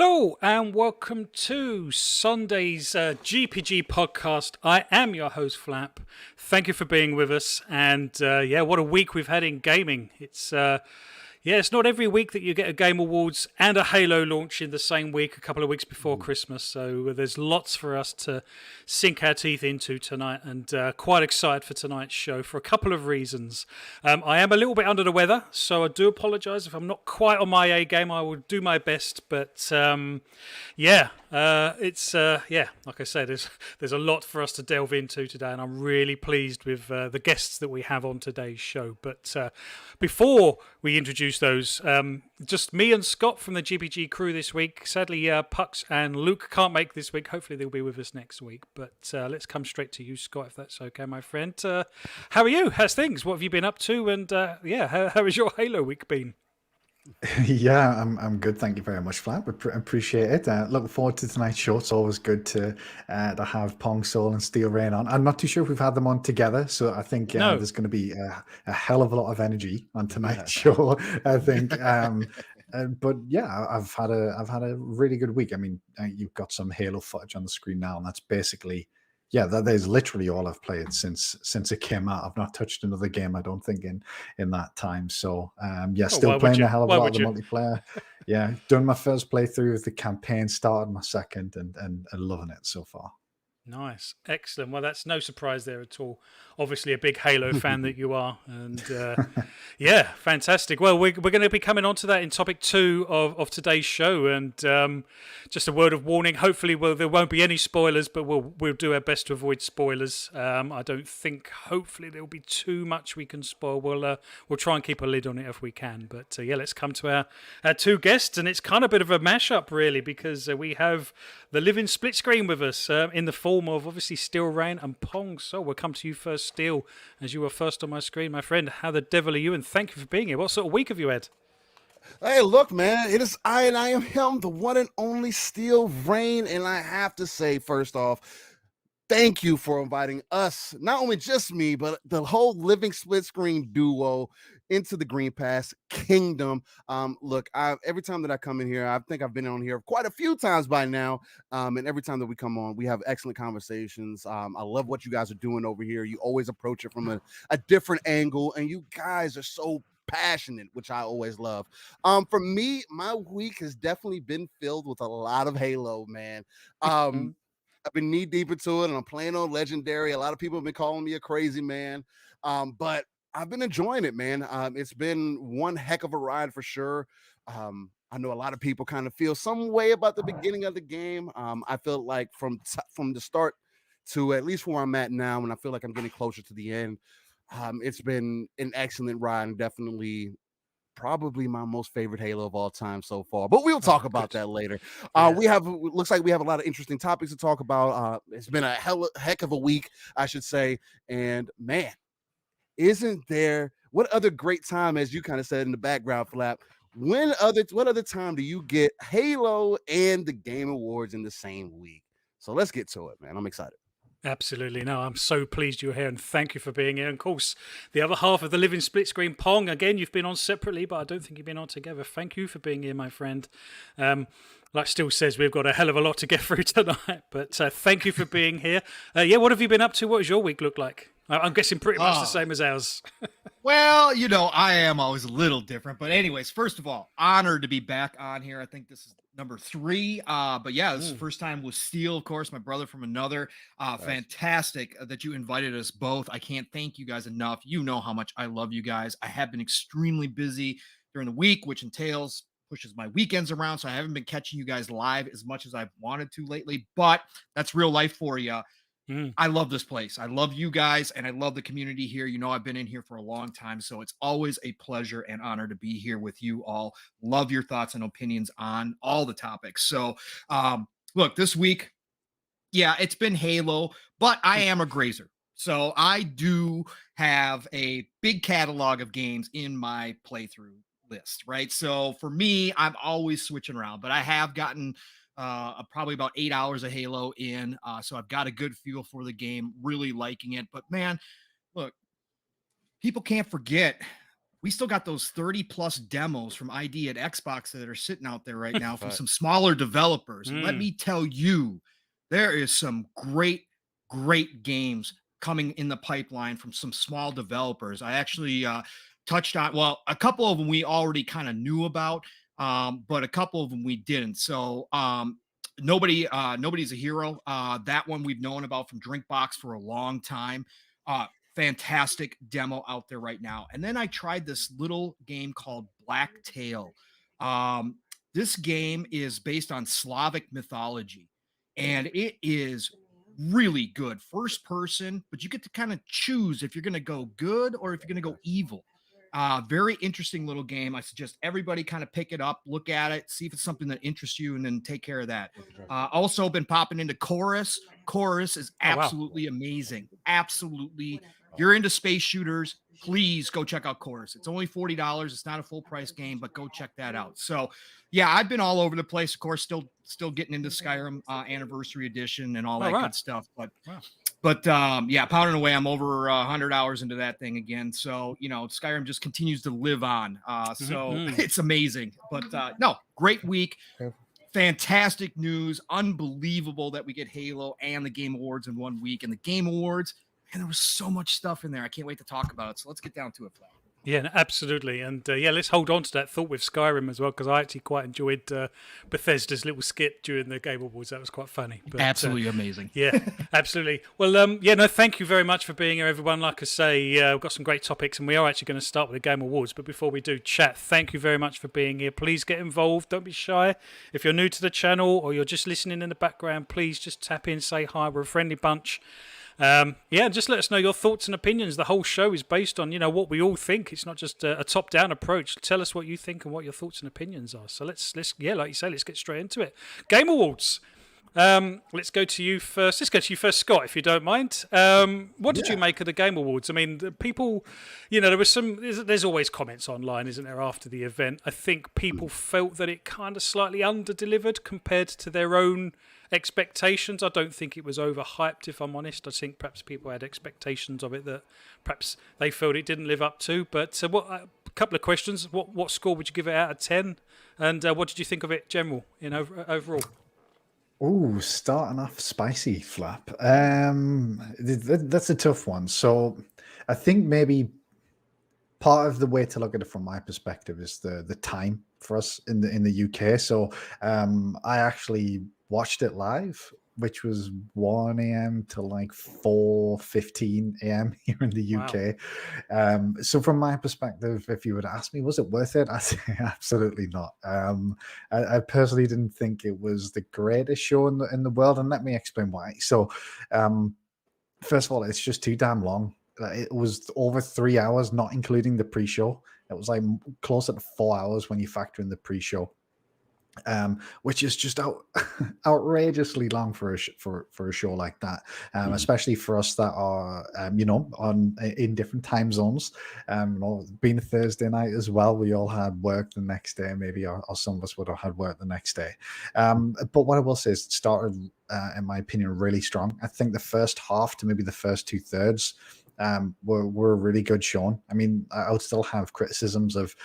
Hello and welcome to Sunday's GPG podcast. I am your host Flap. Thank you for being with us. And what a week we've had in gaming. It's not every week that you get a Game Awards and a Halo launch in the same week, a couple of weeks before Christmas. So there's lots for us to sink our teeth into tonight, and quite excited for tonight's show for a couple of reasons. I am a little bit under the weather, so I do apologise if I'm not quite on my A game. I will do my best, but like I said, there's a lot for us to delve into today, and I'm really pleased with the guests that we have on today's show. But before we introduce those, just me and Scott from the GPG crew this week. Sadly, Pucks and Luke can't make this week. Hopefully they'll be with us next week. But let's come straight to you, Scott, if that's okay, my friend. How are you? How's things? What have you been up to? And how has your Halo week been? Yeah, I'm good. Thank you very much, Flap. Appreciate it. Looking forward to tonight's show. It's always good to have Pong Soul and Steel Rain on. I'm not too sure if we've had them on together, so I think No. there's going to be a hell of a lot of energy on tonight's show. I think. But yeah, I've had a really good week. I mean, you've got some Halo footage on the screen now, and that's basically. Yeah, that is literally all I've played since it came out. I've not touched another game, I don't think, in that time. So still playing a hell of a lot of the multiplayer. Yeah, done my first playthrough of the campaign, started my second, and loving it so far. Nice. Excellent. Well, that's no surprise there at all. Obviously a big Halo fan that you are. And fantastic. Well, we're going to be coming on to that in topic 2 of today's show. And just a word of warning, hopefully there won't be any spoilers, but we'll do our best to avoid spoilers. I don't think, hopefully, there'll be too much we can spoil. We'll try and keep a lid on it if we can. But let's come to our two guests. And it's kind of a bit of a mashup, really, because we have the living split screen with us in the form of obviously Steel Rain and Pong. So we'll come to you first, Steel, as you were first on my screen, my friend. How the devil are you? And thank you for being here. What sort of week have you had? Hey, look, man, it is I am him, the one and only Steel Rain. And I have to say, first off, thank you for inviting us, not only just me, but the whole living split screen duo into the Green Pass Kingdom. Look, every time that I come in here, I think I've been on here quite a few times by now. And every time that we come on, we have excellent conversations. I love what you guys are doing over here. You always approach it from a different angle, and you guys are so passionate, which I always love. For me, my week has definitely been filled with a lot of Halo, man. I've been knee deep into it, and I'm playing on Legendary. A lot of people have been calling me a crazy man, but I've been enjoying it, man. It's been one heck of a ride for sure. I know a lot of people kind of feel some way about the beginning of the game. I feel like from the start to at least where I'm at now, and I feel like I'm getting closer to the end. It's been an excellent ride, and definitely probably my most favorite Halo of all time so far, but we'll talk about that later. Looks like we have a lot of interesting topics to talk about. It's been a heck of a week, I should say. And man, isn't there what other great time, as you kind of said in the background, Flap? What other time do you get Halo and the Game Awards in the same week? So let's get to it, man. I'm excited. Absolutely. No, I'm so pleased you're here, and thank you for being here. And of course, the other half of the living split screen, Pong. Again, you've been on separately, but I don't think you've been on together. Thank you for being here, my friend. Like Still says, we've got a hell of a lot to get through tonight, but thank you for being here. What have you been up to? What does your week look like? I'm guessing pretty much the same as ours. Well, I am always a little different. But anyways, first of all, honored to be back on here. I think this is number 3. But yeah, this is the first time with Steel, of course, my brother from another. Nice. Fantastic that you invited us both. I can't thank you guys enough. You know how much I love you guys. I have been extremely busy during the week, which pushes my weekends around. So I haven't been catching you guys live as much as I've wanted to lately, but that's real life for you. I love this place. I love you guys, and I love the community here. I've been in here for a long time, so it's always a pleasure and honor to be here with you all. Love your thoughts and opinions on all the topics. So, look, this week, yeah, it's been Halo, but I am a grazer. So I do have a big catalog of games in my playthrough list, right? So for me, I'm always switching around, but I have gotten probably about 8 hours of Halo in. So I've got a good feel for the game, really liking it. But man, look, people can't forget we still got those 30 plus demos from ID at Xbox that are sitting out there right now from Right. some smaller developers. And let Mm. me tell you, there is some great games coming in the pipeline from some small developers. I actually touched on, well, a couple of them we already kind of knew about, but a couple of them we didn't. So nobody's a hero. That one we've known about from Drinkbox for a long time. Fantastic demo out there right now. And then I tried this little game called Black Tail. This game is based on Slavic mythology, and it is really good. First person, but you get to kind of choose if you're going to go good or if you're going to go evil. Very interesting little game. I suggest everybody kind of pick it up, look at it, see if it's something that interests you, and then take care of that. Also been popping into Chorus. Chorus is Oh, wow. absolutely amazing. Absolutely. You're into space shooters, please go check out Chorus. It's only $40. It's not a full price game, but go check that out. So yeah, I've been all over the place. Of course, still getting into Skyrim Anniversary Edition and all that good stuff. But yeah, pounding away. I'm over 100 hours into that thing again. So, you know, Skyrim just continues to live on. So it's amazing. But no, great week. Fantastic news. Unbelievable that we get Halo and the Game Awards in 1 week. And the Game Awards, and there was so much stuff in there. I can't wait to talk about it. So let's get down to it, Flat. Yeah, absolutely. And yeah, let's hold on to that thought with Skyrim as well, because I actually quite enjoyed Bethesda's little skit during the Game Awards. That was quite funny. But, absolutely amazing. Yeah, absolutely. Well, yeah, no, thank you very much for being here, everyone. Like I say, we've got some great topics, and we are actually going to start with the Game Awards. But before we do, chat, thank you very much for being here. Please get involved. Don't be shy. If you're new to the channel or you're just listening in the background, please just tap in, say hi. We're a friendly bunch. Yeah, just let us know your thoughts and opinions. The whole show is based on, you know, what we all think. It's not just a top-down approach. Tell us what you think and what your thoughts and opinions are. So let's yeah, like you say, let's get straight into it. Game Awards. Let's go to you first. Let's go to you first, Scott, if you don't mind. What did you make of the Game Awards? I mean, the people, you know, there was there's always comments online, isn't there, after the event. I think people felt that it kind of slightly under-delivered compared to their own expectations. I don't think it was overhyped, if I'm honest. I think perhaps people had expectations of it that perhaps they felt it didn't live up to. But a couple of questions. What score would you give it out of 10? And what did you think of it overall? Oh, starting off spicy, Flap. That's a tough one. So I think maybe part of the way to look at it from my perspective is the time for us in the UK. So I actually watched it live, which was 1 a.m. to like 4:15 a.m. here in the UK. So from my perspective, if you would ask me, was it worth it? I say absolutely not. I personally didn't think it was the greatest show in the world, and let me explain why. So first of all, it's just too damn long. It was over 3 hours, not including the pre-show. It was like closer to 4 hours when you factor in the pre-show. Which is just outrageously long for a show like that, especially for us that are in different time zones. Being a Thursday night as well, we all had work the next day, maybe, or some of us would have had work the next day. But what I will say is it started, in my opinion, really strong. I think the first half to maybe the first 2/3 were really good shown. I mean, I would still have criticisms of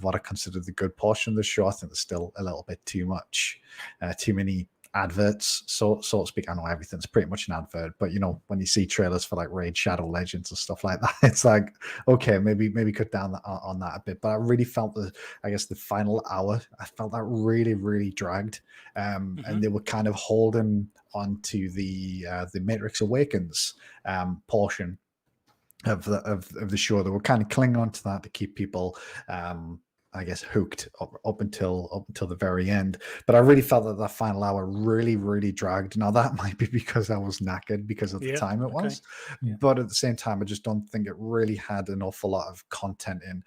what I consider the good portion of the show. I think there's still a little bit too much, too many adverts, so to speak. I know everything's pretty much an advert, but you know, when you see trailers for like Raid Shadow Legends and stuff like that, it's like, okay, maybe cut down on that a bit. But I really felt the final hour, I felt that really dragged, and they were kind of holding onto the Matrix Awakens portion of the show. They were kind of clinging on to that to keep people I guess hooked up until the very end. But I really felt that final hour really dragged. Now that might be because I was knackered because of the time it was, but at the same time I just don't think it really had an awful lot of content in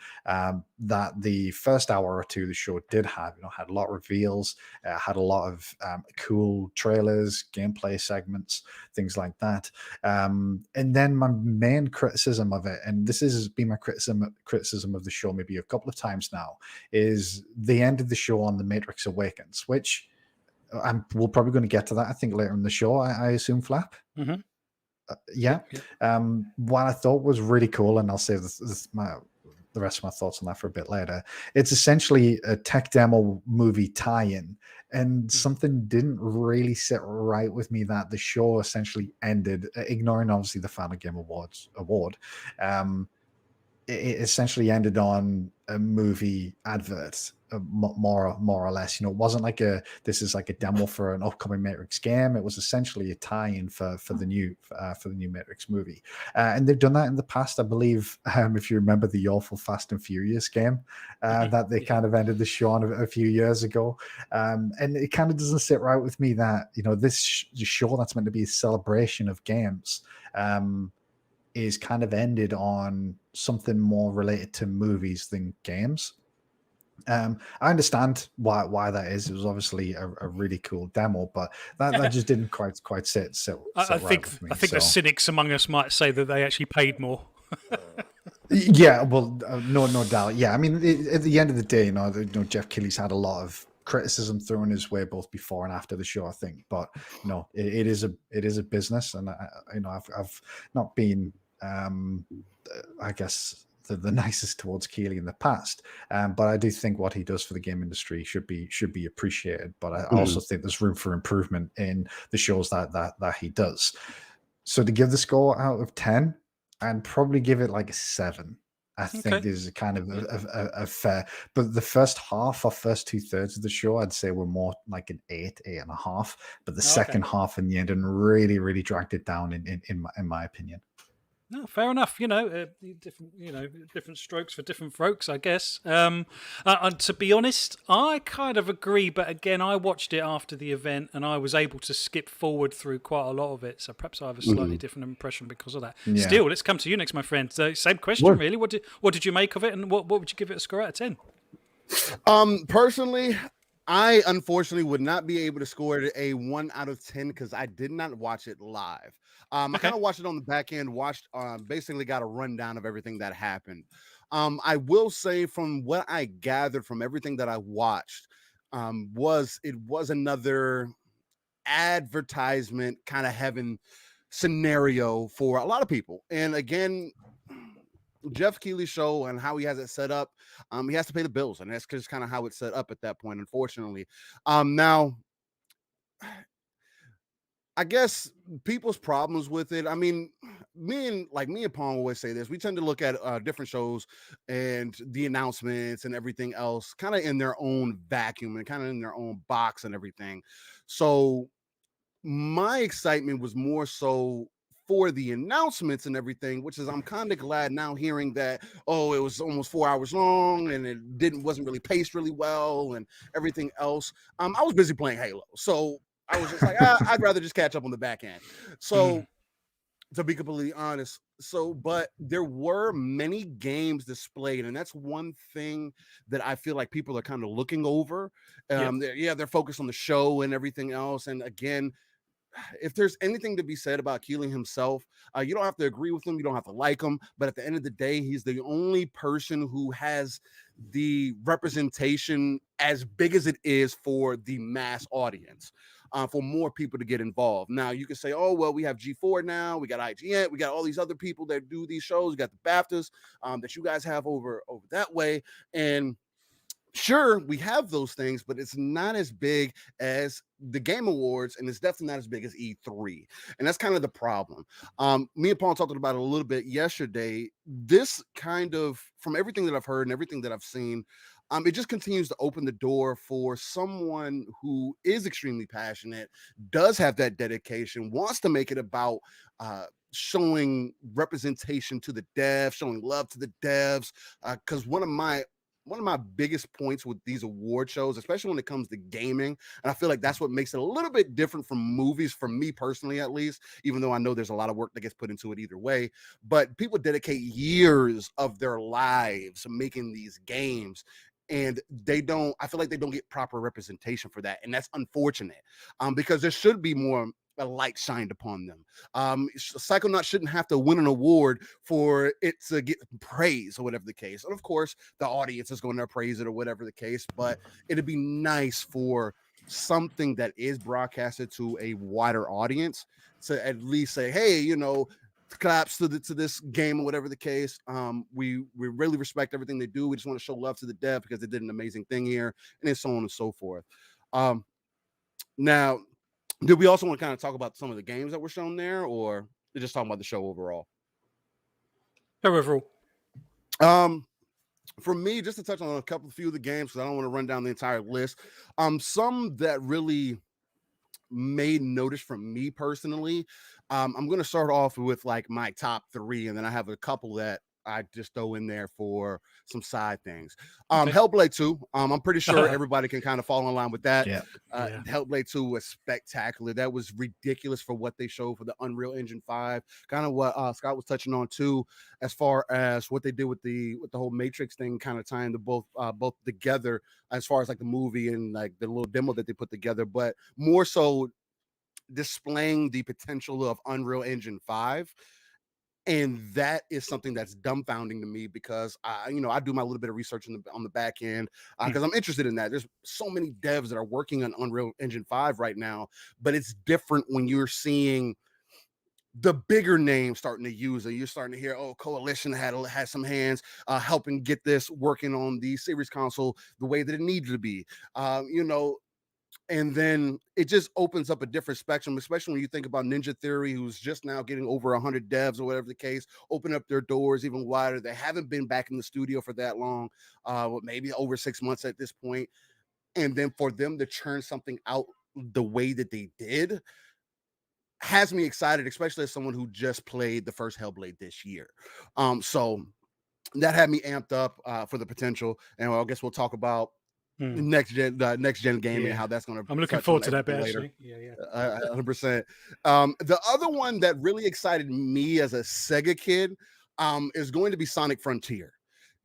that the first hour or two the show did have. Had a lot of reveals, had a lot of cool trailers, gameplay segments, things like that. And then my main criticism of it, and this has been my criticism of the show maybe a couple of times now, is the end of the show on the Matrix Awakens, which we're probably going to get to that, I think, later in the show, I assume, Flap. Mm-hmm. What I thought was really cool, and I'll say this my the rest of my thoughts on that for a bit later. It's essentially a tech demo movie tie-in, and something didn't really sit right with me that the show essentially ended, ignoring obviously the Final Game Awards award. It essentially ended on a movie advert, more or less. It wasn't like this is like a demo for an upcoming Matrix game. It was essentially a tie-in for the new Matrix movie, and they've done that in the past, I believe. If you remember the awful Fast and Furious game that they kind of ended the show on a few years ago, and it kind of doesn't sit right with me that this show that's meant to be a celebration of games is kind of ended on something more related to movies than games. I understand why that is. It was obviously a really cool demo, but that just didn't quite sit I right think with me. I think the cynics among us might say that they actually paid more. Yeah, well, no doubt. Yeah, I mean, at the end of the day, Jeff Keighley's had a lot of criticism thrown his way both before and after the show, I think. But it is a business, and I've not been, I guess, the nicest towards Keighley in the past, but I do think what he does for the game industry should be appreciated. But I also think there's room for improvement in the shows that he does. So to give the score out of 10, I'd probably give it like a 7. I think is kind of a fair, but the first half or first 2/3 of the show, I'd say were more like an 8.5. But the second half in the end and really dragged it down in my opinion. No, fair enough. Different strokes for different folks, I guess. And to be honest, I kind of agree. But again, I watched it after the event, and I was able to skip forward through quite a lot of it. So perhaps I have a slightly different impression because of that. Yeah. Still, let's come to you next, my friend. So, same question, really. What did you make of it, and what would you give it a score out of 10? Personally, I unfortunately would not be able to score it a 1 out of 10 because I did not watch it live. I kind of watched it on the back end, basically got a rundown of everything that happened. I will say from what I gathered from everything that I watched, was another advertisement kind of heaven scenario for a lot of people. And again, Jeff Keighley's show and how he has it set up, he has to pay the bills, and that's just kind of how it's set up at that point, unfortunately. Now, I guess people's problems with it. I mean, me and Pong always say this. We tend to look at different shows and the announcements and everything else kind of in their own vacuum and kind of in their own box and everything. So my excitement was more so for the announcements and everything, which is I'm kind of glad now hearing that, it was almost 4 hours long and it wasn't really paced really well and everything else. I was busy playing Halo, so I was just like, I'd rather just catch up on the back end. So to be completely honest, but there were many games displayed, and that's one thing that I feel like people are kind of looking over. They're focused on the show and everything else. And again, if there's anything to be said about Keighley himself, you don't have to agree with him, you don't have to like him, but at the end of the day, he's the only person who has the representation as big as it is for the mass audience, for more people to get involved. Now, you can say, oh, well, we have G4 now, we got IGN, we got all these other people that do these shows, we got the BAFTAs that you guys have over that way, and sure, we have those things, but it's not as big as the Game Awards, and it's definitely not as big as E3. And that's kind of the problem. Me and Paul talked about it a little bit yesterday. This kind of, from everything that I've heard and everything that I've seen, it just continues to open the door for someone who is extremely passionate, does have that dedication, wants to make it about showing representation to the devs, showing love to the devs. Because one of my biggest points with these award shows, especially when it comes to gaming, and I feel like that's what makes it a little bit different from movies, for me personally, at least, even though I know there's a lot of work that gets put into it either way, but people dedicate years of their lives making these games, and I feel like they don't get proper representation for that. And that's unfortunate, because there should be more a light shined upon them. Psychonauts shouldn't have to win an award for it to get praise or whatever the case. And of course, the audience is going to praise it or whatever the case, but it'd be nice for something that is broadcasted to a wider audience to at least say, hey, claps to this game or whatever the case. We really respect everything they do. We just want to show love to the dev because they did an amazing thing here, and then so on and so forth. Now, did we also want to kind of talk about some of the games that were shown there, or just talking about the show overall? Overall. For me, just to touch on a few of the games, because I don't want to run down the entire list. Some that really made notice from me personally. I'm going to start off with like my top 3, and then I have a couple that I just throw in there for some side things. Okay. Hellblade 2. I'm pretty sure everybody can kind of fall in line with that. Yeah. Hellblade 2 was spectacular. That was ridiculous for what they showed for the Unreal Engine 5. Kind of what Scott was touching on too, as far as what they did with the whole Matrix thing, kind of tying the both together as far as like the movie and like the little demo that they put together, but more so displaying the potential of Unreal Engine 5. And that is something that's dumbfounding to me because I do my little bit of research on the back end because I'm interested in that. There's so many devs that are working on Unreal Engine 5 right now, but it's different when you're seeing the bigger names starting to use it. You're starting to hear, Coalition had some hands helping get this working on the series console the way that it needed to be. And then it just opens up a different spectrum, especially when you think about Ninja Theory, who's just now getting over 100 devs or whatever the case, open up their doors even wider. They haven't been back in the studio for that long, maybe over 6 months at this point. And then for them to churn something out the way that they did has me excited, especially as someone who just played the first Hellblade this year. So that had me amped up for the potential. And I guess we'll talk about next gen gaming, how that's going to. I'm looking forward to that bit later. Actually. Yeah. 100%. The other one that really excited me as a Sega kid is going to be Sonic Frontier,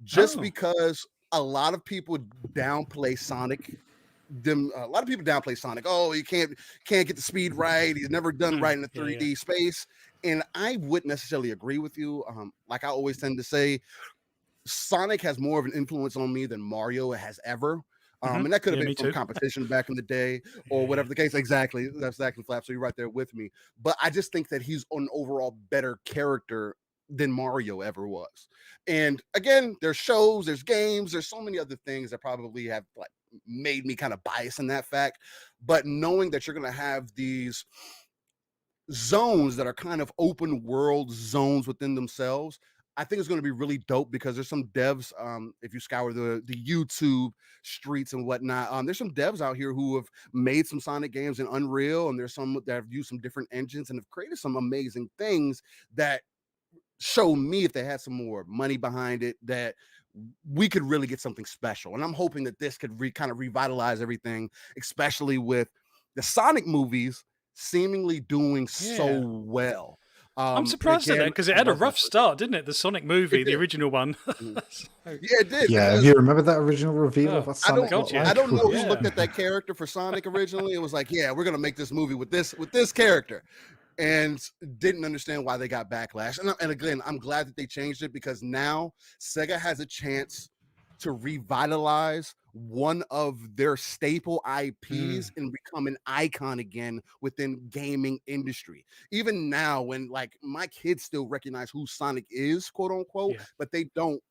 just because a lot of people downplay Sonic. A lot of people downplay Sonic. Oh, you can't get the speed right. He's never done right in the 3D space, and I wouldn't necessarily agree with you. Like I always tend to say, Sonic has more of an influence on me than Mario has ever. And that could have been from competition back in the day or whatever the case. Exactly. That's exactly Flap. So you're right there with me. But I just think that he's an overall better character than Mario ever was. And again, there's shows, there's games, there's so many other things that probably have like made me kind of biased in that fact. But knowing that you're going to have these zones that are kind of open world zones within themselves, I think it's going to be really dope because there's some devs, if you scour the YouTube streets and whatnot, there's some devs out here who have made some Sonic games in Unreal, and there's some that have used some different engines and have created some amazing things that show me, if they had some more money behind it, that we could really get something special. And I'm hoping that this could kind of revitalize everything, especially with the Sonic movies seemingly doing so well. I'm surprised at that because it had a rough start, didn't it? The Sonic movie, the original one. Yeah, it did. Yeah, you remember that original reveal of what Sonic looked like? I don't know who looked at that character for Sonic originally. It was like, yeah, we're gonna make this movie with this character, and didn't understand why they got backlash. And again, I'm glad that they changed it because now Sega has a chance to revitalize one of their staple IPs and become an icon again within gaming industry. Even now, when like my kids still recognize who Sonic is, quote unquote, but they don't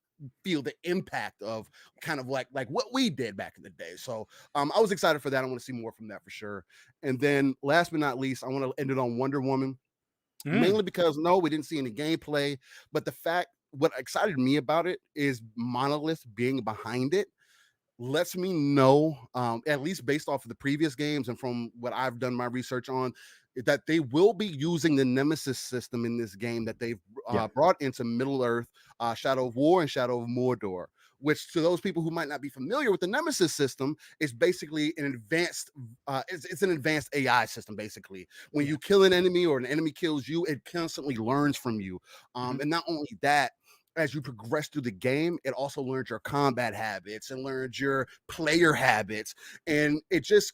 feel the impact of kind of like what we did back in the day. So I was excited for that. I want to see more from that for sure. And then last but not least, I want to end it on Wonder Woman, mainly because we didn't see any gameplay, but the fact what excited me about it is Monolith being behind it lets me know, at least based off of the previous games and from what I've done my research on, that they will be using the Nemesis system in this game that they've brought into Middle-earth, Shadow of War and Shadow of Mordor, which to those people who might not be familiar with the Nemesis system is basically an advanced, it's an advanced AI system, basically. When you kill an enemy or an enemy kills you, it constantly learns from you. And not only that, as you progress through the game, it also learns your combat habits and learns your player habits. And it just,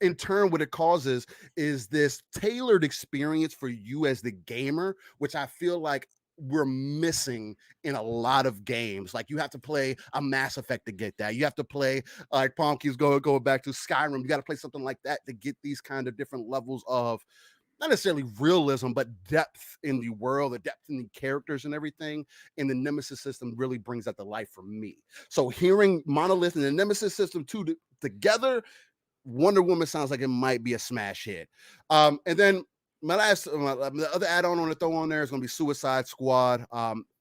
in turn, what it causes is this tailored experience for you as the gamer, which I feel like we're missing in a lot of games. Like you have to play a Mass Effect to get that. You have to play, like Palm keeps going back to Skyrim. You got to play something like that to get these kind of different levels of not necessarily realism, but depth in the world, the depth in the characters and everything. And the Nemesis system really brings that to life for me. So hearing Monolith and the Nemesis system together, Wonder Woman sounds like it might be a smash hit. And then the other add-on I want to throw on there is going to be Suicide Squad.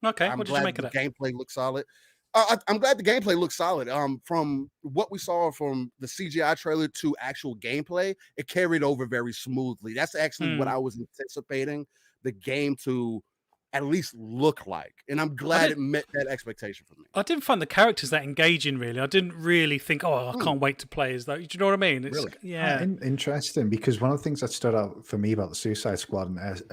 Okay, I'm what did you glad make the of that? gameplay looks solid. I'm glad the gameplay looks solid. From what we saw from the CGI trailer to actual gameplay, it carried over very smoothly. That's actually what I was anticipating the game to at least look like, and I'm glad it met that expectation for me. I didn't find the characters that engaging, really. I didn't really think, oh, I can't wait to play as though. Do you know what I mean? It's, Really? yeah. Interesting, because one of the things that stood out for me about the Suicide Squad, and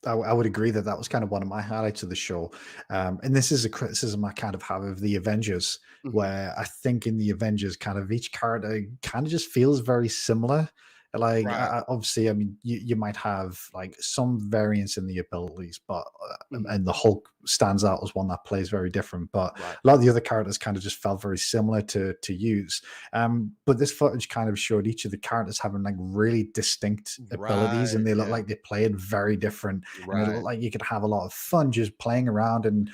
I would agree that was kind of one of my highlights of the show. And this is a criticism I kind of have of the Avengers, where I think in the Avengers, kind of each character kind of just feels very similar. Like, Right. obviously, I mean, you might have like some variance in the abilities, but and the Hulk stands out as one that plays very different. But Right. a lot of the other characters kind of just felt very similar to use. But this footage kind of showed each of the characters having like really distinct abilities, and Right. they look Yeah. like they played very different. And it Right. looked like you could have a lot of fun just playing around and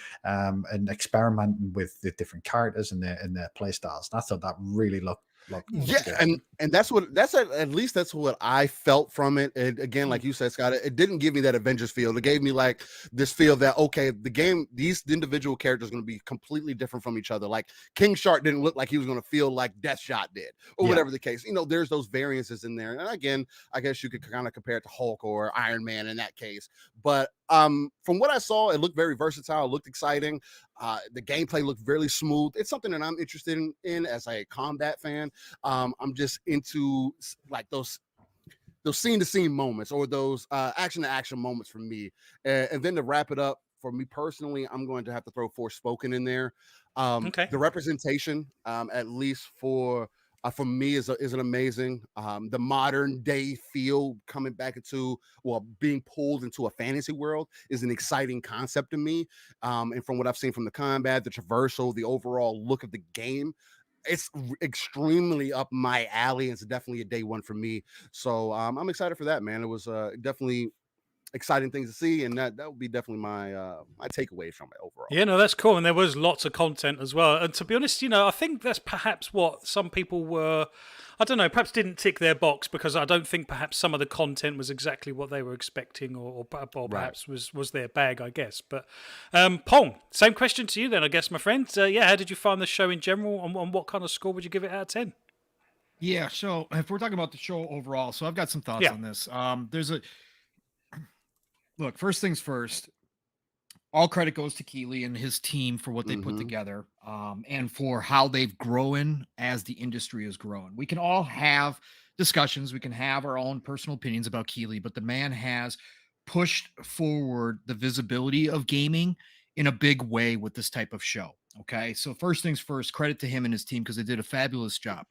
experimenting with the different characters and their play styles. And I thought that really looked Yeah, good. and that's at least that's what I felt from it. And again, like you said, Scott, it didn't give me that Avengers feel. It gave me like this feel that okay, the game, these individual characters are going to be completely different from each other. Like King Shark didn't look like he was going to feel like Deathshot did, or Yeah. whatever the case. There's those variances in there. And again, I guess you could kind of compare it to Hulk or Iron Man in that case. But from what I saw, it looked very versatile. It looked exciting. The gameplay looked really smooth. It's something that I'm interested in as a combat fan. I'm just into like those scene to scene moments, or those action to action moments for me. And then to wrap it up for me personally, I'm going to have to throw Forspoken in there. Okay. The representation, at least for me, is an amazing. The modern day feel coming back into, being pulled into a fantasy world is an exciting concept to me. And from what I've seen from the combat, the traversal, the overall look of the game, it's extremely up my alley. It's definitely a day one for me. So I'm excited for that, man. It was definitely exciting things to see, and that would be definitely my my takeaway from it overall. Yeah, no, that's cool. And there was lots of content as well. And to be honest, I think that's perhaps what some people were, I don't know, perhaps didn't tick their box, because I don't think perhaps some of the content was exactly what they were expecting, or perhaps was their bag, I guess. But Pong, same question to you then, I guess, my friend. Yeah, how did you find the show in general, and what kind of score would you give it out of 10? Yeah, so if we're talking about the show overall, so I've got some thoughts on this. Look, first things first, all credit goes to Keeley and his team for what they put together, and for how they've grown as the industry has grown. We can all have discussions. We can have our own personal opinions about Keeley, but the man has pushed forward the visibility of gaming in a big way with this type of show. Okay. So first things first, credit to him and his team, because they did a fabulous job.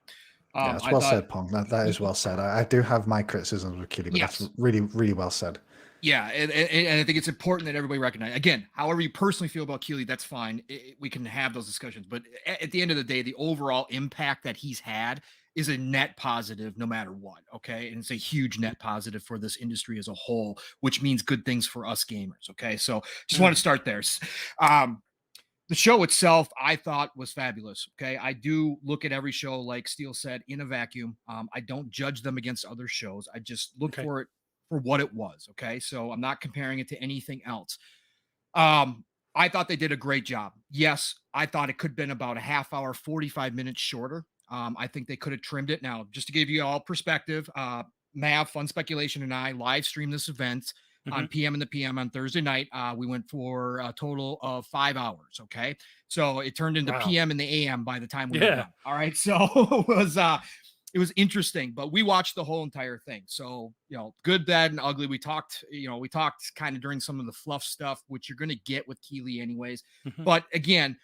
Yeah, that's well said, Pong. That is well said. I do have my criticisms with Keeley, but that's really, really well said. Yeah, and I think it's important that everybody recognize, again, however you personally feel about Keeley, that's fine. We can have those discussions. But at the end of the day, the overall impact that he's had is a net positive no matter what, okay? And it's a huge net positive for this industry as a whole, which means good things for us gamers, okay? So just want to start there. The show itself, I thought, was fabulous. Okay. I do look at every show, like Steele said, in a vacuum. I don't judge them against other shows. I just look for it for what it was. Okay. So I'm not comparing it to anything else. I thought they did a great job. Yes, I thought it could have been about a half hour, 45 minutes shorter. I think they could have trimmed it. Now, just to give you all perspective, Mav, Fun Speculation, and I live streamed this event on PM and the PM on Thursday night. We went for a total of 5 hours. Okay. So it turned into PM and the AM by the time we were done. All right. So it was interesting, but we watched the whole entire thing. So, good, bad, and ugly. We talked kind of during some of the fluff stuff, which you're going to get with Keeley anyways. But again,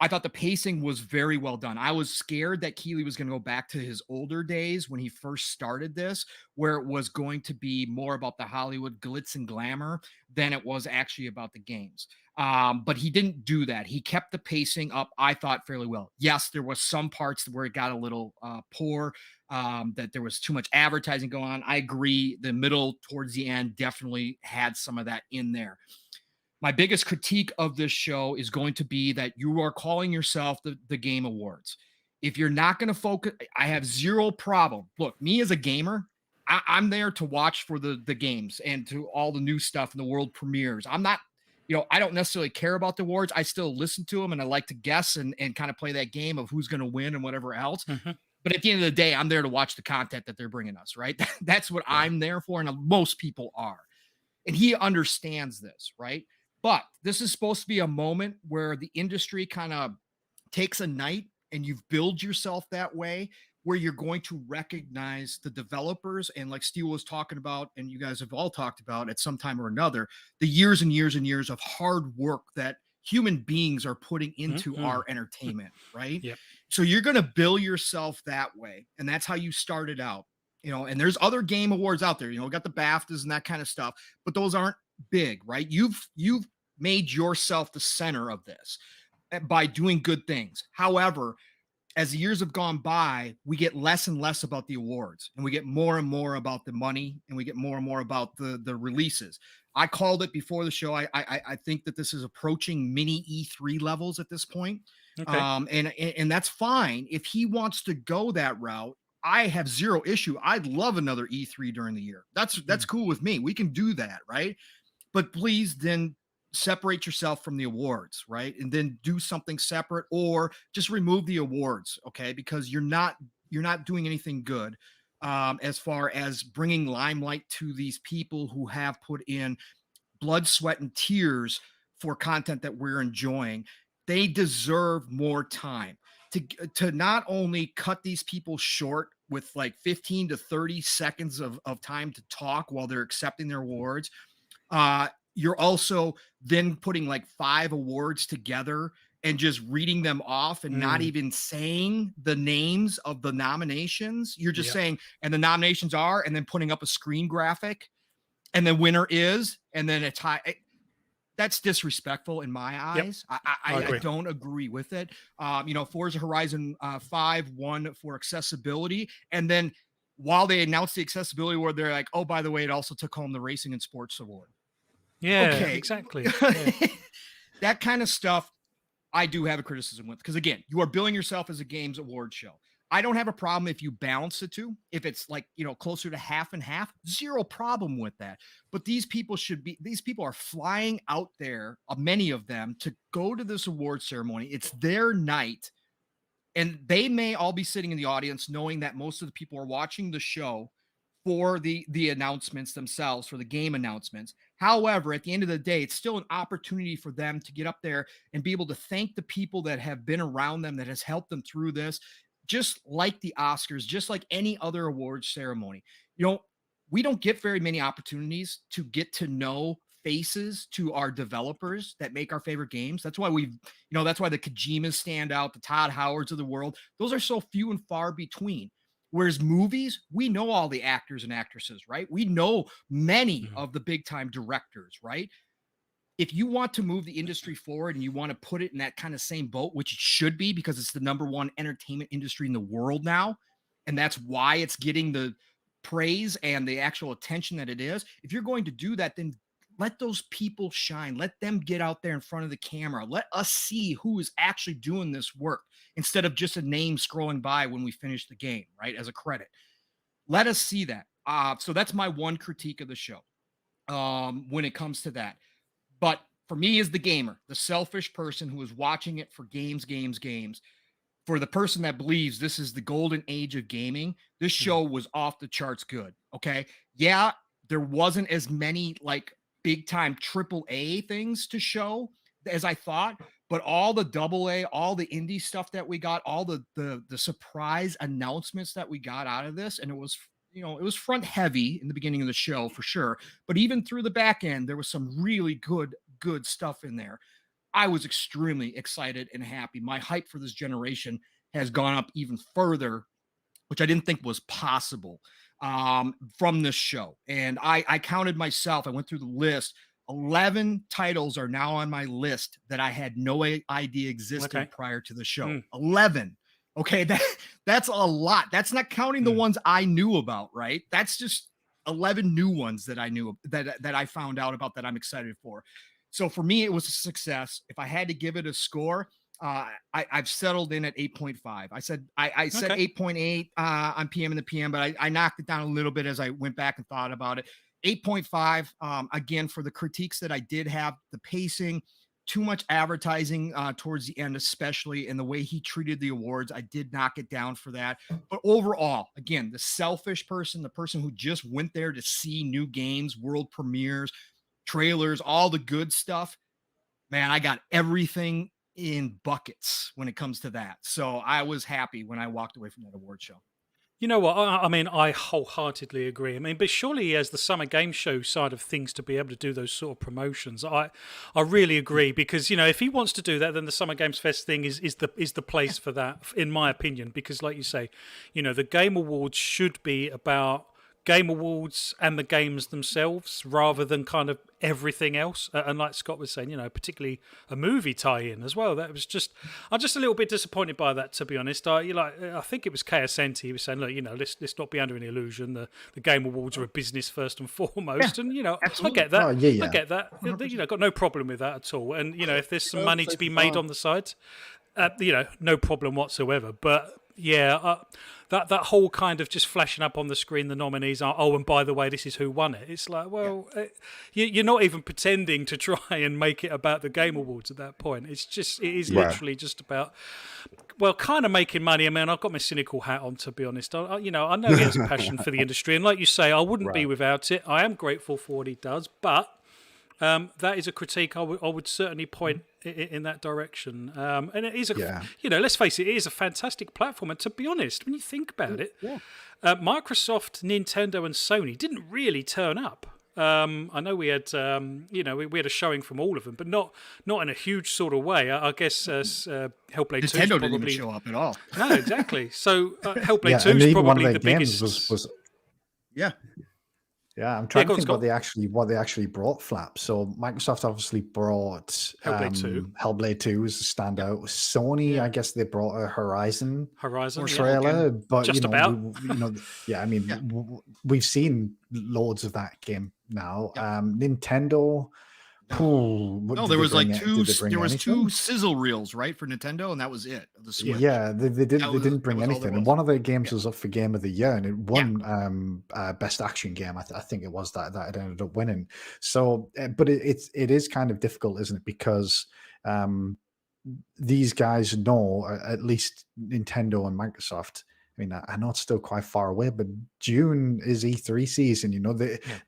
I thought the pacing was very well done. I was scared that Keeley was going to go back to his older days when he first started this, where it was going to be more about the Hollywood glitz and glamour than it was actually about the games. But he didn't do that. He kept the pacing up, I thought, fairly well. Yes, there was some parts where it got a little poor. that there was too much advertising going on. I agree. The middle towards the end definitely had some of that in there. My biggest critique of this show is going to be that you are calling yourself the Game Awards. If you're not going to focus, I have zero problem. Look, me as a gamer, I'm there to watch for the games and to all the new stuff and the world premieres. I'm not, I don't necessarily care about the awards. I still listen to them and I like to guess and kind of play that game of who's going to win and whatever else. Mm-hmm. But at the end of the day, I'm there to watch the content that they're bringing us, right? That's what I'm there for. And most people are. And he understands this, right? But this is supposed to be a moment where the industry kind of takes a night and you've built yourself that way where you're going to recognize the developers. And like Steve was talking about, and you guys have all talked about at some time or another, the years and years and years of hard work that human beings are putting into our entertainment, right? Yep. So you're going to bill yourself that way. And that's how you started out, and there's other game awards out there, got the BAFTAs and that kind of stuff, but those aren't big, right? You've made yourself the center of this by doing good things. However, as the years have gone by, we get less and less about the awards and we get more and more about the money and we get more and more about the releases. I called it before the show. I think that this is approaching mini E3 levels at this point. Okay. And that's fine. If he wants to go that route, I have zero issue. I'd love another E3 during the year. That's cool with me. We can do that, right? But please then separate yourself from the awards, right? And then do something separate or just remove the awards, okay? Because you're not doing anything good as far as bringing limelight to these people who have put in blood, sweat, and tears for content that we're enjoying. They deserve more time to not only cut these people short with like 15 to 30 seconds of time to talk while they're accepting their awards. You're also then putting like 5 awards together and just reading them off and not even saying the names of the nominations. You're just saying, and the nominations are, and then putting up a screen graphic and the winner is, and then a tie. That's disrespectful in my eyes. Yep. I don't agree with it. Forza Horizon 5 won for accessibility. And then while they announced the accessibility award, they're like, oh, by the way, it also took home the Racing and Sports Award. Yeah, okay. Exactly. Yeah. That kind of stuff I do have a criticism with, because again, you are billing yourself as a games award show. I don't have a problem if you balance the two. If it's like, closer to half and half, zero problem with that. But these people are flying out there, many of them, to go to this award ceremony. It's their night. And they may all be sitting in the audience knowing that most of the people are watching the show for the announcements themselves, for the game announcements. However, at the end of the day, it's still an opportunity for them to get up there and be able to thank the people that have been around them, that has helped them through this, just like the Oscars, just like any other awards ceremony. We don't get very many opportunities to get to know faces to our developers that make our favorite games. That's why that's why the Kojimas stand out, the Todd Howards of the world. Those are so few and far between. Whereas movies, we know all the actors and actresses, right? We know many of the big time directors, right? If you want to move the industry forward and you want to put it in that kind of same boat, which it should be because it's the #1 entertainment industry in the world now, and that's why it's getting the praise and the actual attention that it is. If you're going to do that, then let those people shine. Let them get out there in front of the camera. Let us see who is actually doing this work instead of just a name scrolling by when we finish the game, right, as a credit. Let us see that. So that's my one critique of the show when it comes to that. But for me as the gamer, the selfish person who is watching it for games, for the person that believes this is the golden age of gaming, this show was off the charts good, okay? Yeah, there wasn't as many like big time AAA things to show as I thought, but all the AA, all the indie stuff that we got, all the surprise announcements that we got out of this, and it was front heavy in the beginning of the show for sure, but even through the back end, there was some really good stuff in there. I was extremely excited and happy. My hype for this generation has gone up even further, which I didn't think was possible from this show. And I counted myself. I went through the list. 11 titles are now on my list that I had no idea existed prior to the show. 11. Okay, that's a lot. That's not counting the ones I knew about, right? That's just 11 new ones that I knew that I found out about that I'm excited for. So for me, it was a success. If I had to give it a score, I've settled in at 8.5. I said Okay. 8.8 on PM and the PM, but I knocked it down a little bit as I went back and thought about it. 8.5, again, for the critiques that I did have, the pacing, too much advertising towards the end, especially in the way he treated the awards. I did knock it down for that. But overall, again, the selfish person, the person who just went there to see new games, world premieres, trailers, all the good stuff, man, I got everything in buckets when it comes to that. So I was happy when I walked away from that award show. You know what? I mean, I wholeheartedly agree. I mean, but surely he has the summer game show side of things to be able to do those sort of promotions. I really agree because if he wants to do that, then the Summer Games Fest thing is the place for that, in my opinion. Because, like you say, the Game Awards should be about Game Awards and the games themselves rather than kind of everything else. And like Scott was saying, particularly a movie tie-in as well. That was I'm just a little bit disappointed by that, to be honest. I think it was KSNT. He was saying, look, let's not be under any illusion. The Game Awards are a business first and foremost. And I get that. Oh, yeah. I get that. Got no problem with that at all. And if there's some money to be made on the side, no problem whatsoever. But yeah, that whole kind of just flashing up on the screen, the nominees are, and by the way, this is who won it. It's like, well, you're not even pretending to try and make it about the Game Awards at that point. It is literally just about, well, kind of making money. I mean, I've got my cynical hat on, to be honest. I know he has a passion for the industry, and like you say, I wouldn't be without it. I am grateful for what he does, but that is a critique I would certainly point in that direction. And it is let's face it is a fantastic platform. And to be honest, when you think about it, Microsoft, Nintendo, and Sony didn't really turn up. I know we had, we had a showing from all of them, but not in a huge sort of way. I guess Hellblade 2 Nintendo probably didn't even show up at all. No, exactly. So Hellblade 2 is probably the biggest. Yeah, I'm trying to think what they actually brought, Flap. So Microsoft obviously brought Hellblade 2 as a standout. Sony, I guess they brought a Horizon trailer, but just about. We've seen loads of that game now. Nintendo. No, there was like two sizzle reels, right, for Nintendo, and that was it. The Switch. Yeah, they didn't bring anything. And one of their games was up for Game of the Year, and it won Best Action Game. I think it was that it ended up winning. So, but it is kind of difficult, isn't it? Because these guys know, at least Nintendo and Microsoft. I mean, I know it's still quite far away, but June is E3 season.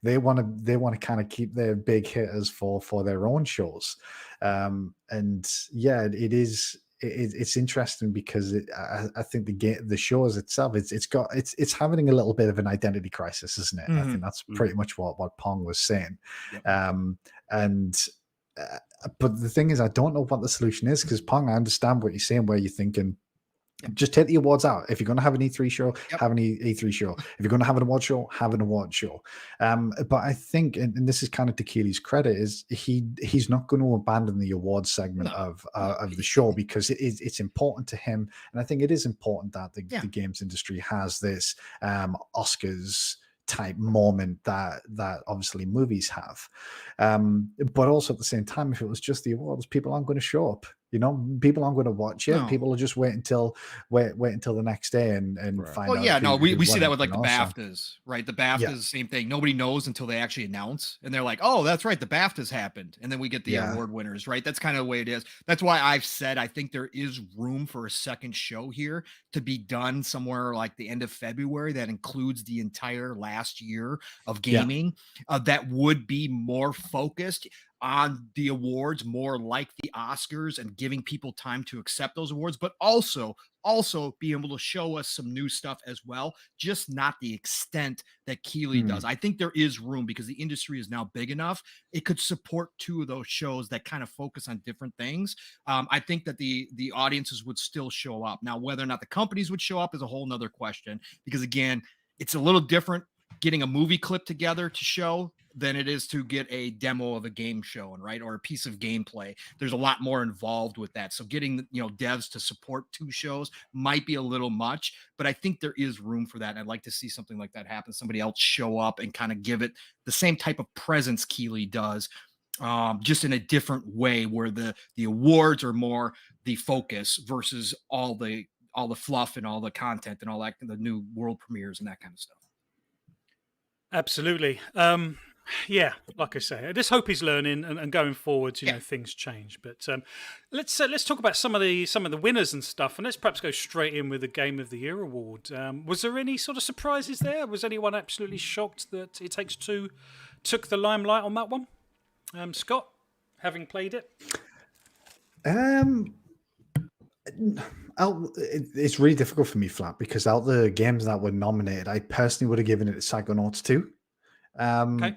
They want to kind of keep their big hitters for their own shows, and yeah, it's interesting because I think the shows itself it's having a little bit of an identity crisis, isn't it? I think that's pretty much what Pong was saying, but the thing is, I don't know what the solution is because Pong, I understand what you're saying, where you're thinking. Just take the awards out. If you're going to have an E3 show, have an E3 show. If you're going to have an award show, have an award show. But I think, and this is kind of to Keely's credit, is he's not going to abandon the awards segment of the show because it's important to him, and I think it is important that the games industry has this Oscars type moment that obviously movies have. But also at the same time, if it was just the awards, people aren't going to show up. People aren't going to watch it. No. People will just wait until the next day and find out. Well, yeah, we see that with like the BAFTAs, right? The BAFTAs, same thing. Nobody knows until they actually announce, and they're like, "Oh, that's right, the BAFTAs happened," and then we get the award winners, right? That's kind of the way it is. That's why I've said I think there is room for a second show here to be done somewhere like the end of February that includes the entire last year of gaming. That would be more focused on the awards, more like the Oscars, and giving people time to accept those awards, but also be able to show us some new stuff as well, just not the extent that Keely does. I think there is room because the industry is now big enough. It could support two of those shows that kind of focus on different things. I think that the audiences would still show up. Now, whether or not the companies would show up is a whole nother question, because again, it's a little different getting a movie clip together to show than it is to get a demo of a game showing, right? Or a piece of gameplay. There's a lot more involved with that. So getting, devs to support 2 shows might be a little much, but I think there is room for that. And I'd like to see something like that happen. Somebody else show up and kind of give it the same type of presence Keeley does, just in a different way, where the awards are more the focus versus all the fluff and all the content and all that, the new world premieres and that kind of stuff. Absolutely. Yeah, like I say, I just hope he's learning and going forward. You know, things change. But let's talk about some of the winners and stuff, and let's perhaps go straight in with the Game of the Year award. Was there any sort of surprises there? Was anyone absolutely shocked that It Takes Two took the limelight on that one? Scott, having played it. It's really difficult for me, Flat, because out the games that were nominated, I personally would have given it to Psychonauts 2. Okay.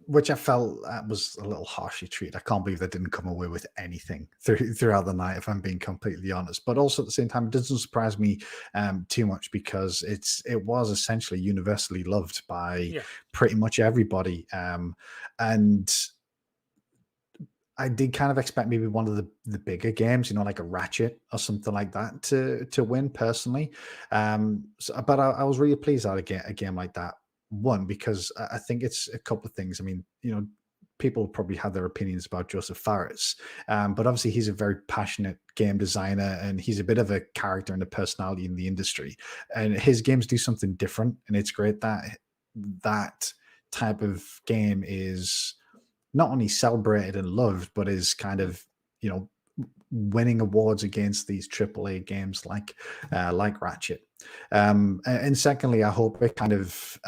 Which I felt was a little harshly treated. I can't believe they didn't come away with anything throughout the night, if I'm being completely honest. But also at the same time, it doesn't surprise me too much, because it was essentially universally loved by pretty much everybody. And I did kind of expect maybe one of the bigger games, like a Ratchet or something like that, to win personally. But I was really pleased that a game like that won, because I think it's a couple of things. I mean, people probably have their opinions about Joseph Fares, but obviously he's a very passionate game designer, and he's a bit of a character and a personality in the industry. And his games do something different, and it's great that that type of game is not only celebrated and loved, but is kind of, winning awards against these AAA games like Ratchet. And secondly, I hope it kind of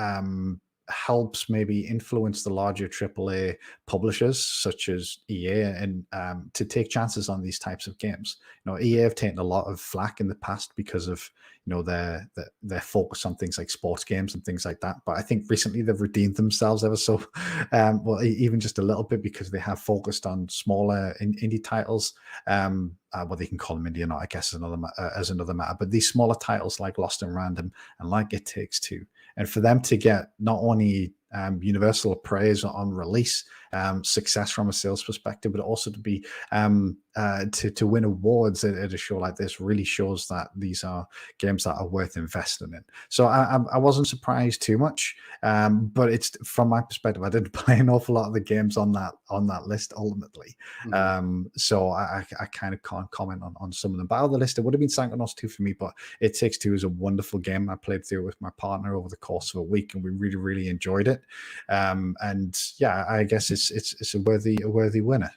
helps maybe influence the larger AAA publishers such as EA and to take chances on these types of games. EA have taken a lot of flack in the past because of their focus on things like sports games and things like that. But I think recently they've redeemed themselves ever so well, even just a little bit, because they have focused on smaller indie titles. What they can call them indie or not, I guess, is another matter. But these smaller titles like Lost in Random and like It Takes Two, and for them to get not only universal praise on release, success from a sales perspective, but also to be to win awards at a show like this really shows that these are games that are worth investing in. So I wasn't surprised too much, but it's from my perspective, I didn't play an awful lot of the games on that list ultimately. So I kind of can't comment on some of them. But out of the list, it would have been Psychonauts 2 for me, but It Takes Two is a wonderful game. I played through it with my partner over the course of a week, and we really, really enjoyed it. And yeah, I guess it's a worthy winner.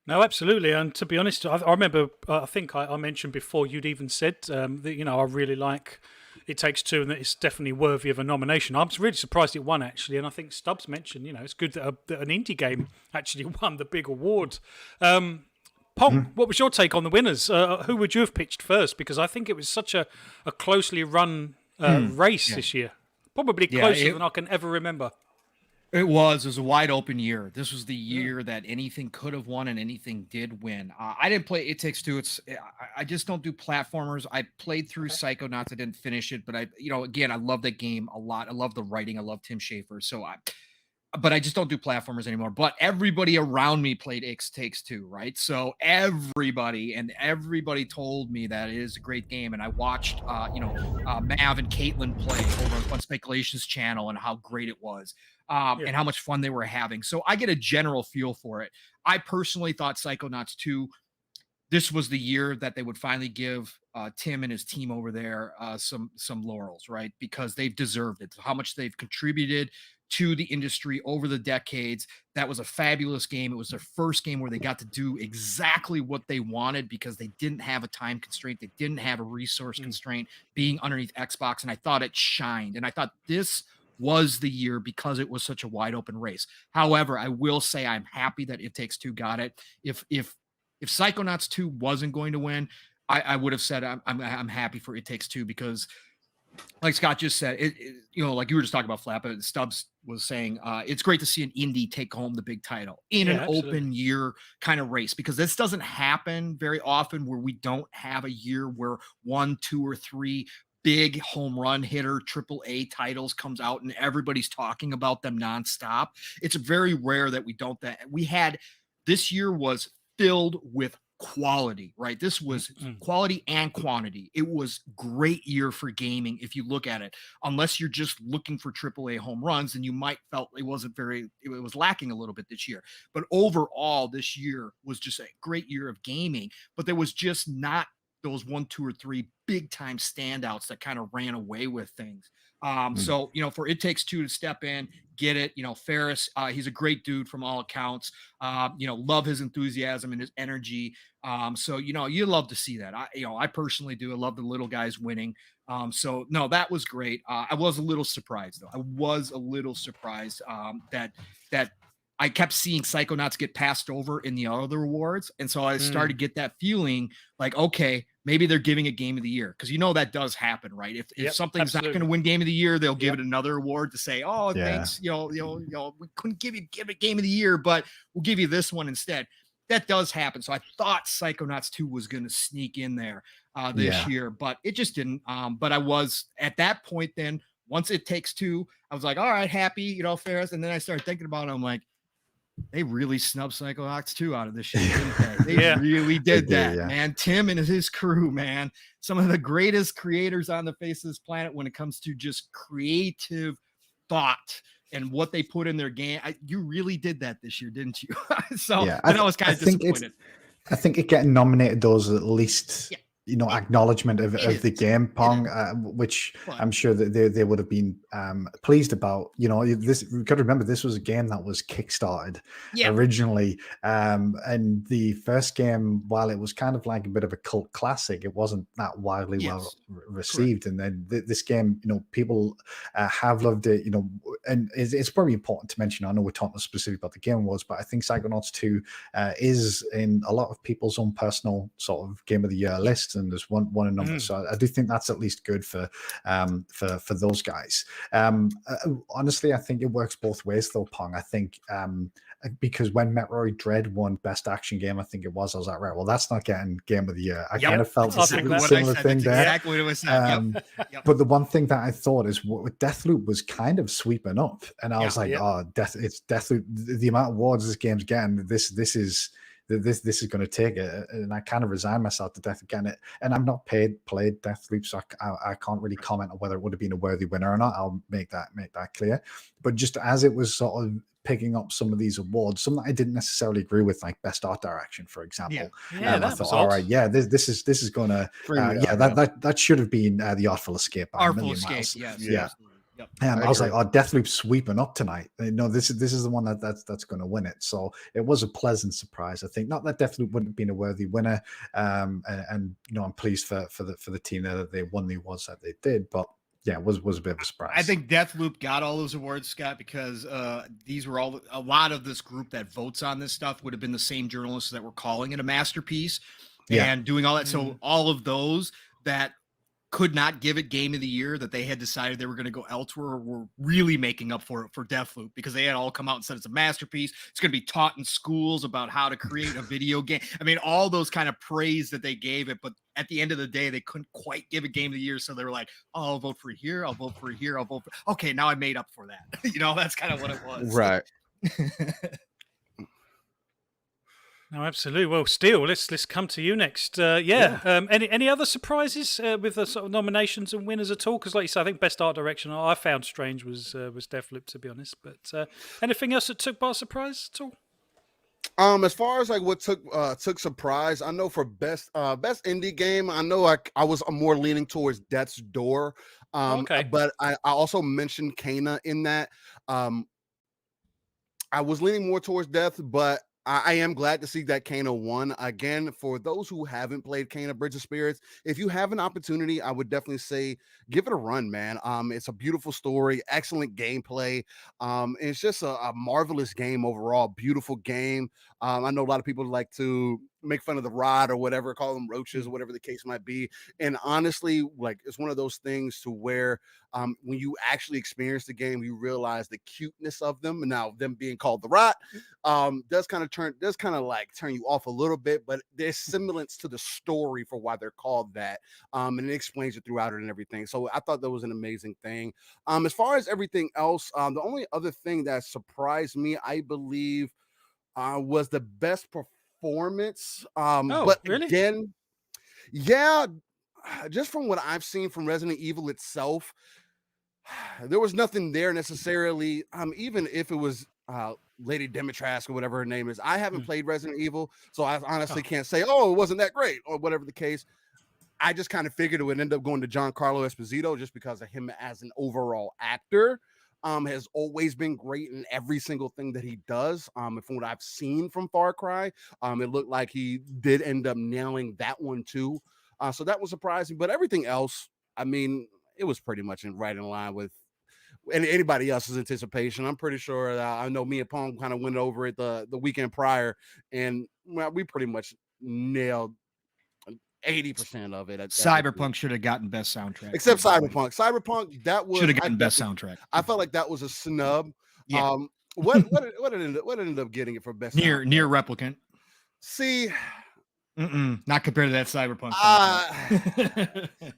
No, absolutely. And to be honest, I remember, I think I mentioned before, you'd even said that, I really like It Takes Two and that it's definitely worthy of a nomination. I'm really surprised it won, actually. And I think Stubbs mentioned, it's good that an indie game actually won the big award. Pong, what was your take on the winners? Who would you have pitched first? Because I think it was such a closely run race this year. Probably closer than I can ever remember. It was a wide open year. This was the year that anything could have won and anything did win. I didn't play It Takes Two. I just don't do platformers. I played through Psychonauts. I didn't finish it, but again, I love that game a lot. I love the writing. I love Tim Schafer. But I just don't do platformers anymore. But everybody around me played It Takes Two, right? So everybody told me that it is a great game. And I watched, Mav and Caitlin play over on Fun Speculations channel and how great it was. And how much fun they were having. So I get a general feel for it. I personally thought Psychonauts 2, this was the year that they would finally give Tim and his team over there some laurels, right? Because they've deserved it. How much they've contributed to the industry over the decades. That was a fabulous game. It was their first game where they got to do exactly what they wanted because they didn't have a time constraint. They didn't have a resource constraint being underneath Xbox. And I thought it shined. And I thought this was the year because it was such a wide open race. However, I will say I'm happy that It Takes Two got it. If Psychonauts 2 wasn't going to win, I would have said I'm happy for It Takes Two because, like Scott just said, like you were just talking about Flap, but Stubbs was saying, it's great to see an indie take home the big title in an open year kind of race, because this doesn't happen very often where we don't have a year where 1, 2, or 3 big home run hitter, triple A titles comes out and everybody's talking about them nonstop. It's very rare that we don't that we had this year was filled with quality, right? This was quality and quantity. It was great year for gaming if you look at it. Unless you're just looking for triple A home runs, and you might felt it was lacking a little bit this year. But overall, this year was just a great year of gaming. But there was just not those 1, 2, or 3 big time standouts that kind of ran away with things. So, for It Takes Two to step in, get it, Ferris, he's a great dude from all accounts. Love his enthusiasm and his energy. So, you love to see that. I personally do. I love the little guys winning. So no, that was great. I was a little surprised though. I was a little surprised that I kept seeing Psychonauts get passed over in the other awards. And so I started to get that feeling like, okay, maybe they're giving a game of the year. Cause that does happen, right? If something's not going to win game of the year, they'll give it another award to say, oh, thanks. We couldn't give it game of the year, but we'll give you this one instead. That does happen. So I thought Psychonauts 2 was going to sneak in there this year, but it just didn't. But I was at that point then, once It Takes Two, I was like, all right, happy, Ferris. And then I started thinking about it. I'm like, they really snubbed Psychonauts 2 out of this shit, didn't they? They really did that, man. Tim and his crew, man. Some of the greatest creators on the face of this planet when it comes to just creative thought and what they put in their game. You really did that this year, didn't you? So I was kind of disappointed. I think it getting nominated does at least acknowledgement of the game, Pong, which I'm sure that they would have been pleased about. This, we've got to remember, this was a game that was kickstarted originally, and the first game, while it was kind of like a bit of a cult classic, it wasn't that widely well received. Correct. And then this game, people have loved it, and it's probably important to mention, I know we're talking specifically about the Game Awards, but I think Psychonauts 2 is in a lot of people's own personal sort of game of the year lists, and there's one a number. So I do think that's at least good for those guys. Honestly, I think it works both ways though, Pong. I think because when Metroid Dread won Best Action Game, I think it was, I was like, right, well, that's not getting Game of the Year. I kind of felt a similar thing there. Exactly what it was saying. But the one thing that I thought is Deathloop was kind of sweeping up, and I was like, it's Deathloop. The amount of awards this game's getting, this is going to take it, and I kind of resigned myself to Death again. And I'm not played Deathloop, so I can't really comment on whether it would have been a worthy winner or not. I'll make that clear. But just as it was sort of picking up some of these awards, some that I didn't necessarily agree with, like Best Art Direction, for example. I thought, all right, this is going to that should have been The Artful Escape by Artful Escape, yes. Yep. I was like, Deathloop's sweeping up tonight. This is the one that's going to win it. So it was a pleasant surprise. I think not that Deathloop wouldn't have been a worthy winner, and I'm pleased for the team there that they won the awards that they did, but yeah, it was a bit of a surprise. I think Deathloop got all those awards, Scott, because these were a lot of this group that votes on this stuff would have been the same journalists that were calling it a masterpiece and doing all that. So all of those that could not give it Game of the Year, that they had decided they were going to go elsewhere, were really making up for it for Deathloop, because they had all come out and said it's a masterpiece. It's going to be taught in schools about how to create a video game. I mean, all those kind of praise that they gave it, but at the end of the day, they couldn't quite give it Game of the Year. So they were like, oh, I'll vote for here. I'll vote for here. I'll vote for, okay, now I made up for that. That's kind of what it was. Right. No, absolutely. Well, Steele, let's come to you next. Any other surprises with the sort of nominations and winners at all? Because, like you said, I think Best Art Direction I found strange was Deathloop, to be honest. But anything else that took by surprise at all? As far as like what took surprise, I know for best indie game, I know I was more leaning towards Death's Door. But I also mentioned Kana in that. I was leaning more towards Death, but I am glad to see that Kana won. Again, for those who haven't played Kana Bridge of Spirits, if you have an opportunity, I would definitely say give it a run, man. It's a beautiful story, excellent gameplay. It's just a marvelous game overall, beautiful game. I know a lot of people like to make fun of the rod or whatever, call them roaches or whatever the case might be. And honestly, like it's one of those things to where when you actually experience the game, you realize the cuteness of them. And now them being called the rot does kind of turn you off a little bit, but there's semblance to the story for why they're called that. And it explains it throughout it and everything. So I thought that was an amazing thing. As far as everything else, the only other thing that surprised me, I believe, was the best performance. But really? again, yeah, just from what I've seen from Resident Evil itself, there was nothing there necessarily. Even if it was Lady Dimitrescu or whatever her name is, I haven't played Resident Evil, so I honestly can't say, oh, it wasn't that great or whatever the case. I just kind of figured it would end up going to Giancarlo Esposito just because of him as an overall actor. Has always been great in every single thing that he does. And from what I've seen from Far Cry, it looked like he did end up nailing that one too. So that was surprising. But everything else, I mean, it was pretty much right in line with anybody else's anticipation. I'm pretty sure I know me and Pong kind of went over it the weekend prior, and we pretty much nailed 80% of it. Cyberpunk should have gotten best soundtrack. Except Cyberpunk. Cyberpunk, that was should have gotten best soundtrack. I felt like that was a snub. Yeah. What ended up getting it for best Near Replicant. See, not compared to that Cyberpunk.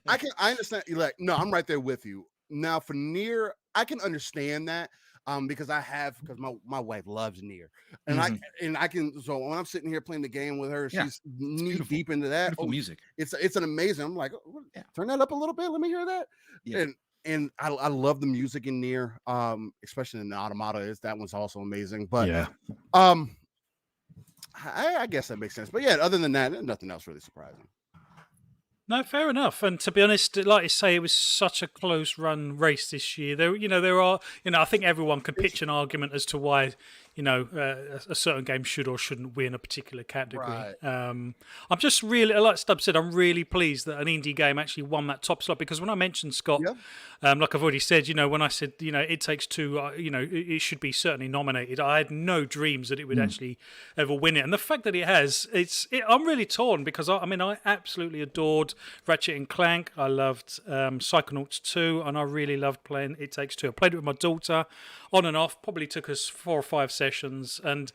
I understand. Like, no, I'm right there with you. Now for Near, I can understand that. Because my wife loves Nier, and I can. So when I'm sitting here playing the game with her, she's knee deep into that. Beautiful music. It's an amazing. I'm like, turn that up a little bit. Let me hear that. Yeah. And I love the music in Nier, especially in the Automata. That one's also amazing. But yeah, I guess that makes sense. But yeah, other than that, nothing else really surprising. No, fair enough. And to be honest, like you say, it was such a close run race this year. There are, I think everyone could pitch an argument as to why, a certain game should or shouldn't win a particular category. Right. I'm just really, like Stubb said, I'm really pleased that an indie game actually won that top slot, because when I mentioned Scott, like I've already said, when I said, It Takes Two, it should be certainly nominated. I had no dreams that it would actually ever win it. And the fact that it has, I'm really torn, because I absolutely adored Ratchet and Clank. I loved Psychonauts 2, and I really loved playing It Takes Two. I played it with my daughter on and off, probably took us 4 or 5 sessions, and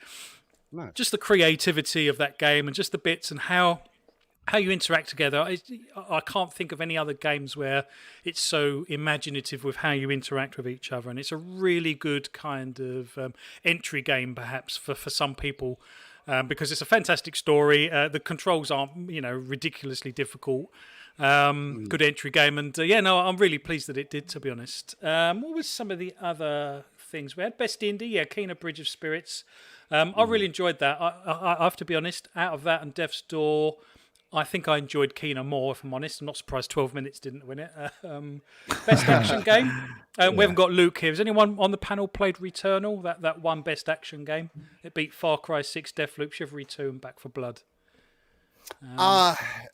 just the creativity of that game and just the bits and how you interact together. I can't think of any other games where it's so imaginative with how you interact with each other, and it's a really good kind of entry game perhaps for some people, because it's a fantastic story. The controls aren't ridiculously difficult. Good entry game, and I'm really pleased that it did, to be honest. What was some of the other things we had? Best indie, Kena Bridge of Spirits. I really enjoyed that. I have to be honest, out of that and Death's Door, I think I enjoyed Kena more, if I'm honest. I'm not surprised 12 Minutes didn't win it. Best action game. We haven't got Luke here. Has anyone on the panel played Returnal? That one best action game? It beat Far Cry 6, Deathloop, Chivalry 2, and Back 4 Blood.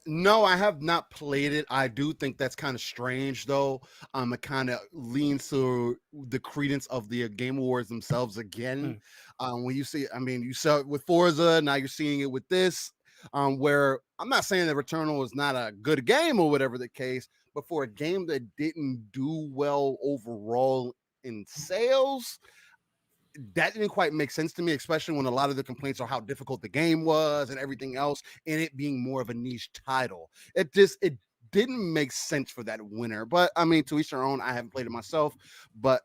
No, I have not played it. I do think that's kind of strange, though. It kind of leans to the credence of the Game Awards themselves again. When you see, you saw it with Forza, now you're seeing it with this, where I'm not saying that Returnal is not a good game or whatever the case, but for a game that didn't do well overall in sales, that didn't quite make sense to me, especially when a lot of the complaints are how difficult the game was and everything else, and it being more of a niche title. It didn't make sense for that winner. But to each their own. I haven't played it myself, but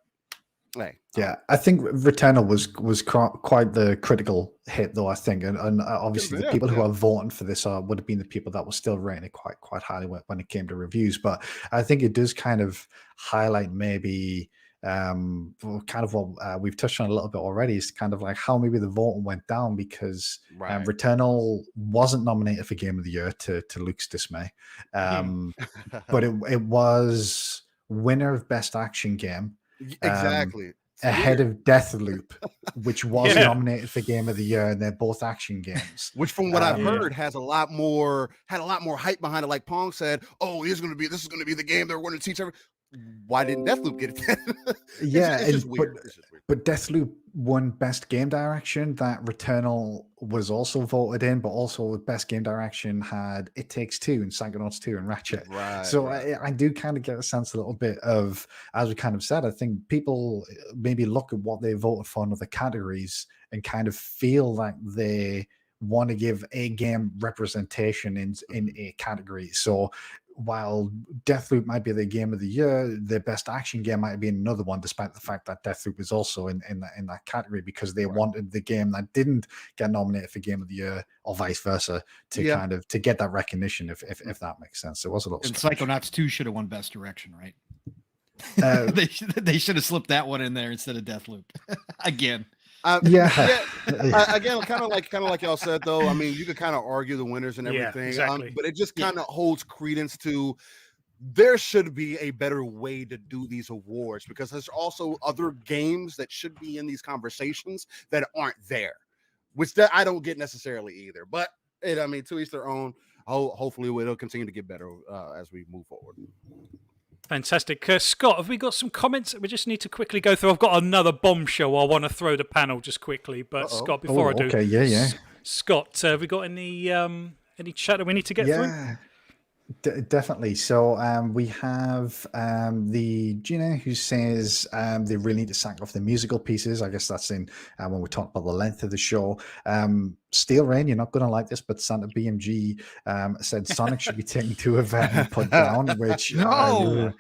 hey. Yeah, I think Returnal was quite the critical hit, though. I think, and obviously the people who are voting for this would have been the people that were still rating it quite highly when it came to reviews. But I think it does kind of highlight maybe kind of what we've touched on a little bit already, is kind of like how maybe the voting went down, because Returnal wasn't nominated for Game of the Year, to Luke's dismay, but it was winner of Best Action Game, exactly, ahead of Deathloop, which was nominated for Game of the Year, and they're both action games. Which, from what I've heard, had a lot more hype behind it. Like Pong said, "Oh, this is going to be the game they're going to teach everyone." why didn't Deathloop get it then? Yeah, It's just weird. It's just weird. but Deathloop won Best Game Direction. That Returnal was also voted in, but also Best Game Direction had It Takes Two and Psychonauts 2 and Ratchet. Right. So right. I do kind of get a sense a little bit of, as we kind of said, I think people maybe look at what they voted for in other categories and kind of feel like they want to give a game representation in a category. So while Deathloop might be the game of the year, the best action game might be another one, despite the fact that Deathloop is also in that category, because they wanted the game that didn't get nominated for game of the year, or vice versa, to Yeah. kind of to get that recognition, if that makes sense. It was a little And strange. Psychonauts 2 should have won Best Direction, right? Uh, they should have slipped that one in there instead of Deathloop. Again. Yeah. Again, kind of like y'all said, though. I mean, you could kind of argue the winners and Yeah, everything, exactly. but it just kind of holds credence to there should be a better way to do these awards, because there's also other games that should be in these conversations that aren't there, which that I don't get necessarily either. But I mean, to each their own. Hopefully, it'll continue to get better as we move forward. Fantastic. Scott, have we got some comments that we just need to quickly go through? I've got another bombshell I want to throw the panel just quickly, but Scott, before I do, okay, yeah. Scott, have we got any chat that we need to get through? Definitely. So we have the Gina who says they really need to sack off the musical pieces. I guess that's in when we talk about the length of the show. Steel Rain, you're not going to like this, but Santa BMG said Sonic should be taken to a vet and put down, which I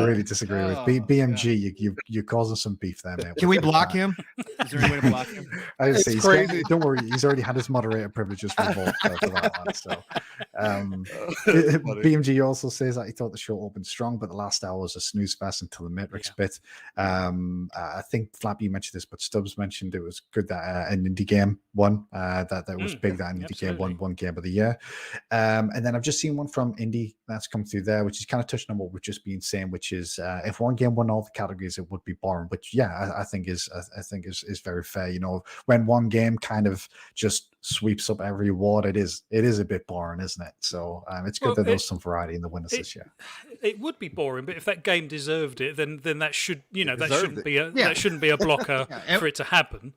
really disagree with. BMG, you're causing some beef there, mate. Can we block him? Is there any way to block him? It's crazy. Don't worry, he's already had his moderator privileges revoked for that one. So BMG also says that he thought the show opened strong, but the last hour was a snooze fest until the Matrix bit. I think Flappy mentioned this, but Stubbs mentioned it was good that an indie game won. That was big that an indie game won game of the year. And then I've just seen one from indie that's come through there, which is kind of touching on what we've just been saying, which is if one game won all the categories, it would be boring. But yeah, I think is very fair. You know, when one game kind of just sweeps up every award, it is a bit boring, isn't it? So it's good that there's some variety in the winners this year. It would be boring, but if that game deserved it, then that should Deserved that shouldn't be a blocker for it to happen.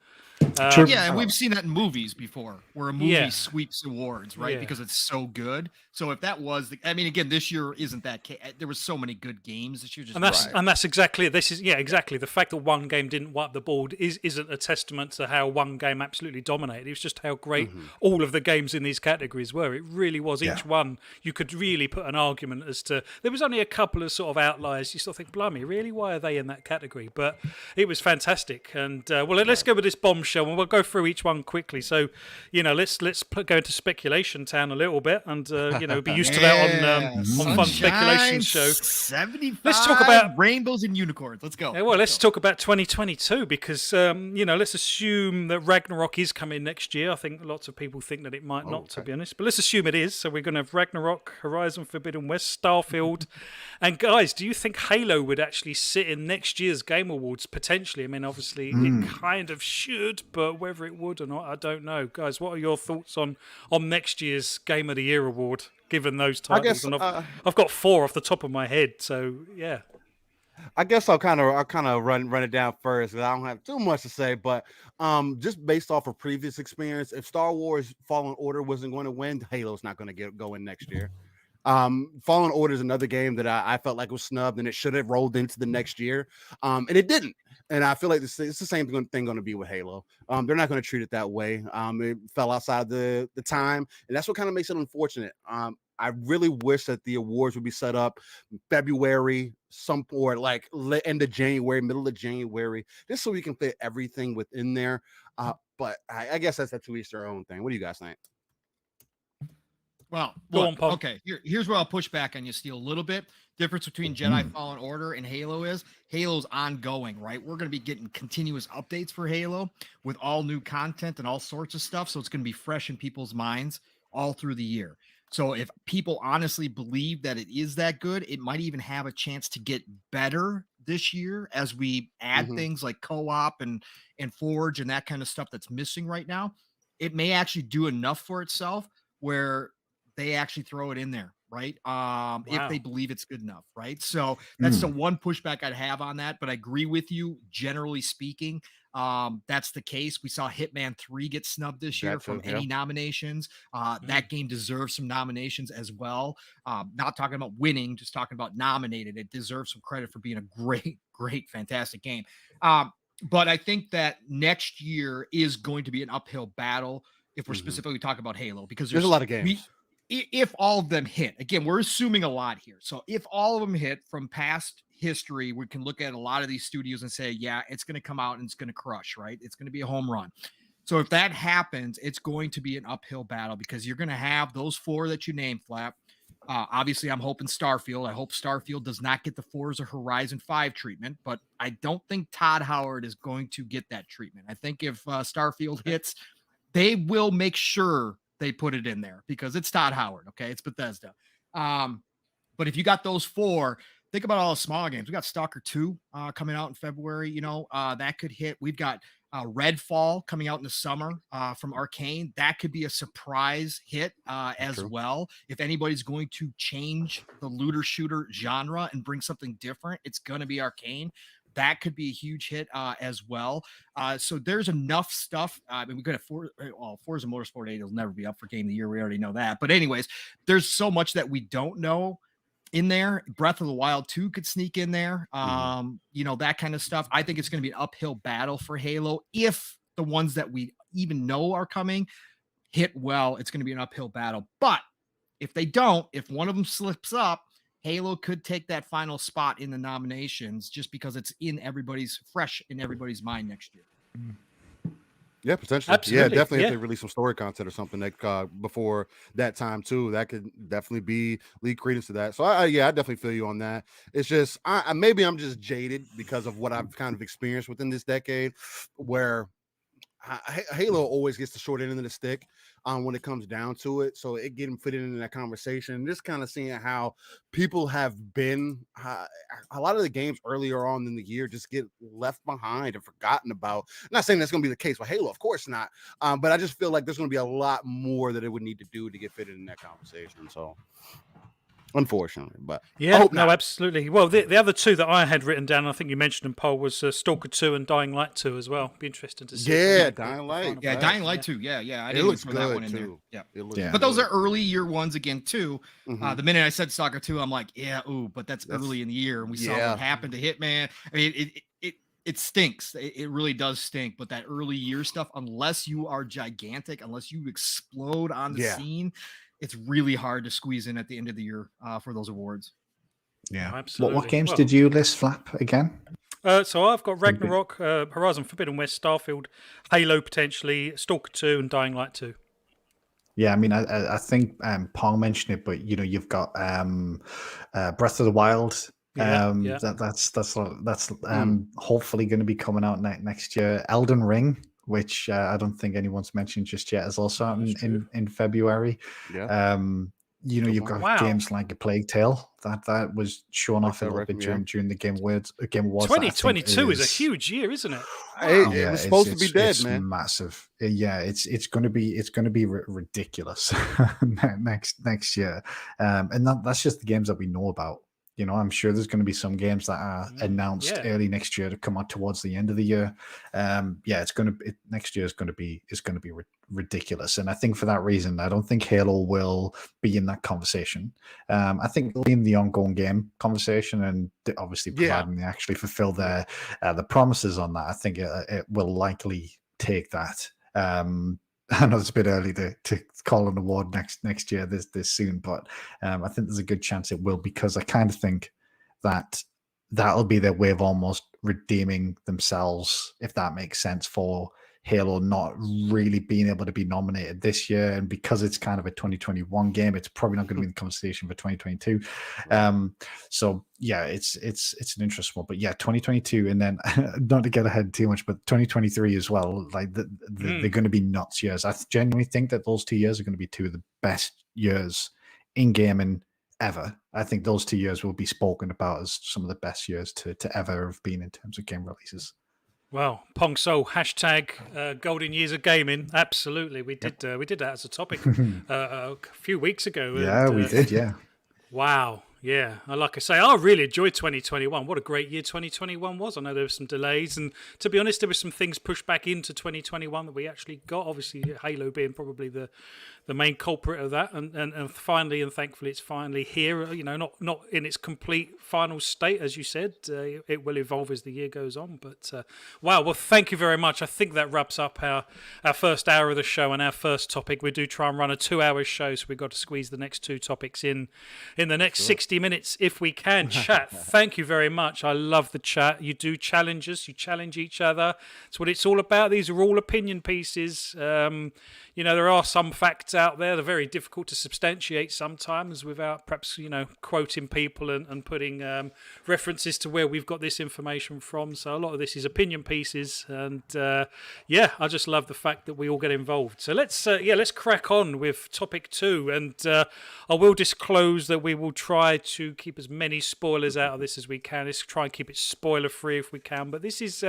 And we've seen that in movies before, where a movie sweeps awards, right? Yeah. Because it's so good. So if that was, I mean, again, this year isn't that. There was so many good games this year. And that's exactly it. This is exactly the fact that one game didn't wipe the board isn't a testament to how one game absolutely dominated. It was just how great all of the games in these categories were. It really was. Each one you could really put an argument as to. There was only a couple of sort of outliers. You sort of think, blimey, really? Why are they in that category? But it was fantastic. And let's go with this bombshell, and we'll go through each one quickly. So, let's go into speculation town a little bit, and be used to that on Fun Speculation Show. 75. Let's talk about rainbows and unicorns. Let's go. Yeah, well, let's talk about 2022 because let's assume that Ragnarok is coming next year. I think lots of people think that it might not, to be honest, but let's assume it is. So we're going to have Ragnarok, Horizon Forbidden West, Starfield, and guys, do you think Halo would actually sit in next year's Game Awards potentially? I mean, obviously it kind of should, but whether it would or not, I don't know. Guys, what are your thoughts on next year's Game of the Year award? Given those titles, and I've got 4 off the top of my head, so yeah. I guess I'll kind of run it down first because I don't have too much to say. But just based off of previous experience, if Star Wars Fallen Order wasn't going to win, Halo's not going to go in next year. Fallen Order is another game that I felt like was snubbed and it should have rolled into the next year, and it didn't. And I feel like it's the same thing going to be with Halo. They're not going to treat it that way. It fell outside the time, and that's what kind of makes it unfortunate. I really wish that the awards would be set up February, or like end of January, middle of January, just so we can fit everything within there. But I guess that's to each their own thing. What do you guys think? Well, Go on, Paul. Okay. Here's where I'll push back on you, Steel, a little bit. Difference between Jedi Fallen Order and Halo is Halo's ongoing, right? We're going to be getting continuous updates for Halo with all new content and all sorts of stuff. So it's going to be fresh in people's minds all through the year. So if people honestly believe that it is that good, it might even have a chance to get better this year as we add things like co-op and Forge and that kind of stuff that's missing right now. It may actually do enough for itself where they actually throw it in there right? If they Wow. believe it's good enough, right? So that's the Mm. one pushback I'd have on that. But I agree with you, generally speaking. That's the case. We saw Hitman 3 get snubbed this year That from too, yeah. any nominations. That game deserves some nominations as well. Not talking about winning, just talking about nominated. It deserves some credit for being a great, great, fantastic game. But I think that next year is going to be an uphill battle if we're Mhm. specifically talking about Halo, because There's a lot of games. if all of them hit, again, we're assuming a lot here. So if all of them hit from past history, we can look at a lot of these studios and say, yeah, it's going to come out and it's going to crush, right? It's going to be a home run. So if that happens, it's going to be an uphill battle because you're going to have those 4 that you named, Flap. Obviously, I'm hoping Starfield. I hope Starfield does not get the Forza Horizon 5 treatment, but I don't think Todd Howard is going to get that treatment. I think if Starfield hits, they will make sure they put it in there because it's Todd Howard. Okay. It's Bethesda. But if you got those 4, think about all the small games. We got Stalker 2 coming out in February. That could hit. We've got Redfall coming out in the summer from Arcane. That could be a surprise hit as True. well. If anybody's going to change the looter shooter genre and bring something different, it's going to be Arcane. That could be a huge hit as well. So there's enough stuff. I mean, we could have Forza Motorsport 8 will never be up for Game of the Year. We already know that. But anyways, there's so much that we don't know in there. Breath of the Wild 2 could sneak in there. That kind of stuff. I think it's going to be an uphill battle for Halo. If the ones that we even know are coming hit well, it's going to be an uphill battle. But if they don't, if one of them slips up, Halo could take that final spot in the nominations just because it's fresh in everybody's mind next year. Yeah, potentially. Absolutely, Yeah, definitely yeah. if they release some story content or something that before that time too, that could definitely be lead credence to that. So I definitely feel you on that. It's just maybe I'm just jaded because of what I've kind of experienced within this decade, where Halo always gets the short end of the stick when it comes down to it. So it getting fitted into that conversation, just kind of seeing how people have been, a lot of the games earlier on in the year just get left behind and forgotten about. I'm not saying that's going to be the case with Halo, of course not. But I just feel like there's going to be a lot more that it would need to do to get fitted in that conversation. So unfortunately, but I Yeah, hope no, not. absolutely. Well, the other 2 that I had written down, I think you mentioned them, Paul, was Stalker 2 and Dying Light 2 as well. Be interesting to see. Yeah, if they Dying make the Light. final Yeah, four. Dying Light 2. Yeah. I It didn't even looks throw that good one in there. too. Yeah. It looks Yeah. But those good. are early year ones again too. Mhm. The minute I said Stalker 2, I'm like, but that's early in the year, and we saw yeah. what happened to Hitman. I mean, it stinks. It really does stink. But that early year stuff, unless you are gigantic, unless you explode on the Yeah. scene, it's really hard to squeeze in at the end of the year for those awards. Yeah. No, absolutely. What games Well, did you list, Flap, again? So I've got Ragnarok, Horizon Forbidden West, Starfield, Halo potentially, Stalker 2 and Dying Light 2. Yeah, I mean, I think Paul mentioned it, but you've got Breath of the Wild. Yeah. That's hopefully going to be coming out next year. Elden Ring, which I don't think anyone's mentioned just yet, is also out in February. Yeah. You've got Wow. games like A Plague Tale that was shown off a little bit during the Game Awards. 2022 is a huge year, isn't it? It was supposed to be dead, it's man. Massive. Yeah, it's going to be ridiculous next year, and that's just the games that we know about. I'm sure there's going to be some games that are announced early next year to come out towards the end of the year. Next year is going to be ridiculous, and I think for that reason, I don't think Halo will be in that conversation. I think it'll be in the ongoing game conversation, and obviously providing they actually fulfill their the promises on that, I think it will likely take that. I know it's a bit early to call an award next year this soon, but I think there's a good chance it will, because I kind of think that that'll be their way of almost redeeming themselves, if that makes sense, for Halo not really being able to be nominated this year. And because it's kind of a 2021 game, it's probably not going to be in the conversation for 2022. So yeah, it's an interesting one. But yeah, 2022, and then not to get ahead too much, but 2023 as well. Like they're going to be nuts years. I genuinely think that those 2 years are going to be 2 of the best years in gaming ever. I think those 2 years will be spoken about as some of the best years to ever have been in terms of game releases. Well, Pong Soul hashtag golden years of gaming. Absolutely, we did that as a topic a few weeks ago. Yeah, we did. Yeah. Wow. Yeah. Like I say, I really enjoyed 2021. What a great year 2021 was. I know there were some delays. And to be honest, there were some things pushed back into 2021 that we actually got. Obviously, Halo being probably the main culprit of that. And finally, and thankfully, it's finally here. Not in its complete final state, as you said. It will evolve as the year goes on. But wow. Well, thank you very much. I think that wraps up our first hour of the show and our first topic. We do try and run a 2-hour show, so we've got to squeeze the next two topics in the next 60 minutes if we can. Chat, thank you very much. I love the chat. You do challenge us, you challenge each other. That's what it's all about. These are all opinion pieces. There are some facts out there. They're very difficult to substantiate sometimes without perhaps, quoting people and putting references to where we've got this information from. So a lot of this is opinion pieces. And I just love the fact that we all get involved. So let's crack on with topic 2. And I will disclose that we will try to keep as many spoilers out of this as we can. Let's try and keep it spoiler free if we can. But this is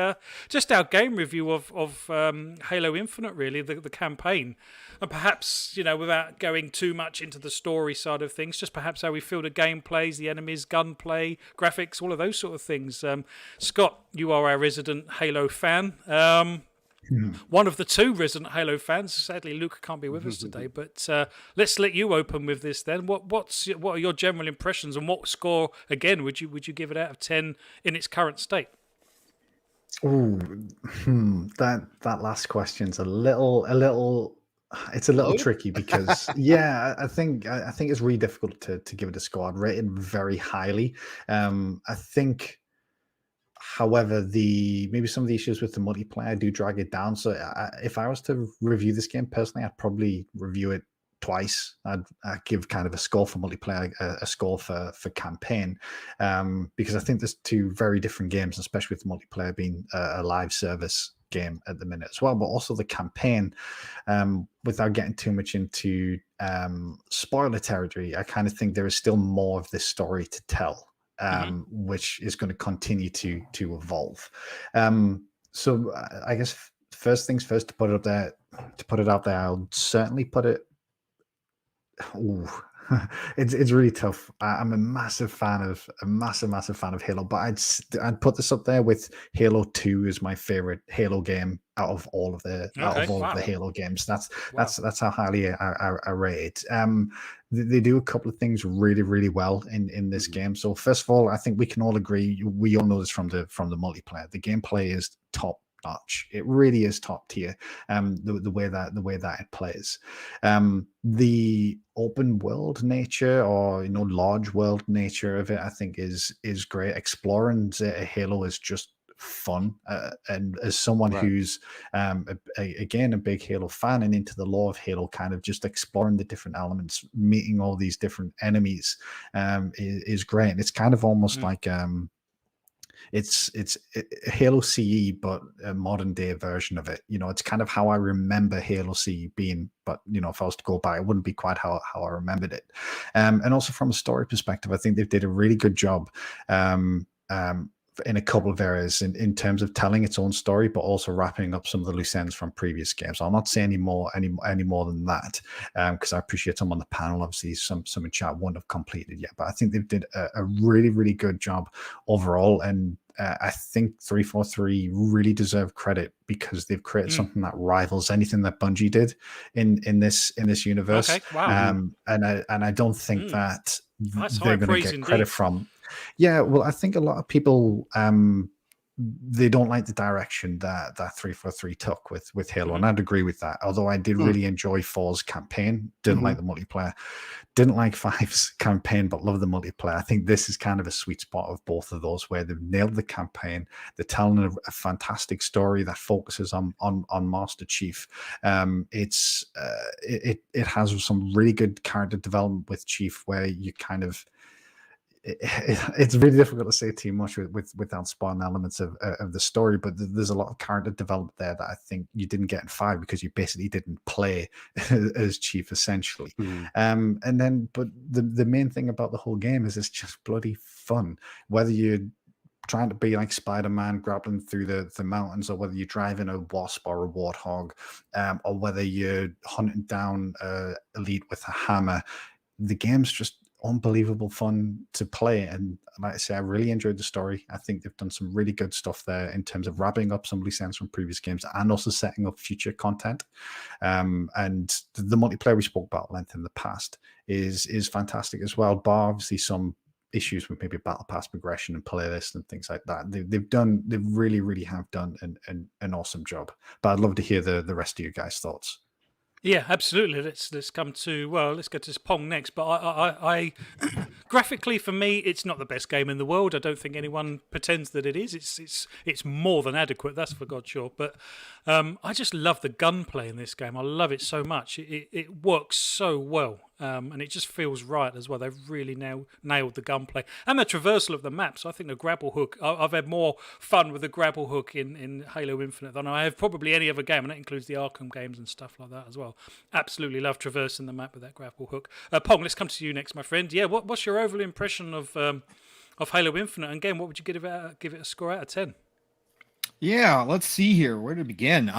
just our game review of Halo Infinite, really, the campaign. And perhaps, without going too much into the story side of things, just perhaps how we feel the game plays, the enemies, gunplay, graphics, all of those sort of things. Scott, you are our resident Halo fan. One of the 2 resident Halo fans. Sadly, Luca can't be with us today, but let's let you open with this then. What are your general impressions, and what score again would you give it out of 10 in its current state? Oh, that last question's a little. It's a little tricky because I think it's really difficult to give it a score. I'd rate it very highly. I think. However, maybe some of the issues with the multiplayer do drag it down. So if I was to review this game personally, I'd probably review it twice. I'd give kind of a score for multiplayer, a score for campaign, because I think there's 2 very different games, especially with the multiplayer being a live service game at the minute as well, but also the campaign, without getting too much into spoiler territory. I kind of think there is still more of this story to tell. Which is going to continue to evolve. So I guess first things first, to put it out there, I'll certainly put it. It's really tough. I'm a massive fan of Halo, but I'd put this up there with Halo 2 as my favorite Halo game out of all of the Halo games. That's how highly I rate it. They do a couple of things really, really well in this game. So first of all, I think we can all agree, we all know this from the multiplayer. The gameplay is top notch. It really is top tier. The way that it plays. The open world nature, or large world nature of it, I think is great. Exploring Halo is just fun, and as someone who's again a big Halo fan and into the lore of Halo, kind of just exploring the different elements, meeting all these different enemies, is great. And it's kind of almost like it's Halo CE, but a modern day version of it. It's kind of how I remember Halo CE being, but if I was to go back, it wouldn't be quite how I remembered it. And also from a story perspective, I think they did a really good job in a couple of areas in terms of telling its own story, but also wrapping up some of the loose ends from previous games. I'll not say any more than that, because I appreciate some on the panel. Obviously, some in chat won't have completed yet, but I think they did a really, really good job overall. And I think 343 really deserve credit because they've created something that rivals anything that Bungie did in this universe. Okay, wow. And I don't think that That's they're going to get credit from. Yeah, well, I think a lot of people they don't like the direction that 343 took with Halo, and I'd agree with that. Although I did really enjoy 4's campaign, didn't like the multiplayer, didn't like 5's campaign, but love the multiplayer. I think this is kind of a sweet spot of both of those, where they've nailed the campaign. They're telling a fantastic story that focuses on Master Chief. It has some really good character development with Chief, where you kind of it's really difficult to say too much without spoiling elements of the story, but there's a lot of character development there that I think you didn't get in 5 because you basically didn't play as Chief, essentially. And then, but the main thing about the whole game is it's just bloody fun. Whether you're trying to be like Spider-Man grappling through the mountains, or whether you're driving a wasp or a warthog, or whether you're hunting down elite with a hammer, the game's just unbelievable fun to play. And like I say, I really enjoyed the story. I think they've done some really good stuff there in terms of wrapping up some loose ends from previous games and also setting up future content. And the multiplayer we spoke about at length in the past is fantastic as well, bar obviously some issues with maybe battle pass progression and playlist and things like that. They really have done an awesome job. But I'd love to hear the rest of your guys' thoughts. Yeah, absolutely. Let's come to, well, let's go to Pong next. But I graphically, for me, it's not the best game in the world. I don't think anyone pretends that it is. It's more than adequate. That's for God sure. But I just love the gunplay in this game. I love it so much. It works so well. And it just feels right as well. They've really nailed the gunplay and the traversal of the map. So I think the grapple hook, I've had more fun with the grapple hook in Halo Infinite than I have probably any other game, and that includes the Arkham games and stuff like that as well. Absolutely love traversing the map with that grapple hook. Pong, let's come to you next, my friend. Yeah, what's your overall impression of Halo Infinite? And again, what would you give it a score out of 10? Yeah, let's see here. Where to begin?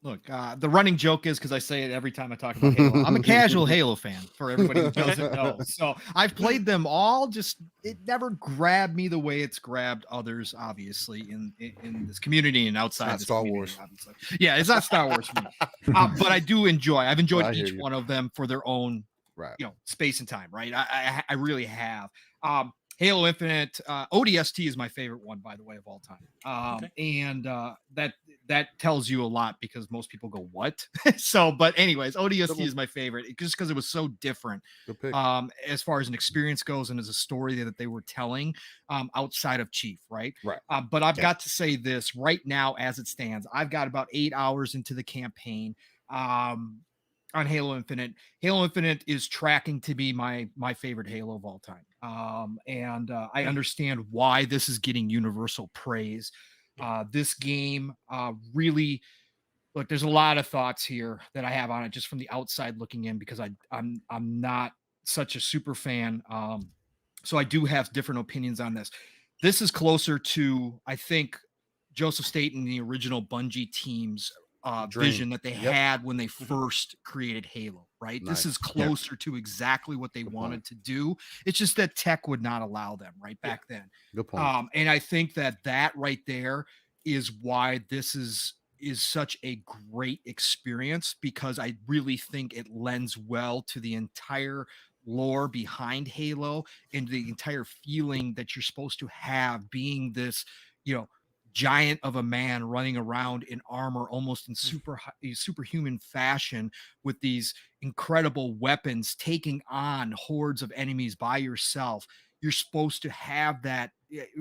Look, the running joke is, because I say it every time I talk about Halo, I'm a casual Halo fan, for everybody who doesn't know. So I've played them all, just it never grabbed me the way it's grabbed others, obviously, in this community and outside this Star community, Wars. obviously. Yeah, it's not Star Wars for me. But I've enjoyed each one of them for their own space and time, right? I really have. Halo Infinite, ODST is my favorite one, by the way, of all time. And that tells you a lot, because most people go, what? So, but anyways, ODST is my favorite just because it was so different as far as an experience goes and as a story that they were telling outside of Chief, right? But I've got to say this right now, as it stands, I've got about 8 hours into the campaign. On Halo Infinite. Halo Infinite is tracking to be my favorite Halo of all time. I understand why this is getting universal praise. This game really, look, there's a lot of thoughts here that I have on it just from the outside looking in, because I'm not such a super fan. So I do have different opinions on this. This is closer to, I think, Joseph Staten, the original Bungie team's vision that they had when they first created Halo, right? This is closer to exactly what they wanted to do. It's just that tech would not allow them back then. Good point. And I think that right there is why this is such a great experience, because I really think it lends well to the entire lore behind Halo and the entire feeling that you're supposed to have, being this, giant of a man running around in armor, almost in superhuman fashion, with these incredible weapons, taking on hordes of enemies by yourself. You're supposed to have that,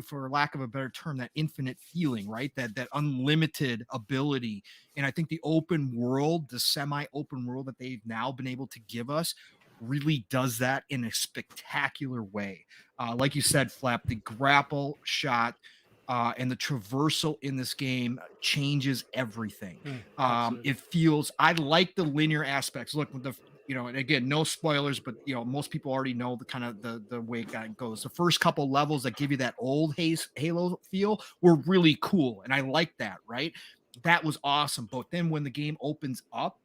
for lack of a better term, that infinite feeling, right? That unlimited ability. And I think the open world, the semi-open world that they've now been able to give us, really does that in a spectacular way. Like you said, Flap, the grapple shot and the traversal in this game changes everything. It feels, I like the linear aspects. Look, with the, and again, no spoilers, but most people already know the kind of the way it goes. The first couple levels that give you that old Halo feel were really cool, and I like that. Right, that was awesome. But then when the game opens up,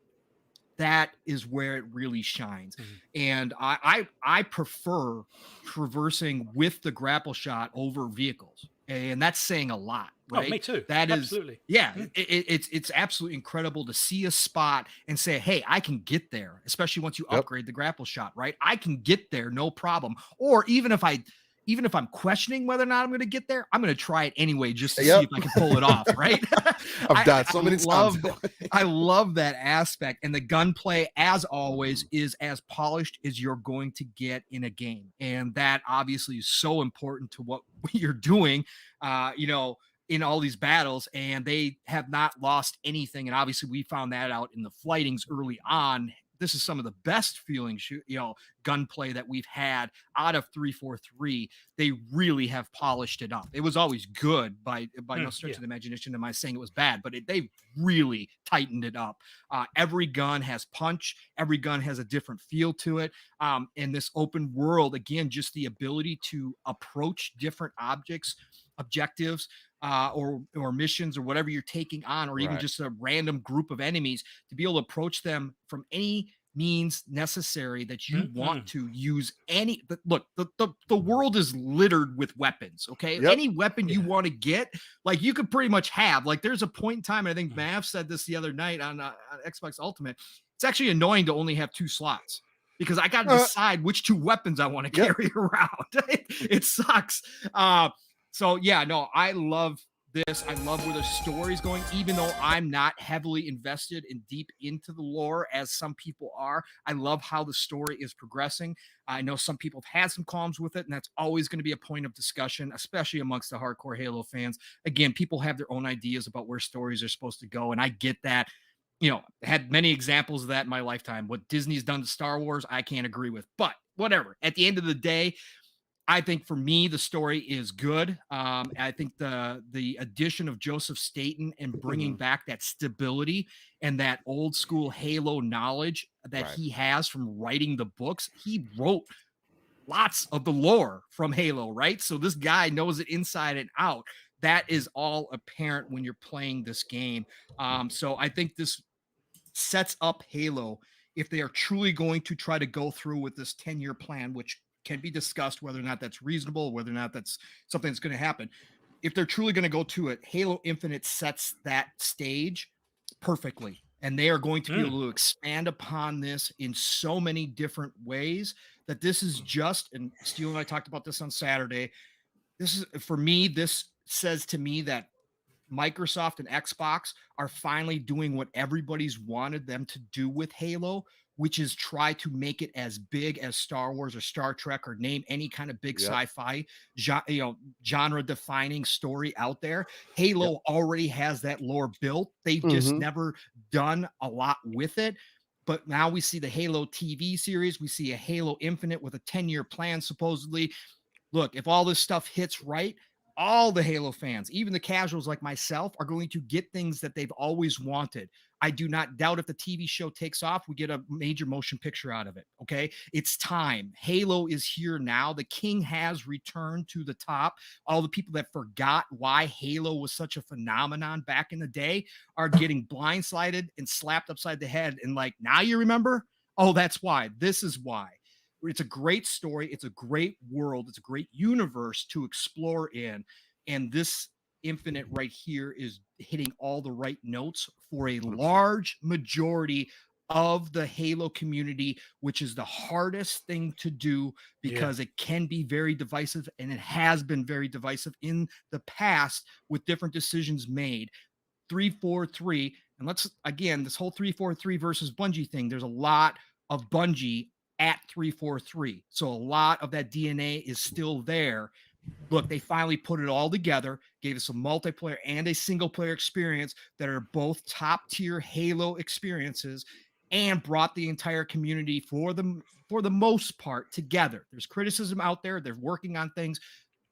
that is where it really shines. And I prefer traversing with the grapple shot over vehicles. And that's saying a lot, right? Oh, me too. That absolutely. It's absolutely incredible to see a spot and say, hey, I can get there, especially once you upgrade the grapple shot, right? I can get there, no problem. Or even if I'm questioning whether or not I'm going to get there, I'm going to try it anyway, just to see if I can pull it off, right? I've died so many times. I love that aspect. And the gunplay, as always, is as polished as you're going to get in a game. And that obviously is so important to what you're doing, in all these battles. And they have not lost anything. And obviously we found that out in the flightings early on. This is some of the best feeling gunplay that we've had out of 343. They really have polished it up. It was always good by no stretch of the imagination. Am I saying it was bad? But they really tightened it up. Every gun has punch. Every gun has a different feel to it. In this open world, again, just the ability to approach different objectives, or missions, or whatever you're taking on, or even just a random group of enemies, to be able to approach them from any means necessary that you want to use any. Look, the world is littered with weapons. Okay, Yep. any weapon you want to get, like you could pretty much have. Like there's a point in time, and I think Mav said this the other night on Xbox Ultimate. It's actually annoying to only have 2 slots because I got to decide which 2 weapons I want to carry around. It sucks. So yeah, no, I love this. I love where the story's going, even though I'm not heavily invested and deep into the lore as some people are. I love how the story is progressing. I know some people have had some qualms with it, and that's always going to be a point of discussion, especially amongst the hardcore Halo fans. Again, people have their own ideas about where stories are supposed to go, and I get that. You know, had many examples of that in my lifetime. What Disney's done to Star Wars, I can't agree with, but whatever. At the end of the day, I think for me, the story is good. I think the addition of Joseph Staten and bringing back that stability and that old school Halo knowledge that he has from writing the books. He wrote lots of the lore from Halo, right? So this guy knows it inside and out. That is all apparent when you're playing this game. So I think this sets up Halo if they are truly going to try to go through with this 10-year plan, which can be discussed whether or not that's reasonable, whether or not that's something that's going to happen. If they're truly going to go to it, Halo Infinite sets that stage perfectly. And they are going to be able to expand upon this in so many different ways that this is just, and Steele and I talked about this on Saturday. This is, for me, this says to me that Microsoft and Xbox are finally doing what everybody's wanted them to do with Halo, which is try to make it as big as Star Wars or Star Trek or name any kind of big sci-fi, genre-defining story out there. Halo already has that lore built. They've just never done a lot with it. But now we see the Halo TV series. We see a Halo Infinite with a 10-year plan, supposedly. Look, if all this stuff hits right, all the Halo fans, even the casuals like myself, are going to get things that they've always wanted. I do not doubt if the TV show takes off, we get a major motion picture out of it. Okay. It's time. Halo is here now. The king has returned to the top. All the people that forgot why Halo was such a phenomenon back in the day are getting blindsided and slapped upside the head. And like, now you remember? Oh, that's why. This is why. It's a great story. It's a great world. It's a great universe to explore in. And this Infinite right here is hitting all the right notes for a large majority of the Halo community, which is the hardest thing to do because it can be very divisive, and it has been very divisive in the past with different decisions made. 343, and let's, again, this whole 343 versus Bungie thing, there's a lot of Bungie at 343. So a lot of that DNA is still there. Look, they finally put it all together, gave us a multiplayer and a single player experience that are both top tier Halo experiences, and brought the entire community for the most part together. There's criticism out there. They're working on things,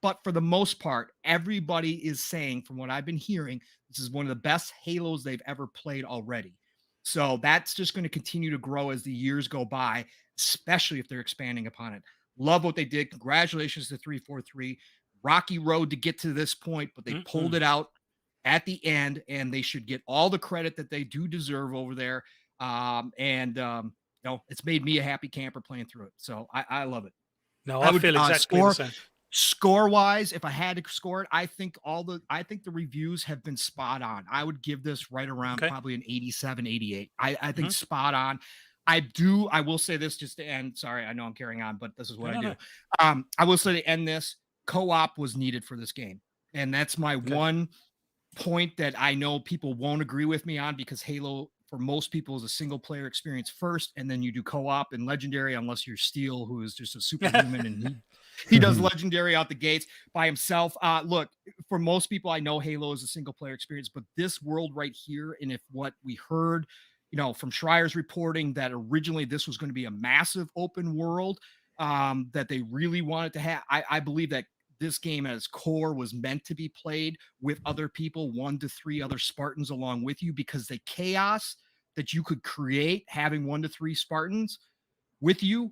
but for the most part, everybody is saying, from what I've been hearing, this is one of the best Halos they've ever played already. So that's just going to continue to grow as the years go by, especially if they're expanding upon it. Love what they did. Congratulations to 343. Rocky road to get to this point, but they pulled it out at the end, and they should get all the credit that they do deserve over there. It's made me a happy camper playing through it. So I love it. No, I feel exactly the same. Score wise, if I had to score it, I think the reviews have been spot on. I would give this right around probably an 87, 88. I think spot on. I will say this just to end. Sorry, I know I'm carrying on, but this is what I do. I will say to end this, co-op was needed for this game. And that's my one point that I know people won't agree with me on, because Halo, for most people, is a single player experience first, and then you do co-op and Legendary, unless you're Steel, who is just a superhuman and he does Legendary out the gates by himself. Look, for most people, I know Halo is a single player experience, but this world right here, and if what we heard, from Schreier's reporting that originally this was going to be a massive open world that they really wanted to have, I believe that this game at its core was meant to be played with other people, 1 to 3 other Spartans along with you, because the chaos that you could create having 1 to 3 Spartans with you,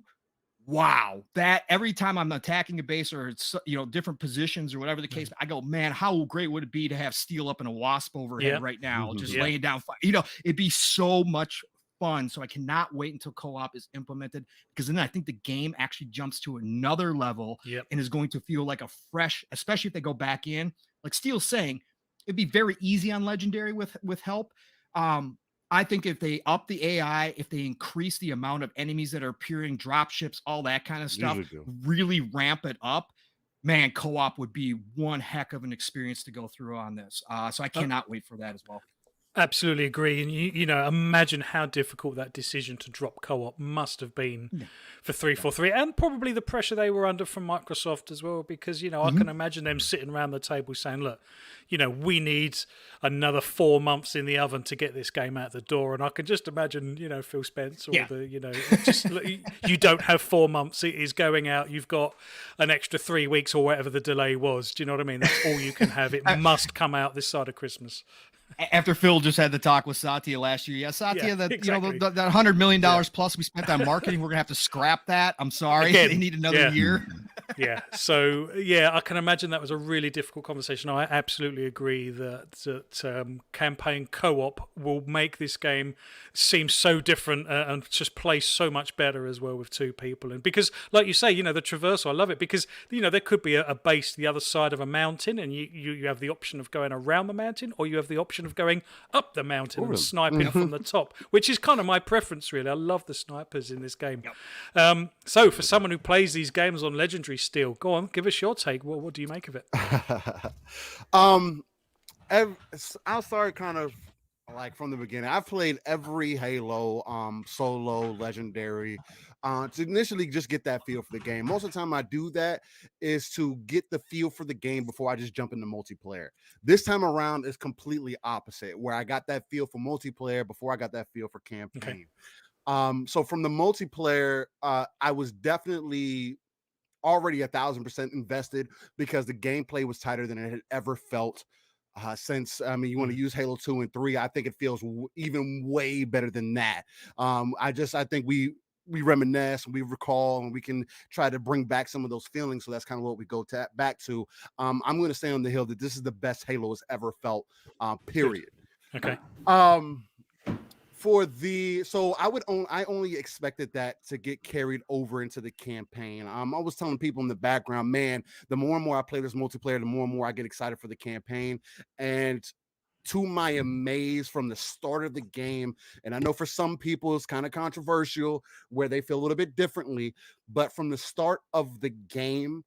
wow, that every time I'm attacking a base or it's, different positions or whatever the case, I go, man, how great would it be to have Steel up in a Wasp overhead right now, just laying down, it'd be so much fun. So I cannot wait until co-op is implemented, because then I think the game actually jumps to another level and is going to feel like a fresh, especially if they go back in, like Steele's saying, it'd be very easy on Legendary with help. I think if they up the AI, if they increase the amount of enemies that are appearing, drop ships, all that kind of stuff, really ramp it up, man, co-op would be one heck of an experience to go through on this. So I cannot wait for that as well. Absolutely agree. And you know, imagine how difficult that decision to drop co-op must have been for 343, and probably the pressure they were under from Microsoft as well, because, you know, I can imagine them sitting around the table saying, look, you know, we need another 4 months in the oven to get this game out the door. And I can just imagine, you know, Phil Spence or the, you know, just you don't have 4 months. It is going out. You've got an extra 3 weeks or whatever the delay was. Do you know what I mean? That's all you can have. It must come out this side of Christmas. After Phil just had the talk with Satya last year. Yeah, Satya, exactly. You know, that $100 million plus we spent on marketing, we're going to have to scrap that. I'm sorry. Again, they need another year. So I can imagine that was a really difficult conversation. I absolutely agree that campaign co-op will make this game seem so different and just play so much better as well with two people. And because, like you say, you know, the traversal, I love it, because, you know, there could be a base the other side of a mountain, and you have the option of going around the mountain, or you have the option of going up the mountain and sniping from the top, which is kind of my preference, really. I love the snipers in this game. So for someone who plays these games on Legendary still, go on, give us your take. What do you make of it? I'll start kind of like from the beginning. I've played every Halo solo Legendary to initially just get that feel for the game. Most of the time I do that is to get the feel for the game before I just jump into multiplayer. This time around is completely opposite, where I got that feel for multiplayer before I got that feel for campaign. So from the multiplayer, I was definitely already 1,000% invested, because the gameplay was tighter than it had ever felt since, I mean, you want to use Halo 2 and 3. I think it feels even way better than that. I think we reminisce and we recall, and we can try to bring back some of those feelings. So that's kind of what we go back to. I'm going to stay on the hill that this is the best Halo has ever felt, period. Okay. I only expected that to get carried over into the campaign. I was telling people in the background, man, the more and more I play this multiplayer, the more and more I get excited for the campaign. And to my amaze, from the start of the game, and I know for some people it's kind of controversial where they feel a little bit differently, but from the start of the game,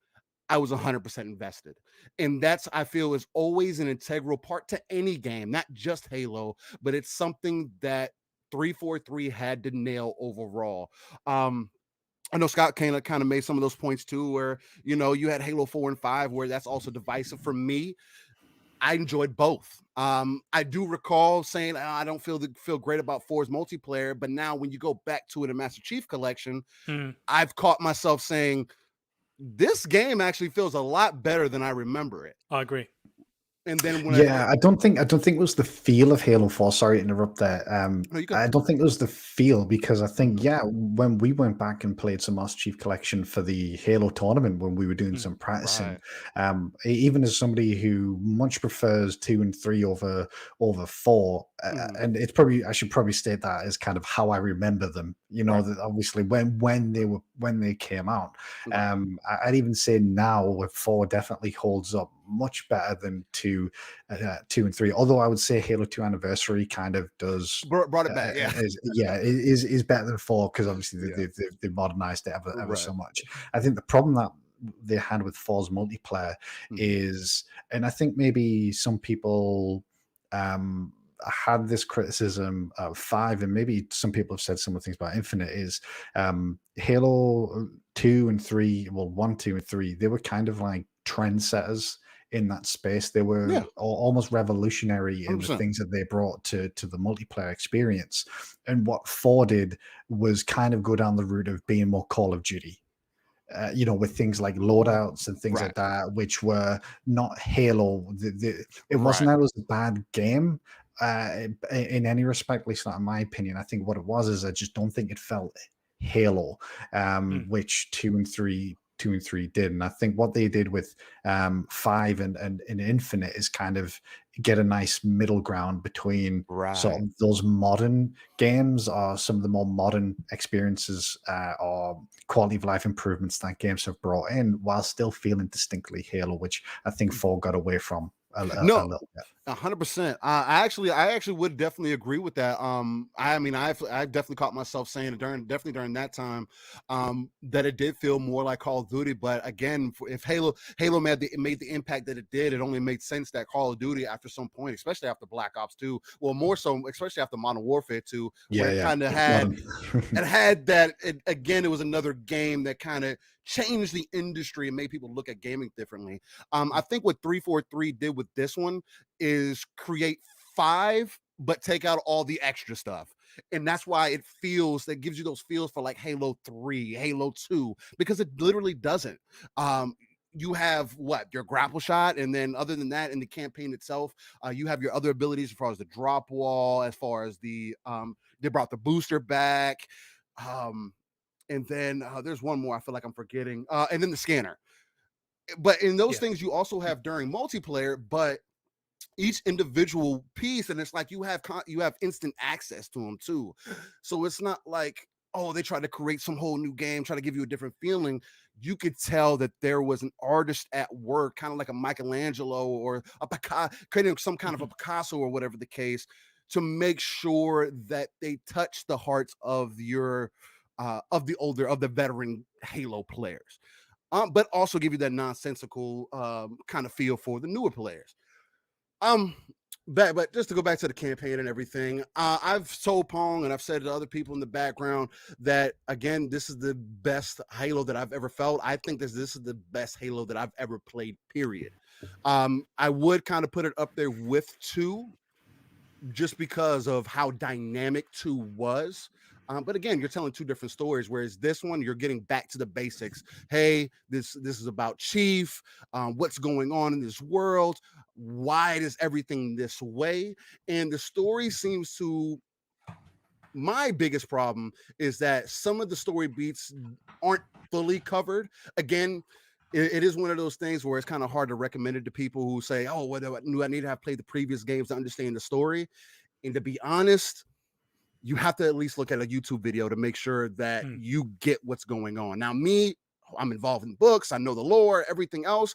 I was 100% invested. And that's, I feel, is always an integral part to any game, not just Halo, but it's something that 343 had to nail overall. I know Scott kind of made some of those points too, where, you know, you had Halo 4 and 5, where that's also divisive. For me, I enjoyed both. I do recall saying I don't feel great about 4's multiplayer, but now when you go back to it in Master Chief Collection, I've caught myself saying this game actually feels a lot better than I remember it. I agree. And then when I don't think it was the feel of Halo 4. Sorry to interrupt there. I don't think it was the feel, because I think, when we went back and played some Master Chief Collection for the Halo tournament, when we were doing some practicing, even as somebody who much prefers 2 and 3 over 4, and it's probably, I should probably state that as kind of how I remember them. You know, that obviously when they came out, I'd even say now with 4 definitely holds up much better than 2 and 3. Although I would say Halo 2 Anniversary kind of does brought it back. Is better than 4, because obviously they've modernized it ever so much. I think the problem that they had with 4's multiplayer is, and I think maybe some people had this criticism of 5, and maybe some people have said similar things about Infinite, is Halo 2 and 3, well, 1, 2, and 3, they were kind of like trendsetters in that space. They were almost revolutionary in 100%. The things that they brought to the multiplayer experience. And what 4 did was kind of go down the route of being more Call of Duty. You know, with things like loadouts and things like that, which were not Halo. It wasn't that it was a bad game in any respect, at least not in my opinion. I think what it was is I just don't think it felt Halo, which 2 and 3 2 and 3 did. And I think what they did with 5 and Infinite is kind of get a nice middle ground between sort of those modern games or some of the more modern experiences or quality of life improvements that games have brought in, while still feeling distinctly Halo, which I think 4 got away from a little bit. 100%. I actually would definitely agree with that. I mean, I've definitely caught myself saying it during that time, that it did feel more like Call of Duty. But again, if Halo made the impact that it did, it only made sense that Call of Duty after some point, especially after Black Ops 2, well, more so, especially after Modern Warfare 2, where it kind of had it had that. Again, it was another game that kind of changed the industry and made people look at gaming differently. I think what 343 did with this one is create 5, but take out all the extra stuff. And that's why that gives you those feels for like Halo 3, Halo 2, because it literally doesn't. You have your grapple shot, and then other than that, in the campaign itself, you have your other abilities as far as the drop wall, as far as the they brought the booster back. And then there's one more I feel like I'm forgetting. And then the scanner. But in those things you also have during multiplayer, but each individual piece, and it's like you have instant access to them too. So it's not like, oh, they tried to create some whole new game, try to give you a different feeling. You could tell that there was an artist at work, kind of like a Michelangelo or a Picasso, creating some kind of a Picasso or whatever the case, to make sure that they touch the hearts of your of the veteran Halo players, but also give you that nonsensical kind of feel for the newer players. But just to go back to the campaign and everything, I've told Pong and I've said to other people in the background that, again, this is the best Halo that I've ever felt. I think this is the best Halo that I've ever played, period. I would kind of put it up there with 2, just because of how dynamic 2 was. But again, you're telling 2 different stories, whereas this one, you're getting back to the basics. Hey, this is about Chief. What's going on in this world? Why is everything this way? And the story seems to... My biggest problem is that some of the story beats aren't fully covered. Again, it is one of those things where it's kind of hard to recommend it to people who say, oh, well, I need to have played the previous games to understand the story. And to be honest, you have to at least look at a YouTube video to make sure that you get what's going on. Now, I'm involved in books. I know the lore, everything else.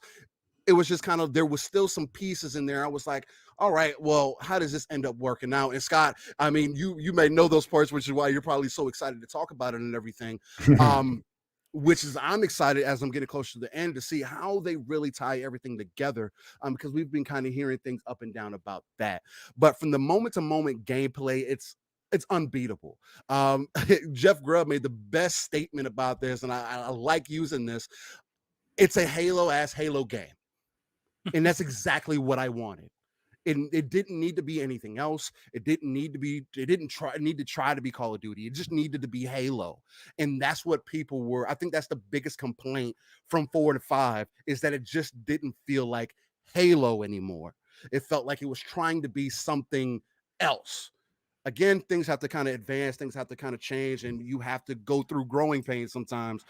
It was just kind of, there was still some pieces in there. I was like, all right, well, how does this end up working out? And Scott, I mean, you may know those parts, which is why you're probably so excited to talk about it and everything. Which is, I'm excited as I'm getting closer to the end to see how they really tie everything together, because we've been kind of hearing things up and down about that. But from the moment to moment gameplay, it's unbeatable. Jeff Grubb made the best statement about this, and I like using this. It's a Halo-ass Halo game. And that's exactly what I wanted. It didn't need to be anything else. It didn't need to try to be Call of Duty. It just needed to be Halo. And that's what people were. I think that's the biggest complaint from 4 to 5, is that it just didn't feel like Halo anymore. It felt like it was trying to be something else. Again, things have to kind of advance, things have to kind of change, and you have to go through growing pains sometimes.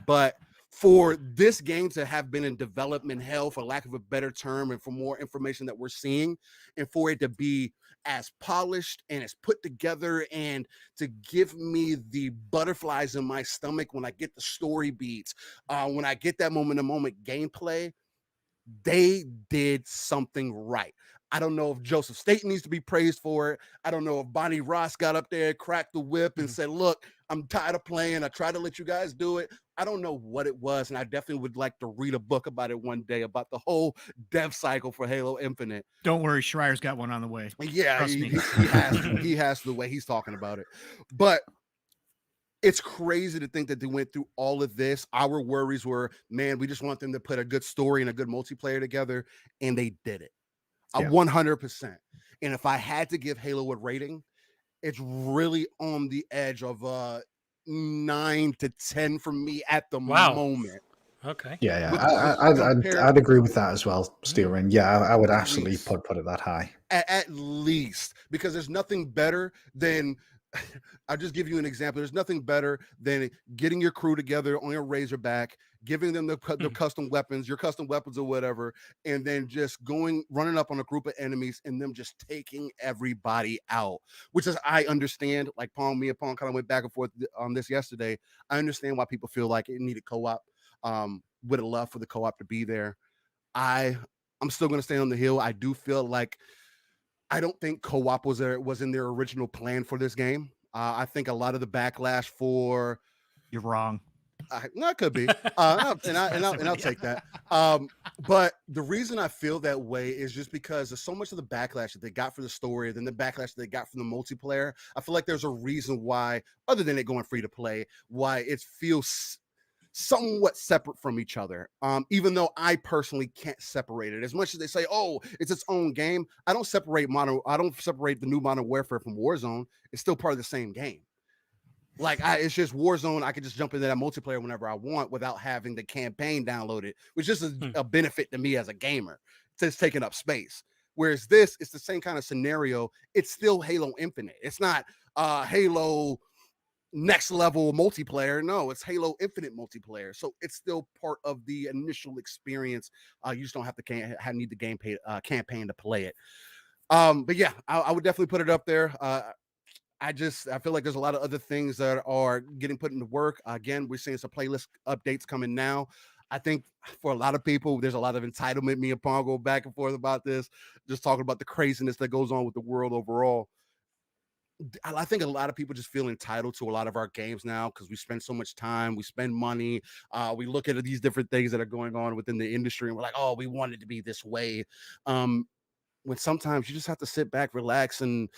But for this game to have been in development hell, for lack of a better term, and for more information that we're seeing, and for it to be as polished and as put together, and to give me the butterflies in my stomach when I get the story beats, when I get that moment-to-moment gameplay, they did something right. I don't know if Joseph Staten needs to be praised for it. I don't know if Bonnie Ross got up there, cracked the whip, and said, look, I'm tired of playing. I tried to let you guys do it. I don't know what it was, and I definitely would like to read a book about it one day, about the whole dev cycle for Halo Infinite. Don't worry, Schreier's got one on the way. Yeah, he has the way he's talking about it. But it's crazy to think that they went through all of this. Our worries were, man, we just want them to put a good story and a good multiplayer together, and they did it. 100%. And if I had to give Halo a rating, it's really on the edge of 9 to 10 for me at the moment. Okay. Yeah. I'd agree with that as well, Steelring. Yeah, I would absolutely put it that high. At least, because there's nothing better than I'll just give you an example. There's nothing better than getting your crew together on your Razorback, giving them the custom weapons, your custom weapons or whatever, and then just running up on a group of enemies and them just taking everybody out. Which is, I understand, like me and Pong kind of went back and forth on this yesterday. I understand why people feel like it needed co-op. Would have loved for the co-op to be there. I'm still going to stay on the hill. I do feel like I don't think co-op was in their original plan for this game. I think a lot of the backlash for You're wrong. no, it could be, and I'll take that. But the reason I feel that way is just because there's so much of the backlash that they got for the story, then the backlash that they got from the multiplayer. I feel like there's a reason why, other than it going free to play, why it feels somewhat separate from each other. Even though I personally can't separate it. As much as they say, oh, it's its own game, I don't separate the new Modern Warfare from Warzone. It's still part of the same game. Like it's just Warzone. I could just jump into that multiplayer whenever I want without having the campaign downloaded, which is a benefit to me as a gamer. It's taking up space. Whereas this, it's the same kind of scenario. It's still Halo Infinite. It's not Halo next level multiplayer. No, it's Halo Infinite multiplayer. So it's still part of the initial experience. You just don't have to need the campaign to play it. But yeah, I would definitely put it up there. I feel like there's a lot of other things that are getting put into work. Again, we're seeing some playlist updates coming now. I think for a lot of people, there's a lot of entitlement. Me and Pong go back and forth about this, just talking about the craziness that goes on with the world overall. I think a lot of people just feel entitled to a lot of our games now because we spend so much time, we spend money, we look at these different things that are going on within the industry, and we're like, oh, we want it to be this way. When sometimes you just have to sit back, relax, and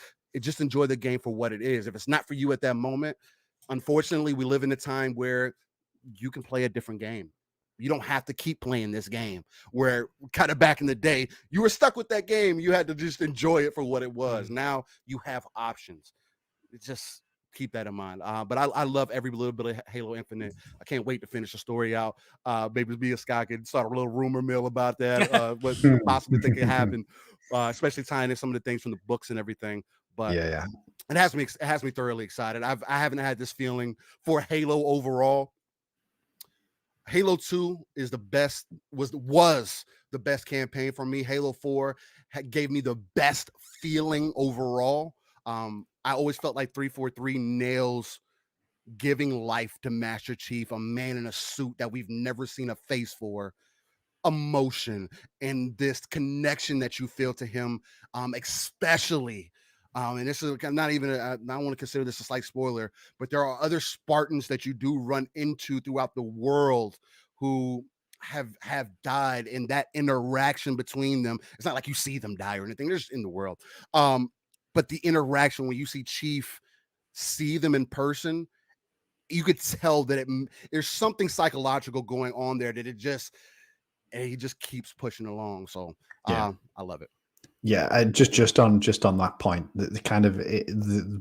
just enjoy the game for what it is. If it's not for you at that moment, unfortunately, we live in a time where you can play a different game. You don't have to keep playing this game where kind of back in the day, you were stuck with that game. You had to just enjoy it for what it was. Now you have options. Just keep that in mind. But I love every little bit of Halo Infinite. I can't wait to finish the story out. Maybe me and Scott could start a little rumor mill about that. What possibly think it happened, especially tying in some of the things from the books and everything. But yeah. It has me thoroughly excited. I haven't had this feeling for Halo overall. Halo 2 is the best, was the best campaign for me. Halo 4 gave me the best feeling overall. I always felt like 343 nails giving life to Master Chief, a man in a suit that we've never seen a face for, emotion, and this connection that you feel to him, especially. And this is not even, I don't want to consider this a slight spoiler, but there are other Spartans that you do run into throughout the world who have died, in that interaction between them. It's not like you see them die or anything. They're just in the world. But the interaction when you see Chief see them in person, you could tell that there's something psychological going on there that he just keeps pushing along. So I love it. Yeah, just on that point, the kind of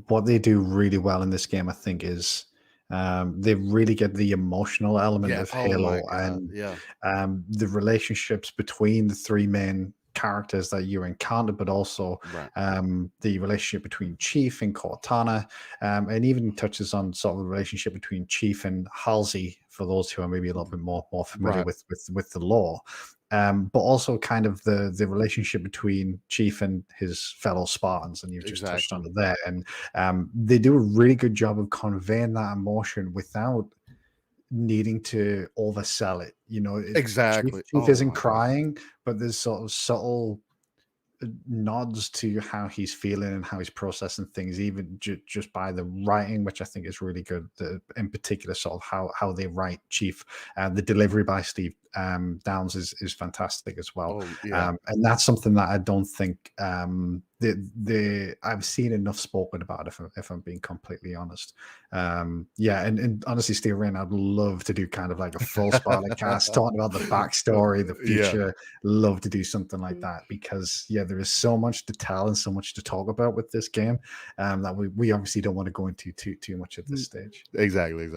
what they do really well in this game, I think, is they really get the emotional element of Halo and the relationships between the three main characters that you encounter, but also the relationship between Chief and Cortana, and even touches on sort of the relationship between Chief and Halsey, for those who are maybe a little bit more familiar with the lore. But also kind of the relationship between Chief and his fellow Spartans, and you've just touched on it there. And they do a really good job of conveying that emotion without needing to oversell it. You know, Chief isn't crying, but there's sort of subtle nods to how he's feeling and how he's processing things, even just by the writing, which I think is really good. In particular, sort of how they write Chief. The delivery by Steve Downes is fantastic as well. And that's something that I don't think I've seen enough spoken about, if I'm being completely honest. And honestly, Steve Rain, I'd love to do kind of like a full spoiler cast talking about the backstory, the future. Love to do something like that, because there is so much to tell and so much to talk about with this game that we obviously don't want to go into too much at this stage. Exactly.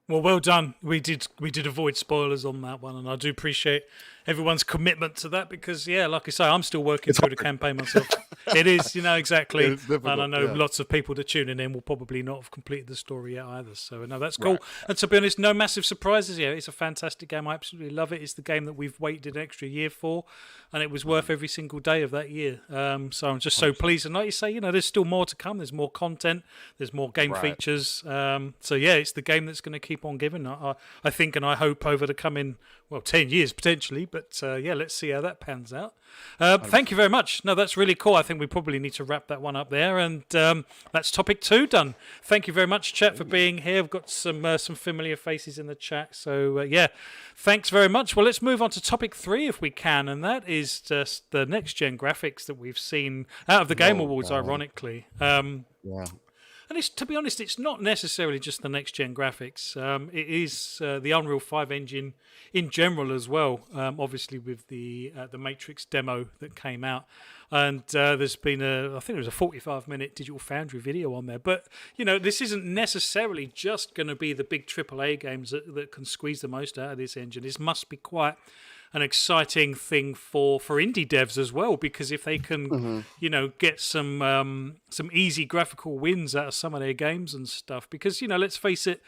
Well done. We did avoid spoilers on that one, and I do appreciate everyone's commitment to that, because yeah, like I say, I'm still working It's through the hard. campaign myself. It is, exactly. It's difficult, And I know yeah. lots of people that tuning in will probably not have completed the story yet either. So no, that's cool. Right. And to be honest, no massive surprises here. It's a fantastic game. I absolutely love it. It's the game that we've waited an extra year for, and it was worth every single day of that year. So I'm just so pleased. And like you say, there's still more to come. There's more content. There's more game Right. features. So yeah, it's the game that's going to keep on giving. I think, and I hope over the coming 10 years potentially. But yeah, let's see how that pans out. Thank you very much. No, that's really cool. I think we probably need to wrap that one up there, and that's topic 2 done. Thank you very much, chat, for being here. I've got some familiar faces in the chat, so yeah, thanks very much. Well, let's move on to topic 3 if we can, and that is just the next gen graphics that we've seen out of the Game Awards, ironically. Yeah. And to be honest, it's not necessarily just the next gen graphics. It is the Unreal 5 engine in general as well. Obviously, with the Matrix demo that came out, and there's been I think it was a 45-minute Digital Foundry video on there. But this isn't necessarily just going to be the big AAA games that can squeeze the most out of this engine. This must be quite an exciting thing for indie devs as well, because if they can get some easy graphical wins out of some of their games and stuff, because let's face it,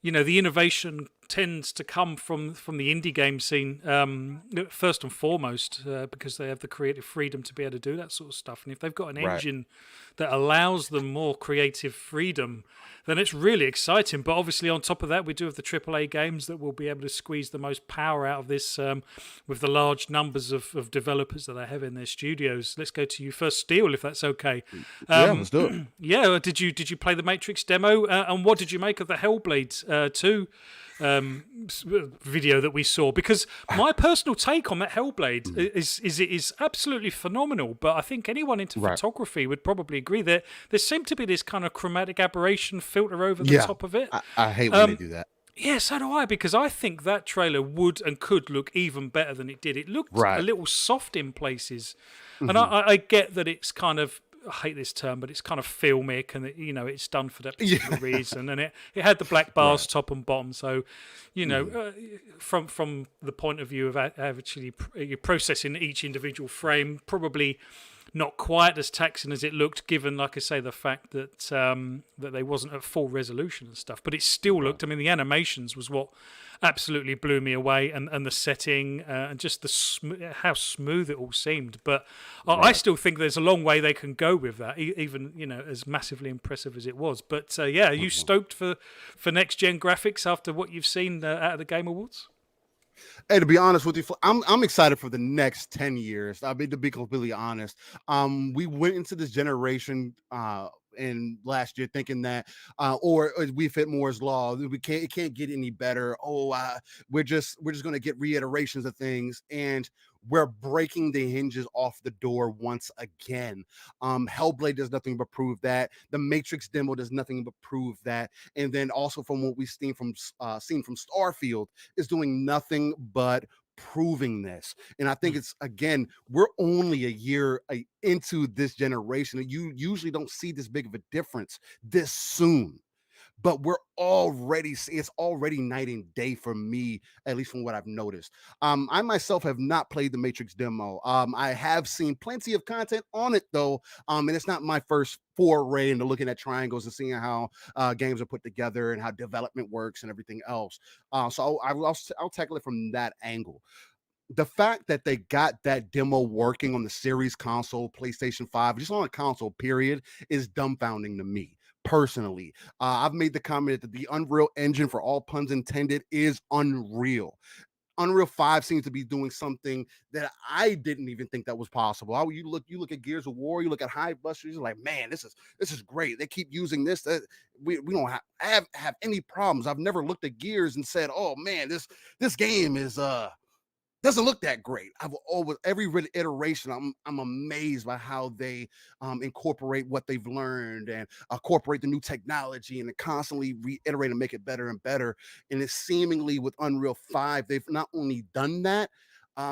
the innovation tends to come from the indie game scene first and foremost, because they have the creative freedom to be able to do that sort of stuff. And if they've got an engine that allows them more creative freedom, then it's really exciting. But obviously on top of that, we do have the AAA games that will be able to squeeze the most power out of this with the large numbers of developers that they have in their studios. Let's go to you first, Steel, if that's okay. Yeah, let's do it. Yeah, did you play the Matrix demo, and what did you make of the Hellblade 2 video that we saw? Because my personal take on that Hellblade is it is absolutely phenomenal, but I think anyone into photography would probably agree that there seemed to be this kind of chromatic aberration filter over the top of it. I hate when they do that. Yeah, so do I, because I think that trailer would and could look even better than it did. It looked a little soft in places, and I get that it's kind of, I hate this term, but it's kind of filmic, and it's done for that particular reason. And it had the black bars top and bottom, so from the point of view of actually you're processing each individual frame, probably not quite as taxing as it looked, given, like I say, the fact that that they wasn't at full resolution and stuff. But it still looked, I mean, the animations was what absolutely blew me away, and the setting and just how smooth it all seemed. But I still think there's a long way they can go with that, even as massively impressive as it was. But yeah, are you stoked for next gen graphics after what you've seen out of the Game Awards? Hey, to be honest with you, I'm excited for the next 10 years. I mean, to be completely honest, we went into this generation in last year thinking that or we fit Moore's law, it can't get any better. We're just going to get reiterations of things, and we're breaking the hinges off the door once again. Hellblade does nothing but prove that. The Matrix demo does nothing but prove that. And then also from what we've seen from Starfield is doing nothing but proving this. And I think it's, again, we're only a year into this generation. You usually don't see this big of a difference this soon. But it's already night and day for me, at least from what I've noticed. I myself have not played the Matrix demo. I have seen plenty of content on it though, and it's not my first foray into looking at triangles and seeing how games are put together and how development works and everything else. So I'll tackle it from that angle. The fact that they got that demo working on the Series console, PlayStation 5, just on a console, period, is dumbfounding to me. Personally, I've made the comment that the Unreal Engine, for all puns intended, is unreal. Unreal 5 seems to be doing something that I didn't even think that was possible. You look at Gears of War, you look at Hive Busters, you're like, man, this is great. They keep using this. We don't have any problems. I've never looked at Gears and said, oh man, this game is doesn't look that great. I've always, every iteration, I'm amazed by how they incorporate what they've learned and incorporate the new technology, and they constantly reiterate and make it better and better. And it's seemingly with Unreal 5, they've not only done that,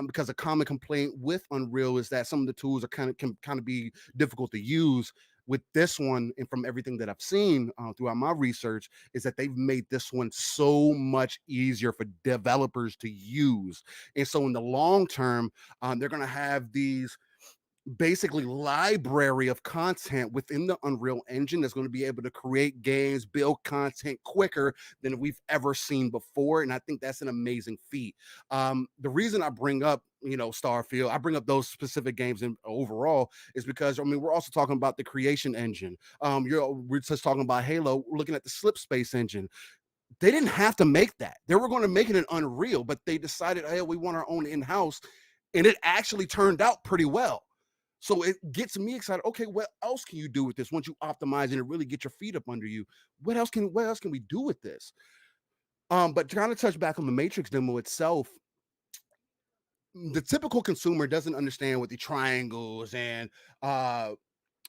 because a common complaint with Unreal is that some of the tools can kind of be difficult to use. with this one, and from everything that I've seen throughout my research, is that they've made this one so much easier for developers to use. And so in the long term, they're going to have these basically library of content within the Unreal Engine that's going to be able to create games, build content quicker than we've ever seen before. And I think that's an amazing feat. The reason I bring up, Starfield, I bring up those specific games in overall is because, I mean, we're also talking about the creation engine. We're just talking about Halo, we're looking at the slip space engine. They didn't have to make that. They were going to make it an Unreal, but they decided, hey, we want our own in-house. And it actually turned out pretty well. So it gets me excited. Okay, what else can you do with this once you optimize and really get your feet up under you? What else can we do with this? But trying to touch back on the Matrix demo itself, the typical consumer doesn't understand what the triangles and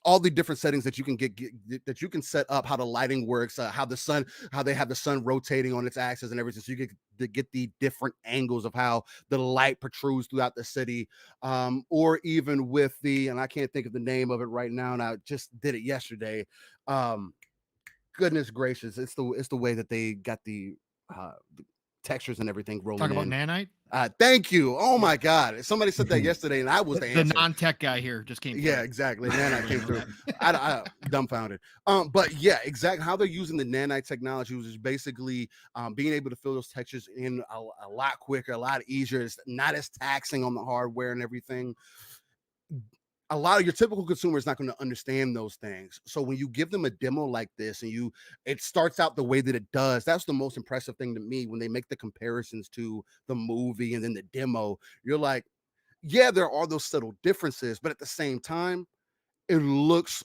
all the different settings that you can get that you can set up, how the lighting works, how they have the sun rotating on its axis and everything, so you get the different angles of how the light protrudes throughout the city, or even with and I can't think of the name of it right now, and I just did it yesterday. Goodness gracious, it's the way that they got the textures and everything rolling. Talk about nanite. Thank you. Oh my God, somebody said that yesterday, and I was the non-tech guy here just came. Yeah, exactly. Nanite came through. I dumbfounded. But yeah, exactly how they're using the nanite technology, which is basically being able to fill those textures in a lot quicker, a lot easier. It's not as taxing on the hardware and everything. A lot of your typical consumer is not going to understand those things. So when you give them a demo like this and it starts out the way that it does, that's the most impressive thing to me when they make the comparisons to the movie and then the demo. You're like, yeah, there are those subtle differences, but at the same time, it looks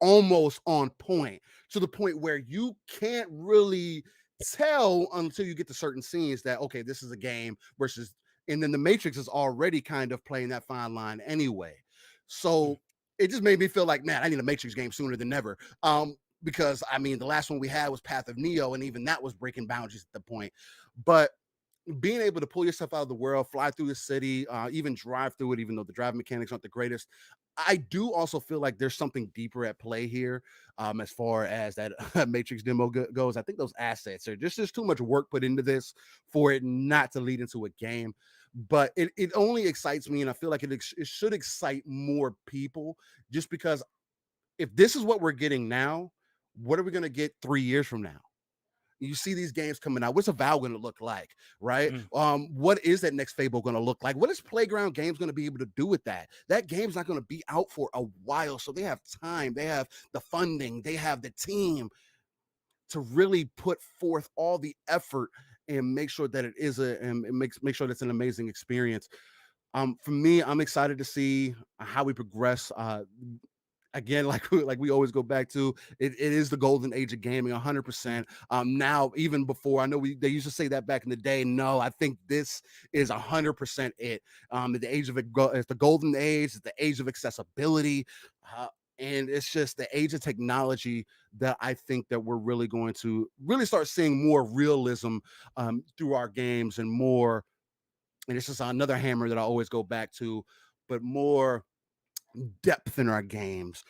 almost on point, to the point where you can't really tell until you get to certain scenes that, okay, this is a game versus, and then the Matrix is already kind of playing that fine line anyway. So it just made me feel like, man, I need a Matrix game sooner than ever. Because I mean, the last one we had was Path of Neo, and even that was breaking boundaries at the point. But being able to pull yourself out of the world, fly through the city, even drive through it, even though the driving mechanics aren't the greatest, I do also feel like there's something deeper at play here. As far as that Matrix demo goes, I think those assets are just too much work put into this for it not to lead into a game. But it only excites me, and I feel like it should excite more people, just because if this is what we're getting now, what are we going to get 3 years from now? You see these games coming out. What's a Vow going to look like, right? What is that next Fable going to look like? What is Playground Games going to be able to do with that? That game's not going to be out for a while, so they have time. They have the funding. They have the team to really put forth all the effort and make sure that it is make sure that's an amazing experience. For me, I'm excited to see how we progress. Again, like we always go back to, it is the golden age of gaming, 100%. Now, even before, I know they used to say that back in the day. No, I think this is 100% it. The age of it's the golden age, it's the age of accessibility, and it's just the age of technology that I think that we're really going to really start seeing more realism through our games, and more. And it's just another hammer that I always go back to, but more depth in our games.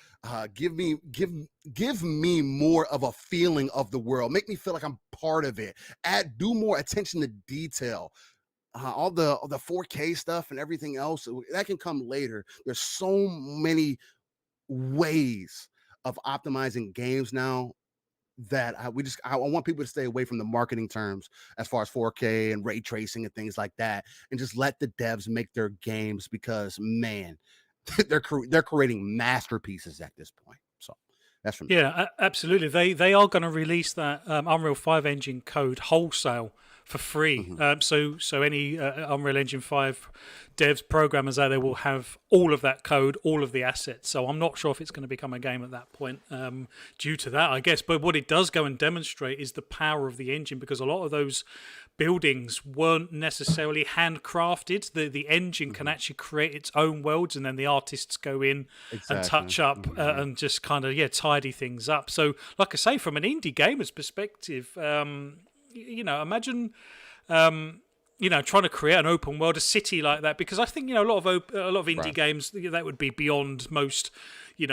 Give me more of a feeling of the world. Make me feel like I'm part of it. Do more attention to detail. All the 4K stuff and everything else that can come later. There's so many ways of optimizing games now that I want people to stay away from the marketing terms as far as 4K and ray tracing and things like that, and just let the devs make their games, because man, they're creating masterpieces at this point. So that's from me. Yeah, absolutely. They are going to release that Unreal 5 engine code wholesale for free. So any Unreal Engine 5 devs, programmers out there will have all of that code, all of the assets. So I'm not sure if it's going to become a game at that point due to that, I guess. But what it does go and demonstrate is the power of the engine, because a lot of those buildings weren't necessarily handcrafted. The engine can actually create its own worlds, and then the artists go in and touch up and just kind of tidy things up. So like I say, from an indie gamer's perspective, imagine trying to create an open world, a city like that, because I think a lot of indie Right. games that would be beyond most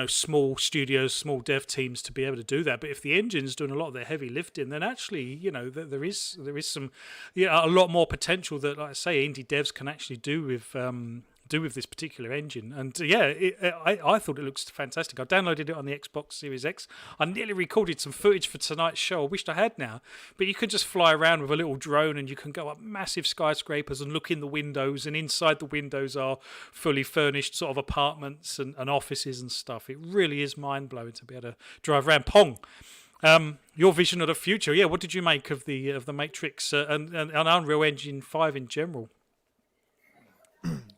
small studios, small dev teams to be able to do that. But if the engine's doing a lot of the heavy lifting, then actually there is some a lot more potential that, like I say, indie devs can actually do with this particular engine. And I thought it looks fantastic. I downloaded it on the Xbox Series X. I nearly recorded some footage for tonight's show. I wished I had now, but you can just fly around with a little drone and you can go up massive skyscrapers and look in the windows, and inside the windows are fully furnished sort of apartments and offices and stuff. It really is mind-blowing to be able to drive around. Pong, your vision of the future. Yeah, what did you make of the Matrix and Unreal Engine 5 in general?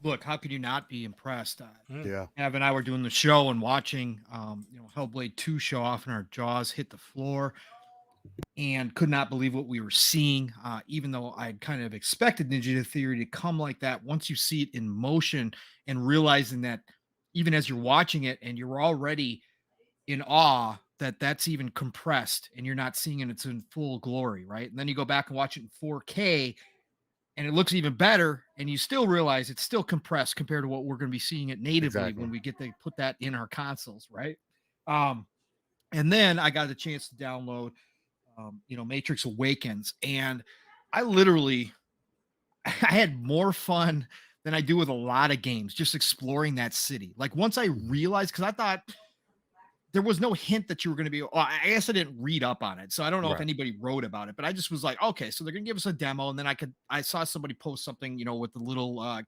Look, how could you not be impressed? Yeah. Ev and I were doing the show and watching, Hellblade 2 show off, and our jaws hit the floor, and could not believe what we were seeing. Even though I'd kind of expected Ninja Theory to come like that, once you see it in motion and realizing that even as you're watching it and you're already in awe that that's even compressed and you're not seeing it, it's in full glory, right? And then you go back and watch it in 4K. And it looks even better, and you still realize it's still compressed compared to what we're going to be seeing it natively when we get to put that in our consoles, right? And then I got a chance to download, Matrix Awakens, and I had more fun than I do with a lot of games, just exploring that city. Like once I realized, because I thought there was no hint that you were going to be, I guess I didn't read up on it. So I don't know if anybody wrote about it, but I just was like, okay, so they're going to give us a demo. And then I saw somebody post something, with the little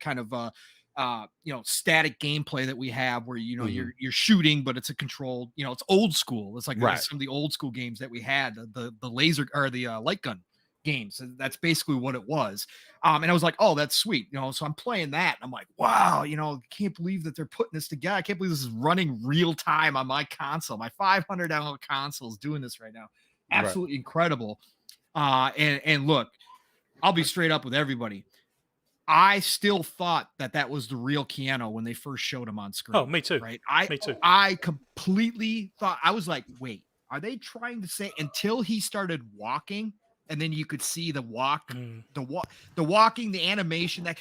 static gameplay that we have where, you're shooting, but it's a controlled, it's old school. It's like some of the old school games that we had, the laser or the light gun games. So that's basically what it was. And I was like, oh, that's sweet. So I'm playing that. And I'm like, wow, can't believe that they're putting this together. I can't believe this is running real time on my console. My $500 console is doing this right now. Absolutely incredible. And look, I'll be straight up with everybody. I still thought that was the real Keanu when they first showed him on screen. Oh, me too. Right. Me too. I completely thought, I was like, wait, are they trying to say, until he started walking? And then you could see the walking, the animation, that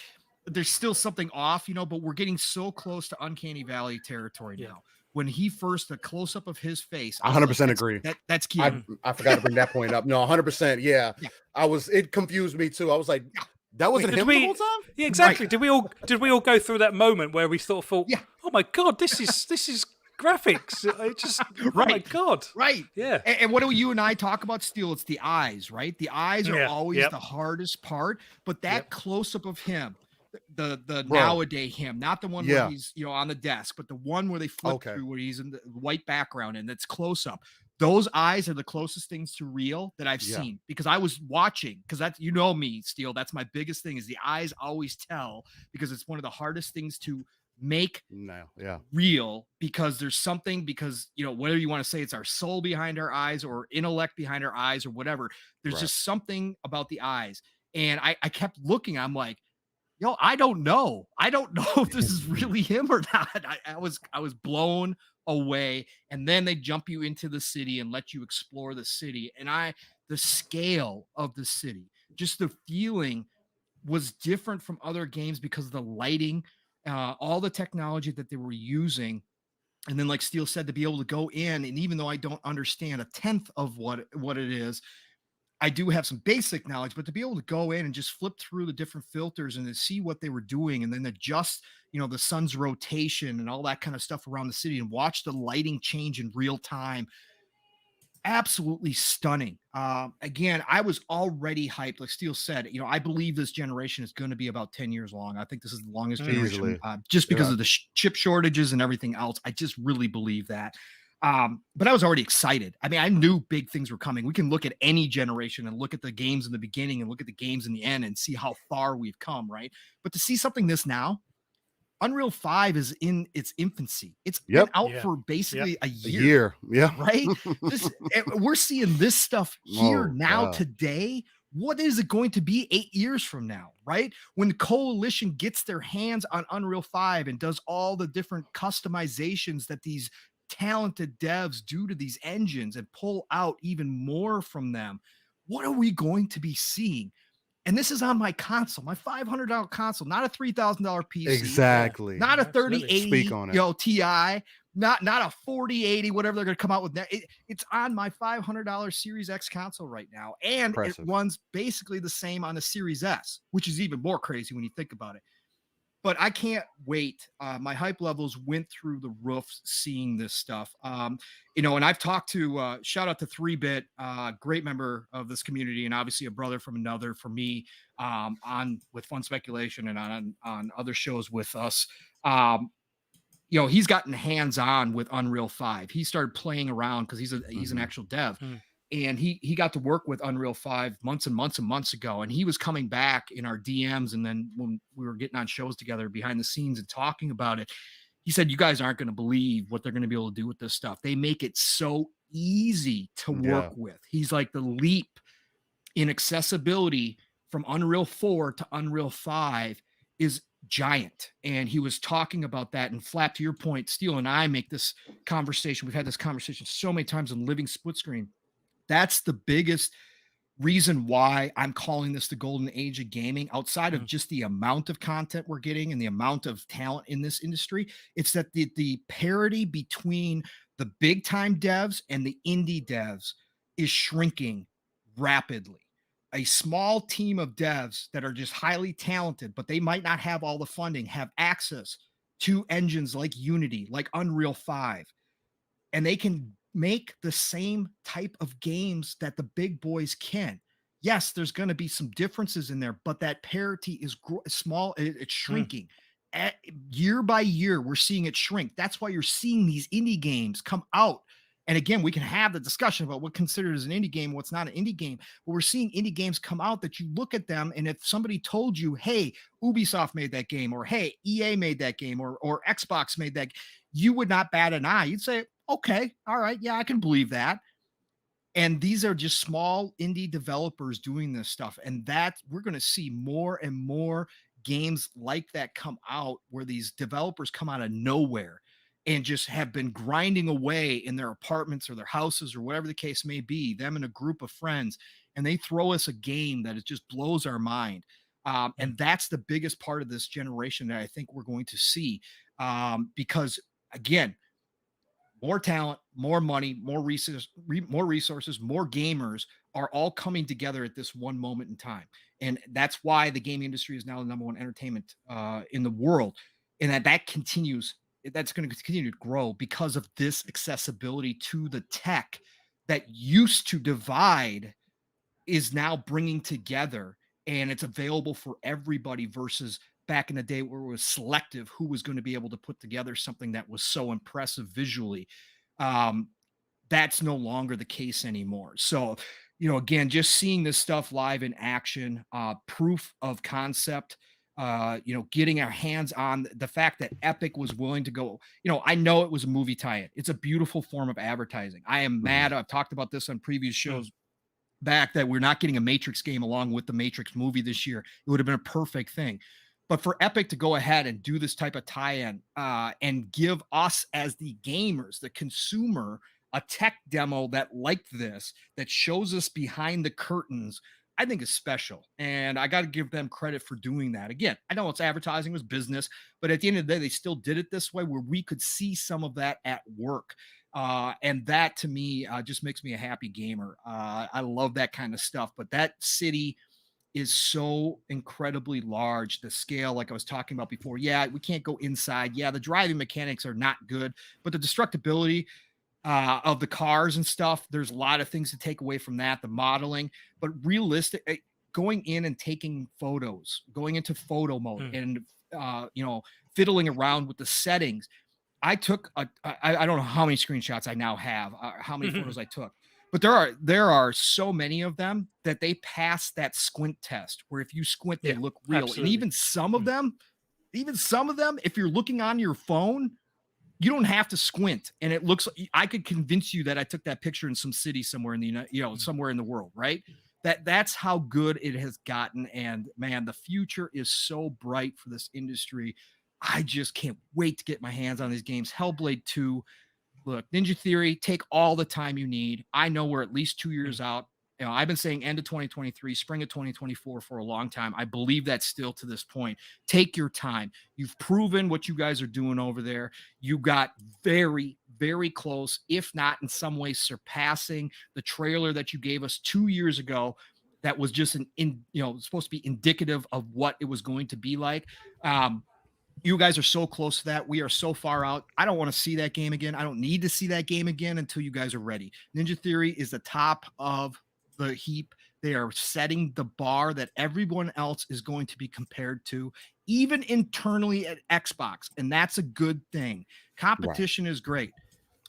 there's still something off, but we're getting so close to Uncanny Valley territory now. When he first, the close up of his face, 100% agree. That's key. I forgot to bring that point up. No, 100%. Yeah. It confused me too. I was like, that wasn't him the whole time? Yeah, exactly. Right. Did we all go through that moment where we thought, oh my God, this is graphics. It just oh my God. Right. Yeah. And what do you and I talk about still? It's the eyes, right? The eyes are always the hardest part, but that close up of him, the nowadays him, not the one where he's on the desk, but the one where they flip through where he's in the white background and that's close up. Those eyes are the closest things to real that I've seen, because I was watching, because that's, me, Steele, that's my biggest thing, is the eyes always tell, because it's one of the hardest things to make real, because there's something, because whether you want to say it's our soul behind our eyes or intellect behind our eyes or whatever, there's just something about the eyes. And I kept looking, I'm like, I don't know if this is really him or not. I was blown away. And then they jump you into the city and let you explore the city, and the scale of the city, just the feeling was different from other games because of the lighting, all the technology that they were using. And then, like Steele said, to be able to go in, and even though I don't understand a tenth of what it is, I do have some basic knowledge, but to be able to go in and just flip through the different filters and to see what they were doing, and then adjust, the sun's rotation and all that kind of stuff around the city, and watch the lighting change in real time. Absolutely stunning. Again, I was already hyped. Like Steele said, I believe this generation is going to be about 10 years long. I think this is the longest generation, just because of the chip shortages and everything else. I just really believe that. But I was already excited. I mean, I knew big things were coming. We can look at any generation and look at the games in the beginning and look at the games in the end and see how far we've come, right? But to see something this now, Unreal 5 is in its infancy. It's been out for basically a year. Right? We're seeing this stuff here today. What is it going to be 8 years from now, right? When the Coalition gets their hands on Unreal 5 and does all the different customizations that these talented devs do to these engines and pull out even more from them, what are we going to be seeing? And this is on my console, my $500 console, not a $3,000 PC. Exactly. Not a Absolutely. 3080, Speak on it. Ti, not a 4080, whatever they're going to come out with now. It's on my $500 Series X console right now, and Impressive. it runs basically the same on the Series S, which is even more crazy when you think about it. But I can't wait. My hype levels went through the roof seeing this stuff. And I've talked to shout out to 3-Bit, great member of this community, and obviously a brother from another for me, on with Fun Speculation and on other shows with us. He's gotten hands-on with Unreal 5. He started playing around because he's an actual dev. And he got to work with Unreal 5 months and months and months ago. And he was coming back in our DMs. And then when we were getting on shows together behind the scenes and talking about it, he said, you guys aren't going to believe what they're going to be able to do with this stuff. They make it so easy to work with. He's like, the leap in accessibility from Unreal 4 to Unreal 5 is giant. And he was talking about that. And Flap, to your point, Steele and I make this conversation. We've had this conversation so many times on Living Split Screen. That's the biggest reason why I'm calling this the golden age of gaming, outside of just the amount of content we're getting and the amount of talent in this industry. It's that the parity between the big time devs and the indie devs is shrinking rapidly. A small team of devs that are just highly talented, but they might not have all the funding, have access to engines like Unity, like Unreal 5, and they can make the same type of games that the big boys can. Yes, there's going to be some differences in there, but that parity is small. It's shrinking. Year by year, we're seeing it shrink. That's why you're seeing these indie games come out. And again, we can have the discussion about what considered as an indie game, what's not an indie game. But we're seeing indie games come out that you look at them, and if somebody told you, hey, Ubisoft made that game, or hey, EA made that game, or Xbox made that, you would not bat an eye. You'd say, okay, all right, yeah, I can believe that. And these are just small indie developers doing this stuff. And that we're going to see more and more games like that come out, where these developers come out of nowhere and just have been grinding away in their apartments or their houses or whatever the case may be, them and a group of friends, and they throw us a game that it just blows our mind. And that's the biggest part of this generation that I think we're going to see, because again, more talent, more money, more resources, more gamers are all coming together at this one moment in time. And that's why the gaming industry is now the number one entertainment in the world. And that continues. That's going to continue to grow because of this accessibility to the tech that used to divide is now bringing together, and it's available for everybody, versus back in the day where it was selective who was going to be able to put together something that was so impressive visually. That's no longer the case anymore. So, again, just seeing this stuff live in action, proof of concept, getting our hands on the fact that Epic was willing to go, I know it was a movie tie-in. It's a beautiful form of advertising. I am mad. I've talked about this on previous shows back, that we're not getting a Matrix game along with the Matrix movie this year. It would have been a perfect thing. But for Epic to go ahead and do this type of tie-in and give us as the gamers, the consumer, a tech demo that like this, that shows us behind the curtains, I think is special. And I got to give them credit for doing that. Again, I know it's advertising, was business, but at the end of the day, they still did it this way, where we could see some of that at work. And that to me just makes me a happy gamer. I love that kind of stuff. But that city is so incredibly large. The scale, like I was talking about before, yeah, we can't go inside. Yeah, the driving mechanics are not good, but the destructibility of the cars and stuff, there's a lot of things to take away from that, the modeling. But realistic, going in and taking photos, going into photo mode and fiddling around with the settings. I took I don't know how many screenshots I now have, how many photos I took, but there are so many of them that they pass that squint test, where if you squint, they look real. Absolutely. And even some of them, if you're looking on your phone, you don't have to squint, and it looks. I could convince you that I took that picture in some city somewhere in the somewhere in the world, right? That's how good it has gotten. And man, the future is so bright for this industry. I just can't wait to get my hands on these games. Hellblade 2, look, Ninja Theory, take all the time you need. I know we're at least 2 years out, I've been saying end of 2023, spring of 2024 for a long time. I believe that still to this point. Take your time. You've proven what you guys are doing over there. You got very, very close, if not in some ways surpassing the trailer that you gave us 2 years ago. That was just supposed to be indicative of what it was going to be like. You guys are so close to that. We are so far out. I don't want to see that game again. I don't need to see that game again until you guys are ready. Ninja Theory is the top of the heap. They are setting the bar that everyone else is going to be compared to, even internally at Xbox. And that's a good thing. Competition is great.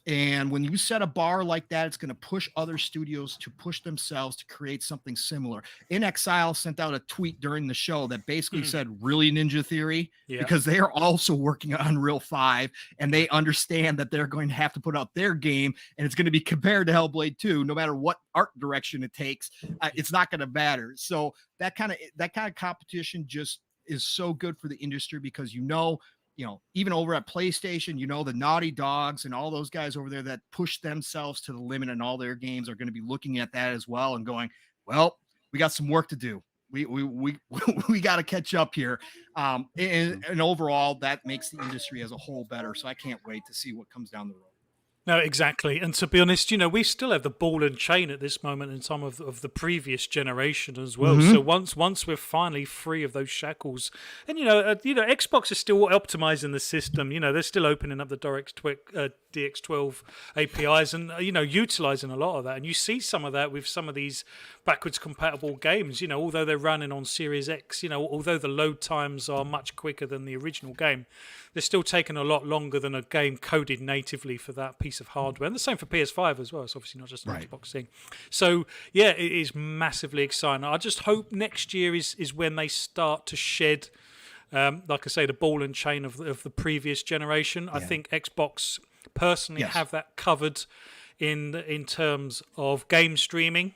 And when you set a bar like that, it's going to push other studios to push themselves to create something similar. In Exile sent out a tweet during the show that basically said, really, Ninja Theory? Yeah. Because they are also working on Unreal 5, and they understand that they're going to have to put out their game, and it's going to be compared to Hellblade 2. No matter what art direction it takes, it's not going to matter. So that kind of competition just is so good for the industry, because even over at PlayStation, the Naughty Dogs and all those guys over there that push themselves to the limit in all their games are going to be looking at that as well and going, well, we got some work to do. We got to catch up here. And overall, that makes the industry as a whole better. So I can't wait to see what comes down the road. No, exactly. And to be honest, we still have the ball and chain at this moment in time of the previous generation as well. So once we're finally free of those shackles, and Xbox is still optimizing the system. They're still opening up the DX12 APIs and utilizing a lot of that. And you see some of that with some of these backwards compatible games. Although they're running on Series X, although the load times are much quicker than the original game, they're still taking a lot longer than a game coded natively for that piece of hardware. And the same for PS5 as well. It's obviously not just an Xbox thing. So, yeah, it is massively exciting. I just hope next year is when they start to shed, like I say, the ball and chain of the previous generation. I think Xbox personally have that covered in terms of game streaming.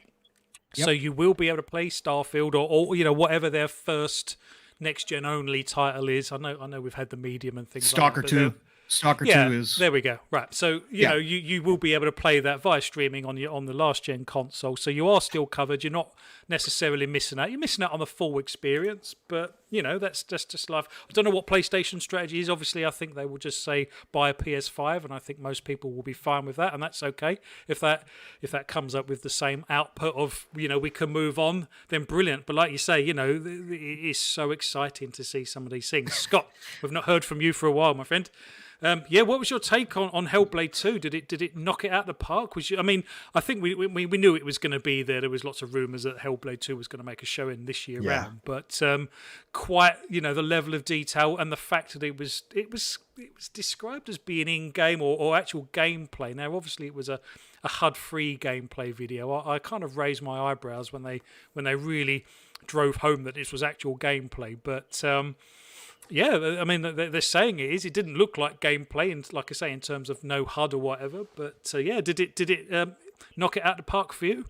Yep. So you will be able to play Starfield or whatever their first next gen only title is. I know we've had the medium and things Stalker like that. 2. Stalker 2 is there we go. Right. So you will be able to play that via streaming on the last gen console. So you are still covered. You're not necessarily missing out. You're missing out on the full experience, but that's just life. I don't know what PlayStation strategy is. Obviously, I think they will just say buy a PS5, and I think most people will be fine with that, and that's okay. If that comes up with the same output of we can move on, then brilliant. But like you say, it is so exciting to see some of these things. Scott, we've not heard from you for a while, my friend. What was your take on Hellblade 2? Did it knock it out the park? I think we knew it was going to be there. There was lots of rumours that Hellblade 2 was going to make a showing this year round, but quite the level of detail and the fact that it was described as being in game or actual gameplay. Now, obviously, it was a HUD-free gameplay video. I kind of raised my eyebrows when they really drove home that this was actual gameplay, but. They're saying it didn't look like gameplay, and like I say, in terms of no HUD or whatever. But did it knock it out the park for you?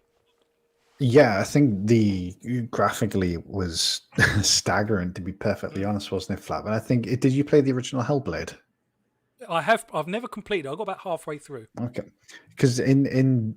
Yeah, I think graphically was staggering, to be perfectly honest, wasn't it, Flap? And I think did you play the original Hellblade? I've never completed. I got about halfway through. Okay, because in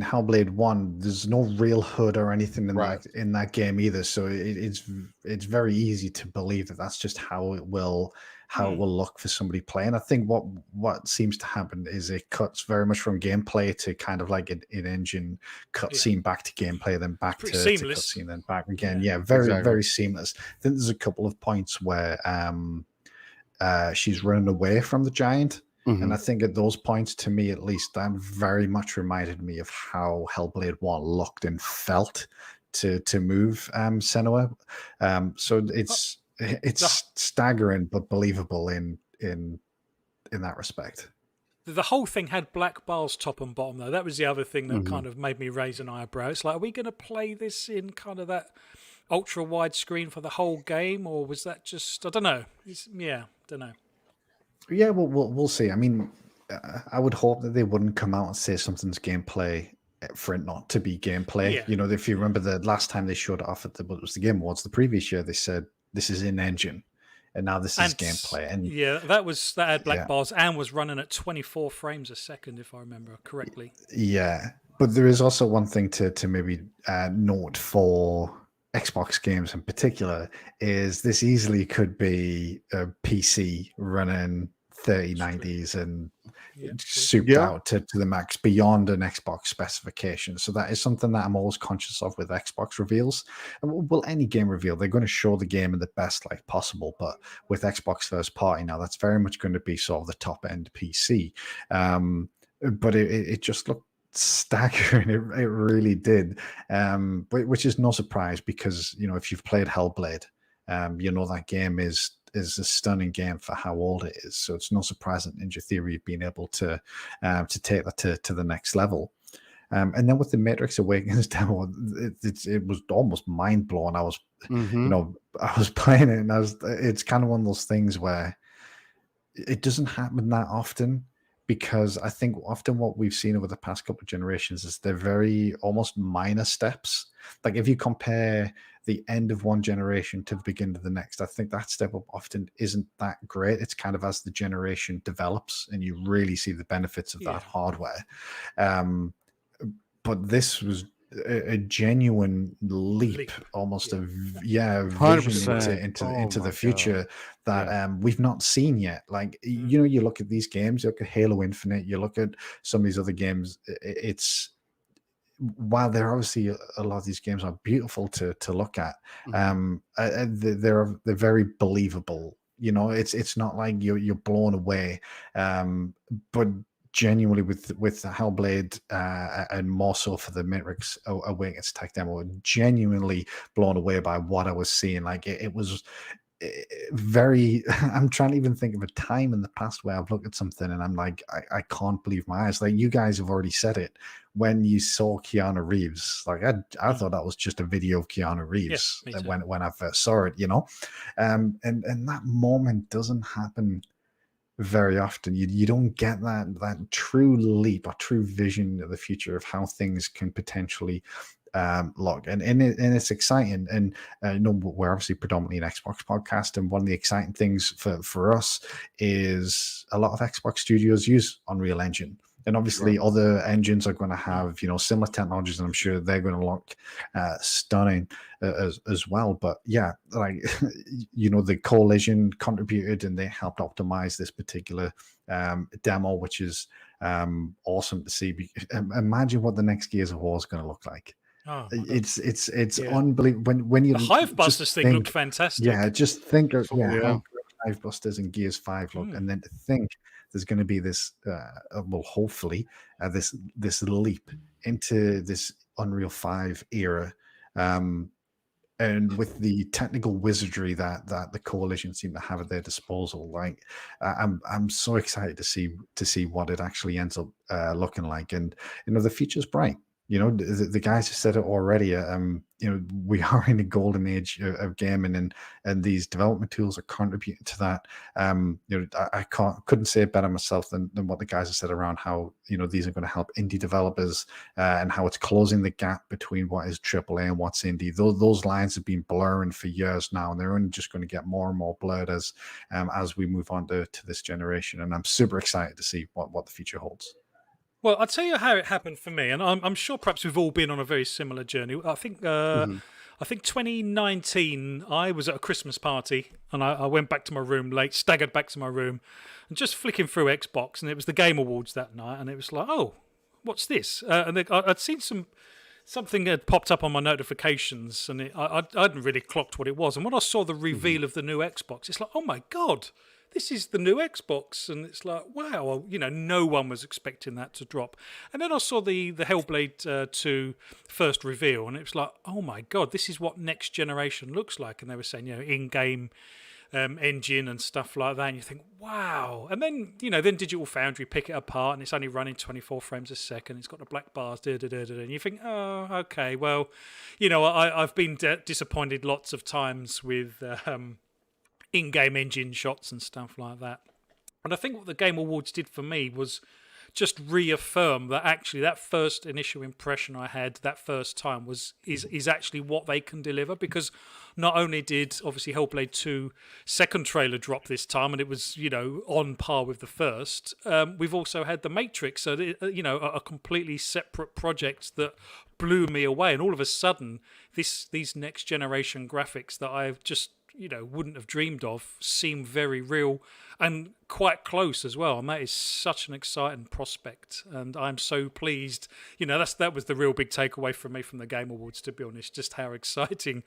Hellblade 1, there's no real HUD or anything in that game either. So it's very easy to believe that that's just how it will look for somebody playing. I think what seems to happen is it cuts very much from gameplay to kind of like an in-engine cutscene back to gameplay, then back to cutscene, then back again. Yeah, very seamless. I think there's a couple of points where she's running away from the giant. And I think at those points, to me at least, that very much reminded me of how Hellblade 1 looked and felt to move Senua. So it's staggering but believable in that respect. The whole thing had black bars top and bottom, though. That was the other thing that kind of made me raise an eyebrow. It's like, are we going to play this in kind of that ultra wide screen for the whole game, or was that just, I don't know. Don't know. Yeah, we'll see. I mean, I would hope that they wouldn't come out and say something's gameplay for it not to be gameplay. Yeah. If you remember the last time they showed it off at the GameAwards the previous year, they said this is in engine, and now this is gameplay. And that had black bars and was running at 24 frames a second, if I remember correctly. Yeah. But there is also one thing to maybe note for Xbox games in particular is this easily could be a PC running 3090s and Yeah, true. souped Yeah. out to the max beyond an Xbox specification. So that is something that I'm always conscious of with Xbox reveals. And well, any game reveal, they're going to show the game in the best light possible. But with Xbox first party now, that's very much going to be sort of the top end PC. But it just looked staggering. It really did, which is no surprise because if you've played Hellblade, that game is a stunning game for how old it is. So it's no surprise that Ninja Theory have been able to take that to the next level. And then with the Matrix Awakens demo, it was almost mind blowing. I was I was playing it, and it's kind of one of those things where it doesn't happen that often, because I think often what we've seen over the past couple of generations is they're very almost minor steps. Like if you compare the end of one generation to the beginning of the next, I think that step up often isn't that great. It's kind of as the generation develops and you really see the benefits of that hardware. But this was a genuine leap, almost a vision 100%. into Oh the my future that we've not seen yet. Like you look at these games, you look at Halo Infinite, you look at some of these other games. It's while they're obviously a lot of these games are beautiful to look at, they're very believable. It's not like you're blown away, but genuinely with Hellblade, and more so for the Matrix Awakens tech demo, genuinely blown away by what I was seeing. Like it was very I'm trying to even think of a time in the past where I've looked at something and I'm like, I can't believe my eyes. Like you guys have already said it when you saw Keanu Reeves. Like I thought that was just a video of Keanu Reeves when I first saw it, and that moment doesn't happen very often. You don't get that true leap or true vision of the future of how things can potentially look, and it's exciting. And we're obviously predominantly an Xbox podcast, and one of the exciting things for us is a lot of Xbox studios use Unreal Engine. And obviously, other engines are going to have similar technologies, and I'm sure they're going to look stunning as well. But yeah, like the Coalition contributed, and they helped optimize this particular demo, which is awesome to see. Imagine what the next Gears of War is going to look like. Oh, it's unbelievable when you the Hivebusters thing looked fantastic. Yeah, just think of how Hivebusters and Gears 5 look, and then to think there's going to be this hopefully this leap into this Unreal 5 era, and with the technical wizardry that the Coalition seem to have at their disposal. Like I'm so excited to see what it actually ends up looking like. And the future's bright. The guys have said it already. We are in a golden age of gaming, and these development tools are contributing to that. I couldn't say it better myself than what the guys have said around how these are going to help indie developers, and how it's closing the gap between what is AAA and what's indie. Those lines have been blurring for years now, and they're only just going to get more and more blurred as we move on to this generation. And I'm super excited to see what the future holds. Well, I'll tell you how it happened for me, and I'm sure perhaps we've all been on a very similar journey. I think 2019, I was at a Christmas party, and I went back to my room late, staggered back to my room, and just flicking through Xbox, and it was the Game Awards that night, and it was like, oh, what's this? And I'd seen something had popped up on my notifications, and I hadn't really clocked what it was. And when I saw the reveal of the new Xbox, it's like, oh my God, this is the new Xbox. And it's like, wow, no one was expecting that to drop. And then I saw the Hellblade 2 first reveal, and it was like, oh my God, this is what next generation looks like. And they were saying, in-game engine and stuff like that, and you think, wow. And then then Digital Foundry pick it apart, and it's only running 24 frames a second, it's got the black bars, and you think, oh, okay, well, I've been disappointed lots of times with in-game engine shots and stuff like that. And I think what the Game Awards did for me was just reaffirm that actually that first initial impression I had that first time is actually what they can deliver, because not only did obviously Hellblade 2 second trailer drop this time and it was, on par with the first, we've also had The Matrix, so a completely separate project that blew me away, and all of a sudden these next generation graphics that I've just wouldn't have dreamed of seem very real and quite close as well, and that is such an exciting prospect, and I'm so pleased. That was the real big takeaway from me from the Game Awards, to be honest, just how exciting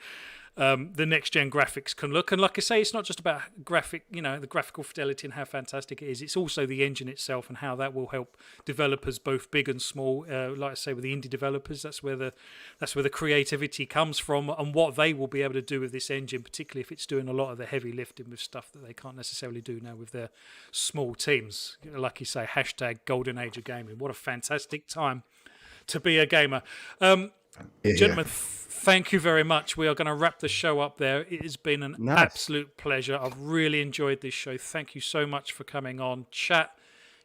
the next gen graphics can look. And like I say, it's not just about the graphical fidelity and how fantastic it is. It's also the engine itself and how that will help developers, both big and small. Like I say, with the indie developers, that's where the creativity comes from, and what they will be able to do with this engine, particularly if it's doing a lot of the heavy lifting with stuff that they can't necessarily do now with their small teams. Like you say, hashtag golden age of gaming. What a fantastic time to be a gamer. Gentlemen, thank you very much. We are going to wrap the show up there. It has been an absolute pleasure. I've really enjoyed this show. Thank you so much for coming on. Chat,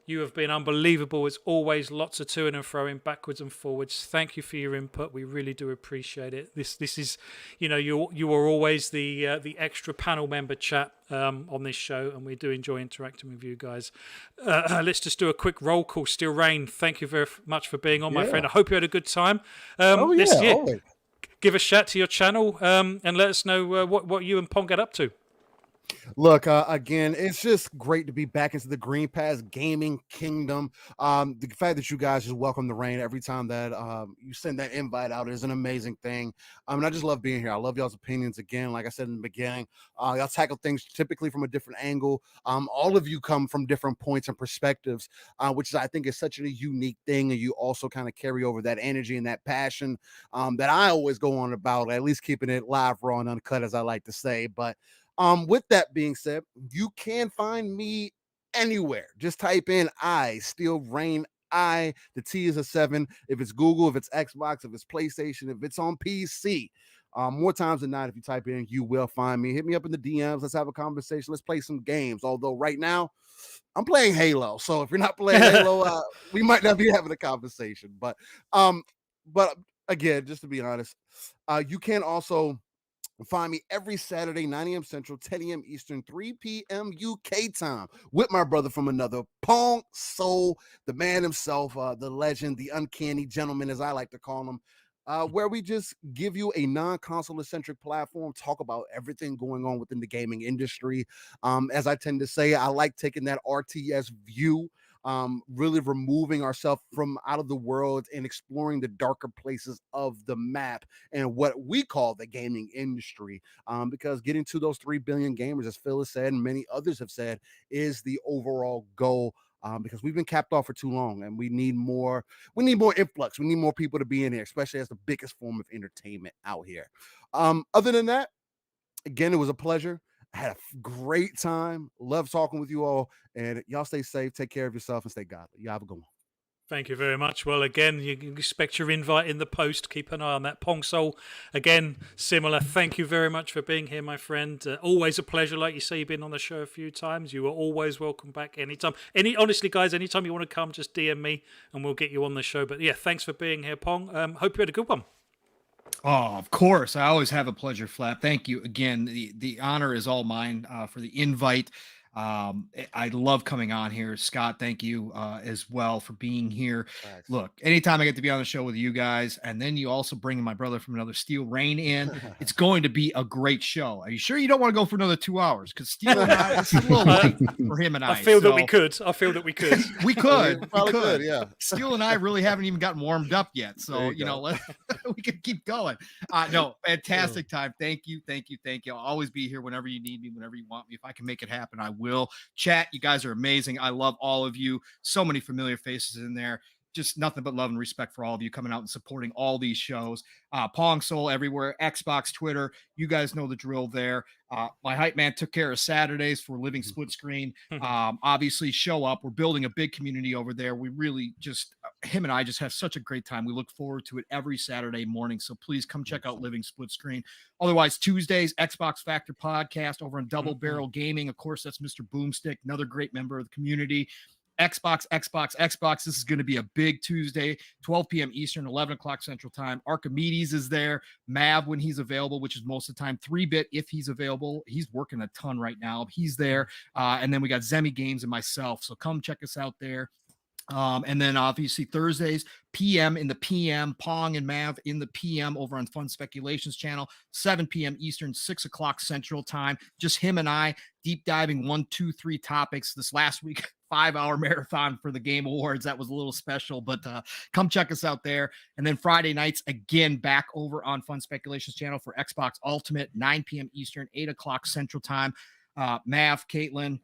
you have been unbelievable as always. Lots of toing and throwing backwards and forwards. Thank you for your input. We really do appreciate it. This is, you are always the extra panel member, Chat, on this show, and we do enjoy interacting with you guys. Let's just do a quick roll call. Still Rain, thank you very much for being on, my friend. I hope you had a good time. Always. Give a shout to your channel and let us know what you and Pong get up to. Look, again, it's just great to be back into the Green Pass gaming kingdom. The fact that you guys just welcome the rain every time that you send that invite out is an amazing thing. And I just love being here. I love y'all's opinions. Again, like I said in the beginning, y'all tackle things typically from a different angle. All of you come from different points and perspectives, which I think is such a unique thing. And you also kind of carry over that energy and that passion that I always go on about, at least keeping it live, raw, and uncut, as I like to say. But with that being said, you can find me anywhere. Just type in Steel Rain. The T is a 7. If it's Google, if it's Xbox, if it's PlayStation, if it's on PC, more times than not, if you type in, you will find me. Hit me up in the DMs. Let's have a conversation. Let's play some games. Although right now, I'm playing Halo. So if you're not playing Halo, we might not be having a conversation. But again, just to be honest, you can also find me every Saturday, 9 a.m. Central, 10 a.m. Eastern, 3 p.m. UK time with my brother from another, Pong Soul, the man himself, the legend, the uncanny gentleman, as I like to call him, where we just give you a non-console centric platform, talk about everything going on within the gaming industry. As I tend to say, I like taking that RTS view, really removing ourselves from out of the world and exploring the darker places of the map and what we call the gaming industry, because getting to those 3 billion gamers, as Phil has said and many others have said, is the overall goal. Because we've been capped off for too long, and we need more influx. We need more people to be in here, especially as the biggest form of entertainment out here. Other than that, again, it was a pleasure. I had a great time. Love talking with you all. And y'all stay safe. Take care of yourself and stay godly. Y'all have a good one. Thank you very much. Well, again, you can expect your invite in the post. Keep an eye on that. Pong Soul, again, similar. Thank you very much for being here, my friend. Always a pleasure. Like you say, you've been on the show a few times. You are always welcome back anytime. Honestly, guys, anytime you want to come, just DM me and we'll get you on the show. But yeah, thanks for being here, Pong. Hope you had a good one. Oh, of course. I always have a pleasure, Flap. Thank you again. The honor is all mine for the invite. I love coming on here. Scott, thank you as well for being here. Thanks. Look, anytime I get to be on the show with you guys, and then you also bring my brother from another, Steel Rain, in, it's going to be a great show. Are you sure you don't want to go for another 2 hours? Because Steel and I, it's a little late for him and I. I feel that we could. We could. Yeah. Steel and I really haven't even gotten warmed up yet. So, we can keep going. No, fantastic time. Thank you. I'll always be here whenever you need me, whenever you want me. If I can make it happen, I will. Chat, you guys are amazing. I love all of you. So many familiar faces in there. Just nothing but love and respect for all of you coming out and supporting all these shows. Pong Soul everywhere, Xbox, Twitter. You guys know the drill there. My hype man took care of Saturdays for Living Split Screen. Obviously, show up. We're building a big community over there. We really just, him and I just have such a great time. We look forward to it every Saturday morning. So please come check out Living Split Screen. Otherwise, Tuesdays, Xbox Factor podcast over on Double Barrel Gaming. Of course, that's Mr. Boomstick, another great member of the community. Xbox. This is going to be a big Tuesday, 12 p.m. Eastern, 11 o'clock Central Time. Archimedes is there. Mav when he's available, which is most of the time. 3-Bit if he's available. He's working a ton right now. He's there. And then we got Zemi Games and myself. So come check us out there. And then obviously Thursdays, PM in the PM, Pong and Mav in the PM over on Fun Speculations channel, 7 p.m. Eastern, 6 o'clock Central Time. Just him and I deep diving 1, 2, 3 topics. This last week, 5-hour marathon for the Game Awards. That was a little special, but come check us out there. And then Friday nights, again, back over on Fun Speculations channel for Xbox Ultimate, 9 p.m. Eastern, 8 o'clock Central Time. Mav, Caitlin,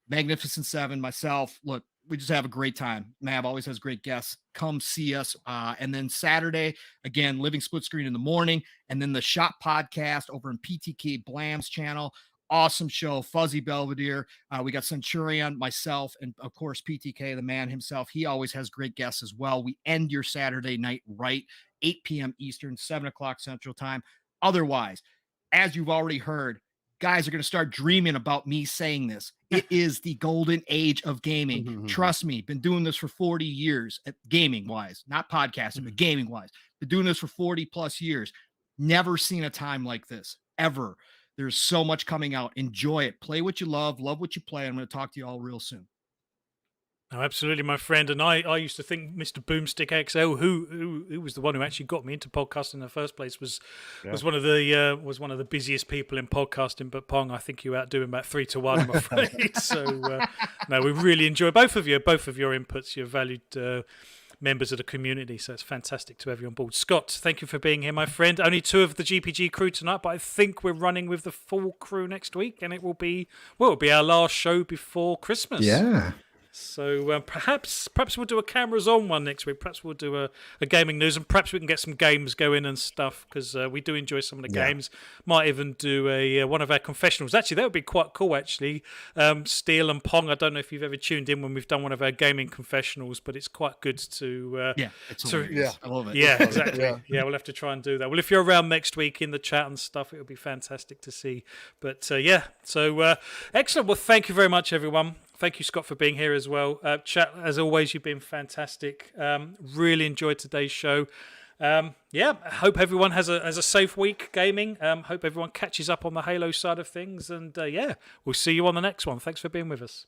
Magnificent Seven, myself. Look, we just have a great time. Mav always has great guests. Come see us. And then Saturday, again, Living Split Screen in the morning. And then the Shop Podcast over in PTK Blam's channel. Awesome show. Fuzzy Belvedere. We got Centurion, myself, and of course, PTK, the man himself. He always has great guests as well. We end your Saturday night right, 8 p.m. Eastern, 7 o'clock Central Time. Otherwise, as you've already heard, guys are going to start dreaming about me saying this. It is the golden age of gaming. Trust me, been doing this for 40 years, gaming wise, not podcasting, but gaming wise. Been doing this for 40 plus years. Never seen a time like this, ever. There's so much coming out. Enjoy it. Play what you love what you play. I'm going to talk to you all real soon. Oh, absolutely, my friend. And I used to think Mr. Boomstick XL, who was the one who actually got me into podcasting in the first place, was one of the busiest people in podcasting. But Pong, I think you outdo him about 3-1, I'm afraid. So no, we really enjoy both of your inputs. You're valued members of the community, so it's fantastic to have you on board. Scott, thank you for being here, my friend. Only 2 of the GPG crew tonight, but I think we're running with the full crew next week, and it'll be our last show before Christmas. Yeah. So perhaps we'll do a cameras on one next week. Perhaps we'll do a gaming news, and perhaps we can get some games going and stuff, because we do enjoy some of the games. Might even do one of our confessionals. Actually, that would be quite cool. Actually, Steel and Pong. I don't know if you've ever tuned in when we've done one of our gaming confessionals, but it's quite good to I love it. Yeah, exactly. Yeah, we'll have to try and do that. Well, if you're around next week in the chat and stuff, it would be fantastic to see. But so excellent. Well, thank you very much, everyone. Thank you, Scott, for being here as well. Chat, as always, you've been fantastic. Really enjoyed today's show. I hope everyone has a safe week gaming. Hope everyone catches up on the Halo side of things. And we'll see you on the next one. Thanks for being with us.